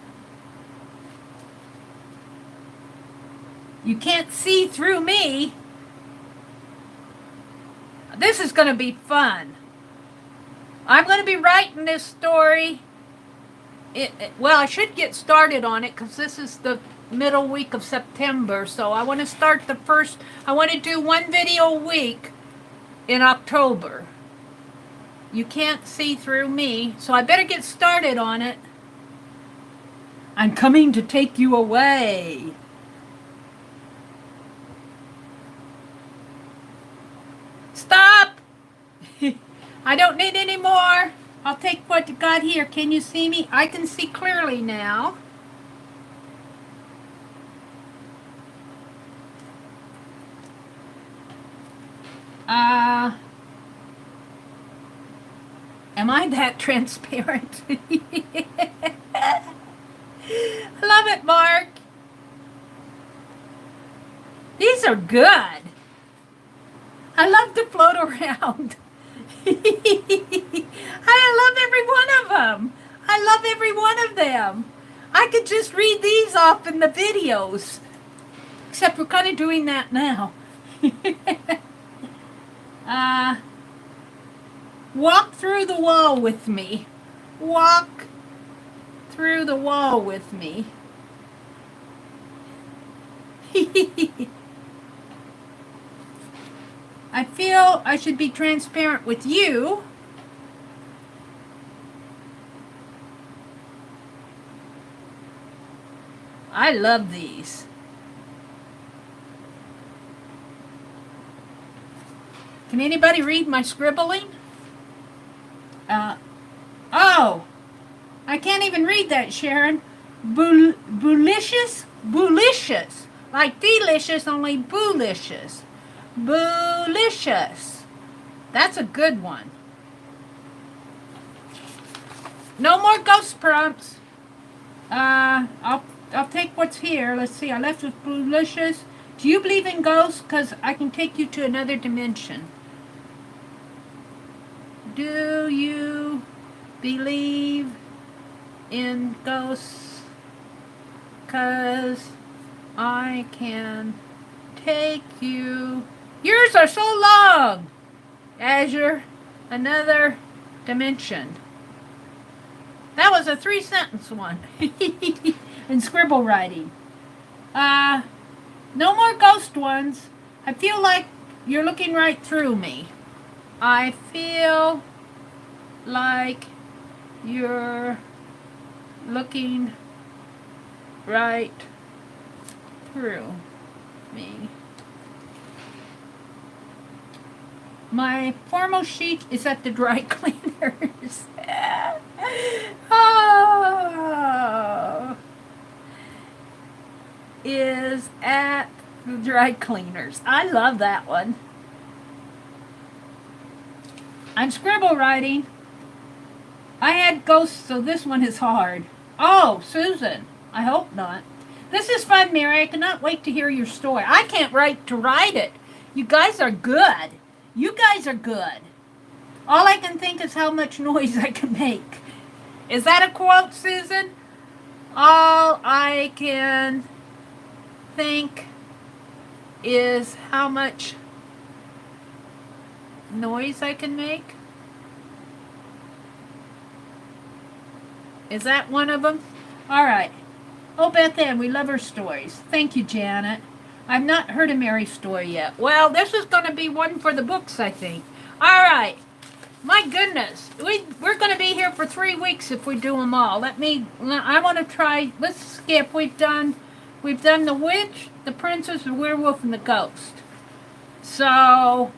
You can't see through me. This is going to be fun. I'm going to be writing this story. Well, I should get started on it because this is the middle week of September. So I want to start I want to do one video a week in October. You can't see through me, so I better get started on it. I'm coming to take you away. Stop! I don't need any more. I'll take what you got here. Can you see me? I can see clearly now. Am I that transparent? I love it, Mark. These are good. I love to float around. I love every one of them. I love every one of them. I could just read these off in the videos. Except we're kind of doing that now. Walk through the wall with me. Walk through the wall with me. I feel I should be transparent with you. I love these. Can anybody read my scribbling? Oh, I can't even read that, Sharon. Boolicious? Boolicious. Like delicious, only boolicious. Boolicious. That's a good one. No more ghost prompts. I'll take what's here. Let's see. I left with boolicious. Do you believe in ghosts? Because I can take you to another dimension. Do you believe in ghosts? Because I can take you. Yours are so long. Azure, another dimension. That was a 3-sentence one. In scribble writing. No more ghost ones. I feel like you're looking right through me. I feel like you're looking right through me. My foremost sheet is at the dry cleaners. Oh, is at the dry cleaners. I love that one. I'm scribble writing. I had ghosts, so this one is hard. Oh, Susan. I hope not. This is fun, Mary. I cannot wait to hear your story. I can't write to write it. You guys are good. You guys are good. All I can think is how much noise I can make. Is that a quote, Susan? All I can think is how much noise I can make. Is that one of them? All right. Oh, Beth Ann, we love her stories. Thank you, Janet. I've not heard a Meri story yet. Well, this is going to be one for the books, I think. All right. My goodness. We're going to be here for 3 weeks if we do them all. I want to try, let's skip. We've done the witch, the princess, the werewolf, and the ghost. So,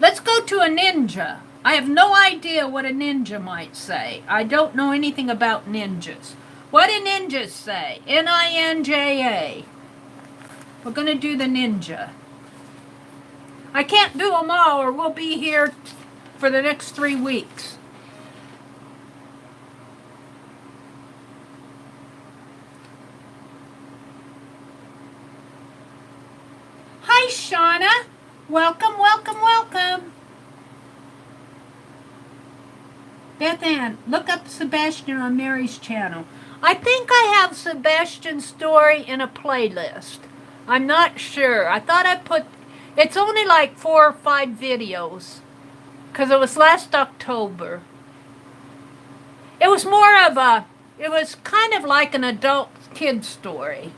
let's go to a ninja. I have no idea what a ninja might say. I don't know anything about ninjas. What do ninjas say? Ninja. We're going to do the ninja. I can't do them all or we'll be here for the next 3 weeks. Hi, Shauna. Welcome, welcome, welcome. Beth Ann, look up Sebastian on Meri's channel. I think I have Sebastian's story in a playlist. I'm not sure. I thought I put... It's only like 4 or 5 videos. Because it was last October. It was more of a... It was kind of like an adult kid story.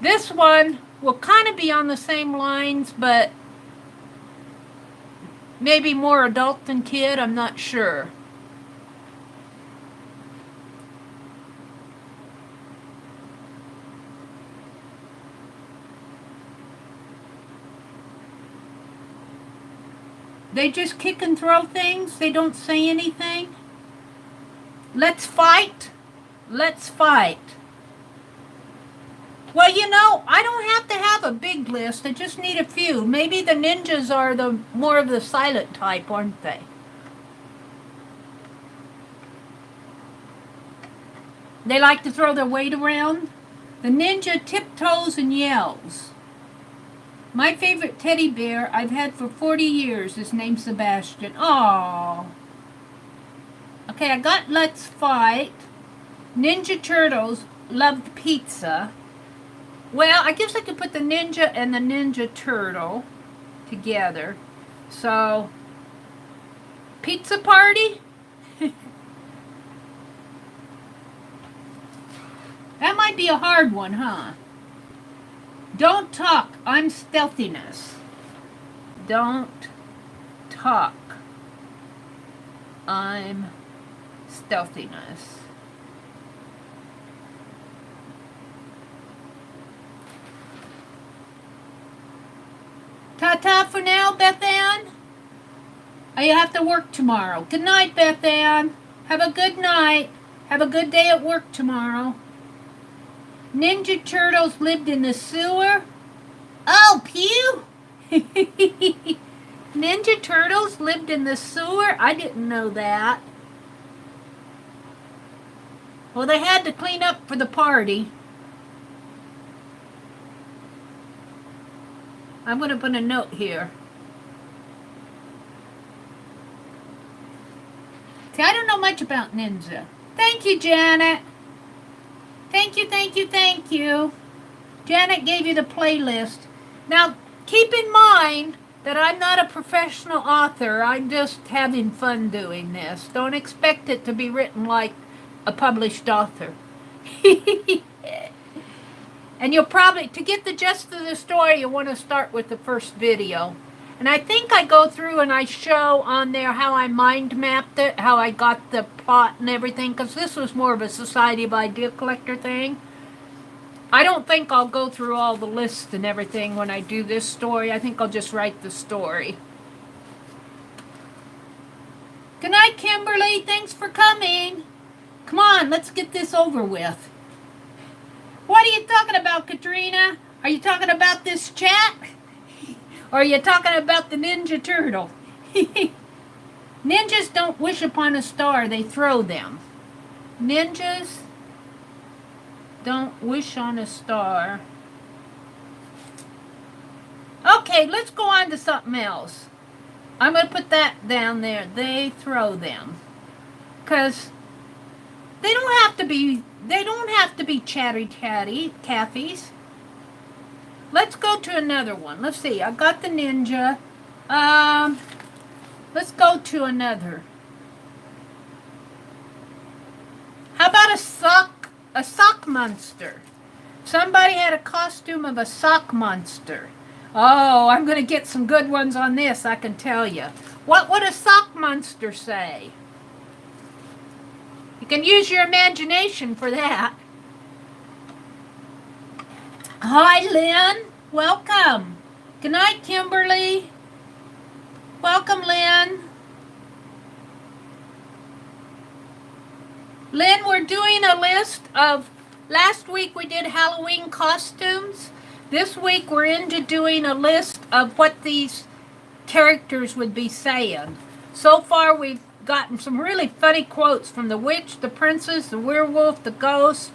This one will kind of be on the same lines, but maybe more adult than kid. I'm not sure. They just kick and throw things. They don't say anything. Let's fight. Let's fight. Well, you know, I don't have to have a big list. I just need a few. Maybe the ninjas are the more of the silent type, aren't they? They like to throw their weight around. The ninja tiptoes and yells. My favorite teddy bear I've had for 40 years is named Sebastian. Aww. Okay, I got Let's Fight. Ninja Turtles loved pizza. Well, I guess I could put the ninja and the Ninja Turtle together. So, pizza party? That might be a hard one, huh? Don't talk. I'm stealthiness. Don't talk. I'm stealthiness. Ta-ta for now, Beth Ann. You have to work tomorrow. Good night, Beth Ann. Have a good night. Have a good day at work tomorrow. Ninja Turtles lived in the sewer. Oh, pew! Ninja Turtles lived in the sewer? I didn't know that. Well, they had to clean up for the party. I'm going to put a note here. See, I don't know much about ninja. Thank you, Janet. Thank you, thank you, thank you. Janet gave you the playlist. Now, keep in mind that I'm not a professional author. I'm just having fun doing this. Don't expect it to be written like a published author. And you'll probably, to get the gist of the story, you'll want to start with the first video. And I think I go through and I show on there how I mind mapped it, how I got the plot and everything, because this was more of a Society of Idea Collector thing. I don't think I'll go through all the lists and everything when I do this story. I think I'll just write the story. Good night, Kimberly. Thanks for coming. Come on, let's get this over with. What are you talking about, Katrina? Are you talking about this chat? Or are you talking about the Ninja Turtle? Ninjas don't wish upon a star, they throw them. Ninjas don't wish on a star. Okay, let's go on to something else. I'm going to put that down there. They throw them. Because they don't have to be chatty Cathy's. Let's go to another one. Let's see. I got the ninja. Let's go to another. How about a sock monster? Somebody had a costume of a sock monster. Oh, I'm going to get some good ones on this, I can tell you. What would a sock monster say? You can use your imagination for that. Hi, Lynn. Welcome. Good night, Kimberly. Welcome, Lynn. Lynn, we're doing a list of, last week we did Halloween costumes. This week we're into doing a list of what these characters would be saying. So far we've gotten some really funny quotes from the witch, the princess, the werewolf, the ghost,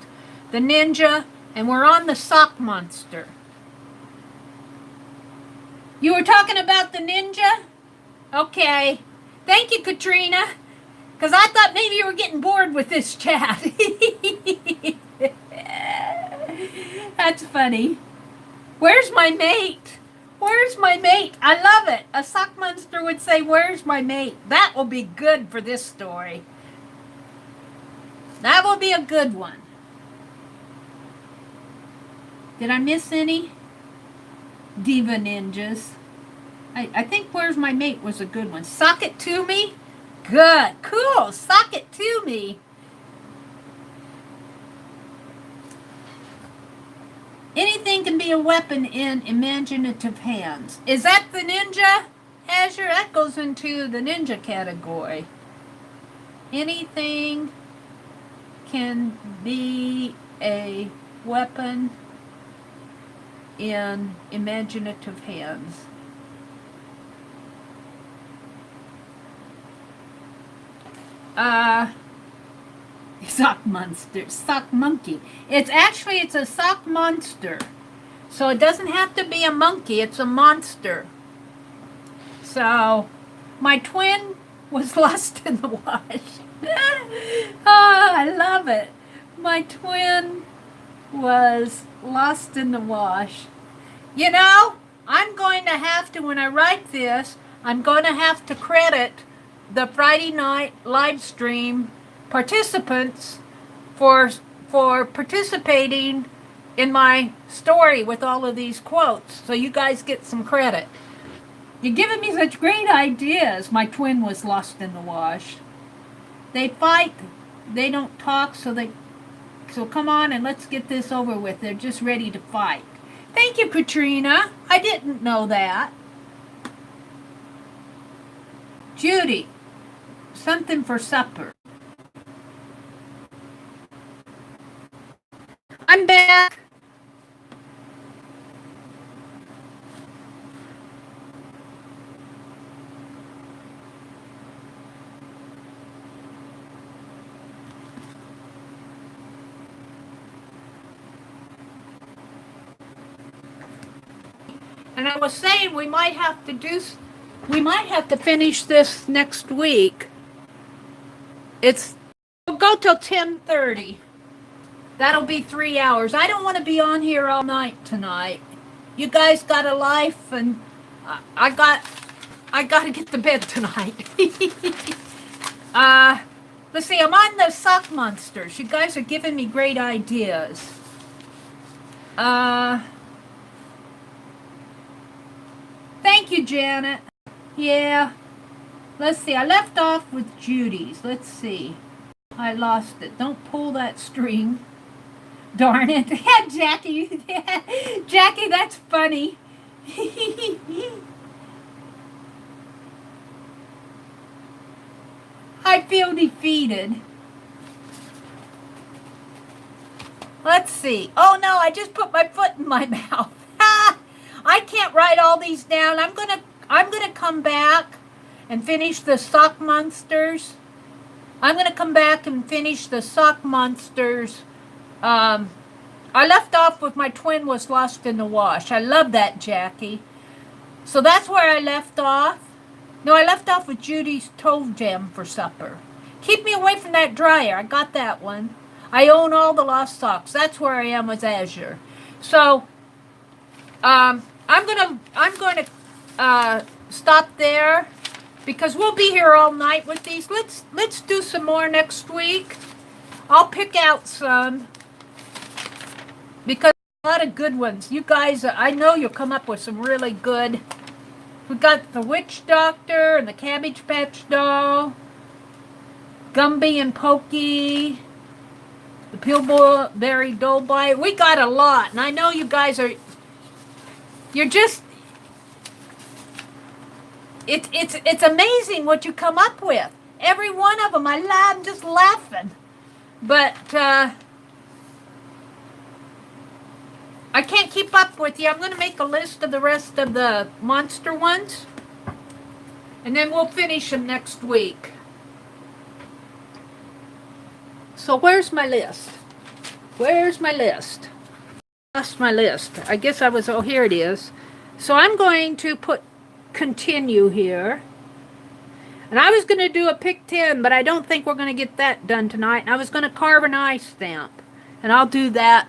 the ninja, and we're on the sock monster. You were talking about the ninja? Okay. Thank you, Katrina. Because I thought maybe you were getting bored with this chat. That's funny. Where's my mate? Where's my mate? I love it. A sock monster would say, where's my mate? That will be good for this story. That will be a good one. Did I miss any? Diva ninjas. I think where's my mate was a good one. Sock it to me? Good. Cool. Sock it to me. Anything can be a weapon in imaginative hands. Is that the ninja? Azure? That goes into the ninja category. Anything can be a weapon in imaginative hands. Sock monster, sock monkey. It's a sock monster. So it doesn't have to be a monkey, it's a monster. So my twin was lost in the wash. Oh, I love it. My twin was lost in the wash. You know, I'm going to have to, when I write this, I'm going to have to credit the Friday night live stream participants for participating in my story with all of these quotes, so you guys get some credit. You're giving me such great ideas. My twin was lost in the wash. They fight, they don't talk, so come on and let's get this over with. They're just ready to fight. Thank you, Katrina. I didn't know that. Judy, something for supper. I'm back. And I was saying we might have to finish this next week. We'll go till 10:30. That'll be 3 hours. I don't want to be on here all night tonight. You guys got a life, and I got to get to bed tonight. Let's see. I'm on the sock monsters. You guys are giving me great ideas. Thank you, Janet. Yeah. Let's see. I left off with Judy's. Let's see. I lost it. Don't pull that string. Darn it. Jackie. Jackie, that's funny. I feel defeated. Let's see. Oh no, I just put my foot in my mouth. I can't write all these down. I'm gonna come back and finish the sock monsters. I'm gonna come back and finish the sock monsters. I left off with my twin was lost in the wash. I love that, Jackie. So that's where I left off. No, I left off with Judy's toe jam for supper. Keep me away from that dryer. I got that one. I own all the lost socks. That's where I am with Azure. So, I'm going to stop there because we'll be here all night with these. Let's do some more next week. I'll pick out some because lot of good ones. You guys, I know you'll come up with some really good. We got the Witch Doctor and the Cabbage Patch Doll, Gumby and Pokey, the Pillsbury Doughboy. We got a lot, and I know you guys are. You're just. It's amazing what you come up with. Every one of them, I'm just laughing. But I can't keep up with you. I'm going to make a list of the rest of the monster ones, and then we'll finish them next week. So where's my list? Where's my list? Lost my list. I guess I was, oh, here it is. So I'm going to put continue here. And I was going to do a pick 10, but I don't think we're going to get that done tonight. And I was going to carve an eye stamp. And I'll do that.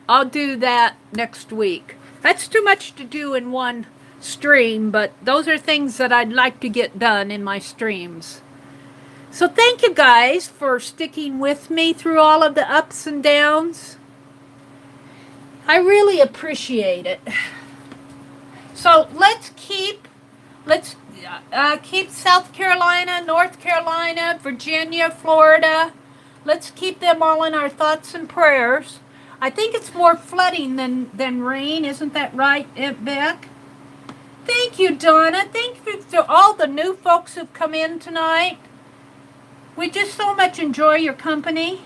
I'll do that next week. That's too much to do in one stream, but those are things that I'd like to get done in my streams. So thank you guys for sticking with me through all of the ups and downs. I really appreciate it. So let's keep South Carolina, North Carolina, Virginia, Florida. Let's keep them all in our thoughts and prayers. I think it's more flooding than rain. Isn't that right, Aunt Beck? Thank you, Donna. Thank you to all the new folks who've come in tonight. We just so much enjoy your company.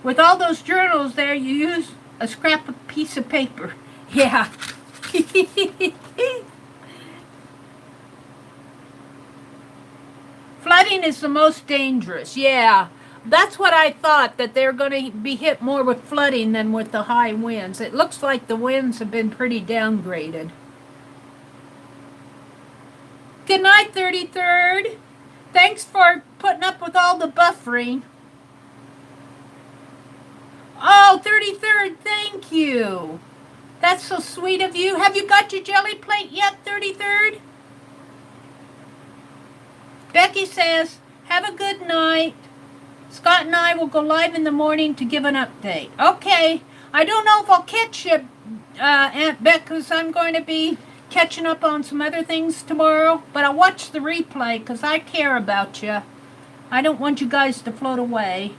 With all those journals there, you use a scrap of piece of paper. Yeah. Flooding is the most dangerous. Yeah. That's what I thought, that they're going to be hit more with flooding than with the high winds. It looks like the winds have been pretty downgraded. Good night, 33rd. Thanks for putting up with all the buffering. Oh, 33rd, thank you. That's so sweet of you. Have you got your jelly plate yet, 33rd? Becky says, have a good night. Scott and I will go live in the morning to give an update. Okay. I don't know if I'll catch you, Aunt Beck, because I'm going to be catching up on some other things tomorrow. But I'll watch the replay because I care about you. I don't want you guys to float away.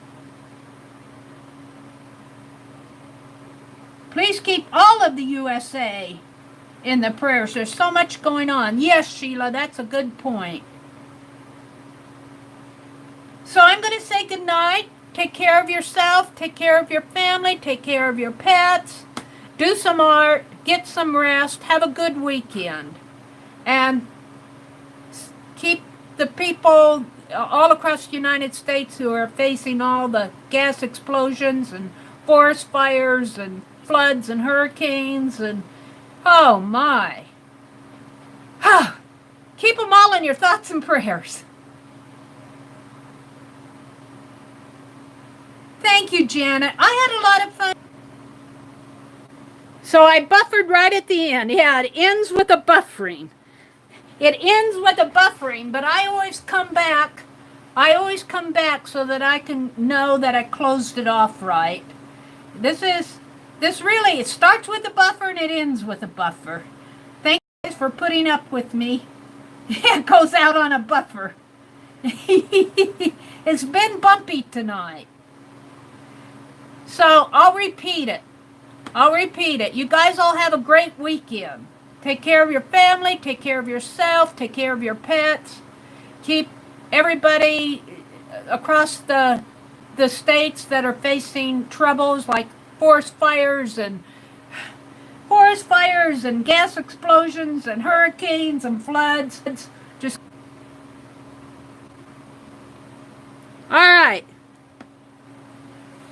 Please keep all of the USA in the prayers. There's so much going on. Yes, Sheila, that's a good point. So I'm going to say good night. Take care of yourself. Take care of your family. Take care of your pets. Do some art. Get some rest. Have a good weekend. And keep the people all across the United States who are facing all the gas explosions and forest fires and floods and hurricanes and oh my. Keep them all in your thoughts and prayers. Thank you, Janet. I had a lot of fun. So I buffered right at the end. Yeah, it ends with a buffering. It ends with a buffering, but I always come back. I always come back so that I can know that I closed it off right. This really, it starts with a buffer and it ends with a buffer. Thank you guys for putting up with me. It goes out on a buffer. It's been bumpy tonight. So I'll repeat it. I'll repeat it. You guys all have a great weekend. Take care of your family. Take care of yourself. Take care of your pets. Keep everybody across the states that are facing troubles like forest fires and gas explosions and hurricanes and floods. Just all right.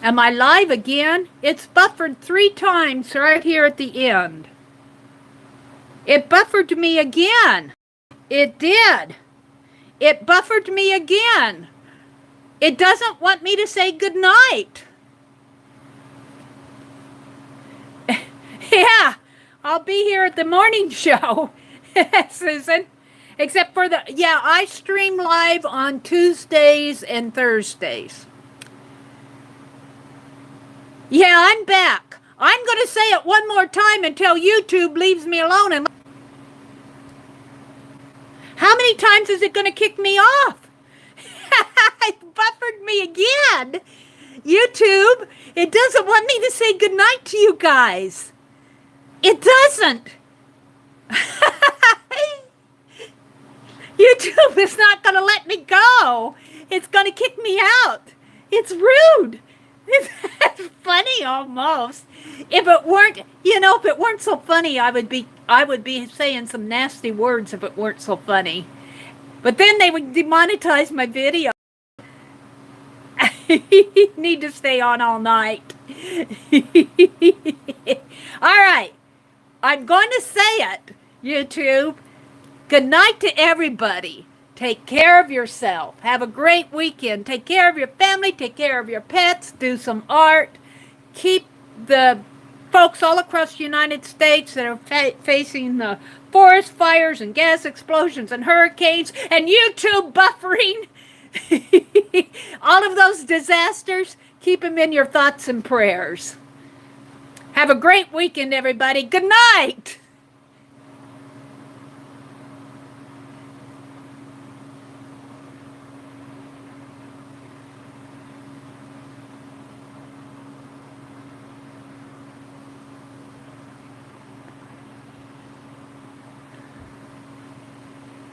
Am I live again? It's buffered 3 times right here at the end. It buffered me again. It did. It buffered me again. It doesn't want me to say goodnight. Yeah, I'll be here at the morning show, Susan. Except for I stream live on Tuesdays and Thursdays. Yeah, I'm back. I'm going to say it one more time until YouTube leaves me alone. And how many times is it going to kick me off? It buffered me again. YouTube, it doesn't want me to say goodnight to you guys. It doesn't. YouTube is not going to let me go. It's going to kick me out. It's rude. It's funny almost. If it weren't, if it weren't so funny, I would be saying some nasty words if it weren't so funny. But then they would demonetize my video. Need to stay on all night. All right. I'm going to say it, YouTube. Good night to everybody. Take care of yourself. Have a great weekend. Take care of your family. Take care of your pets. Do some art. Keep the folks all across the United States that are facing the forest fires and gas explosions and hurricanes and YouTube buffering. All of those disasters, keep them in your thoughts and prayers. Have a great weekend, everybody. Good night.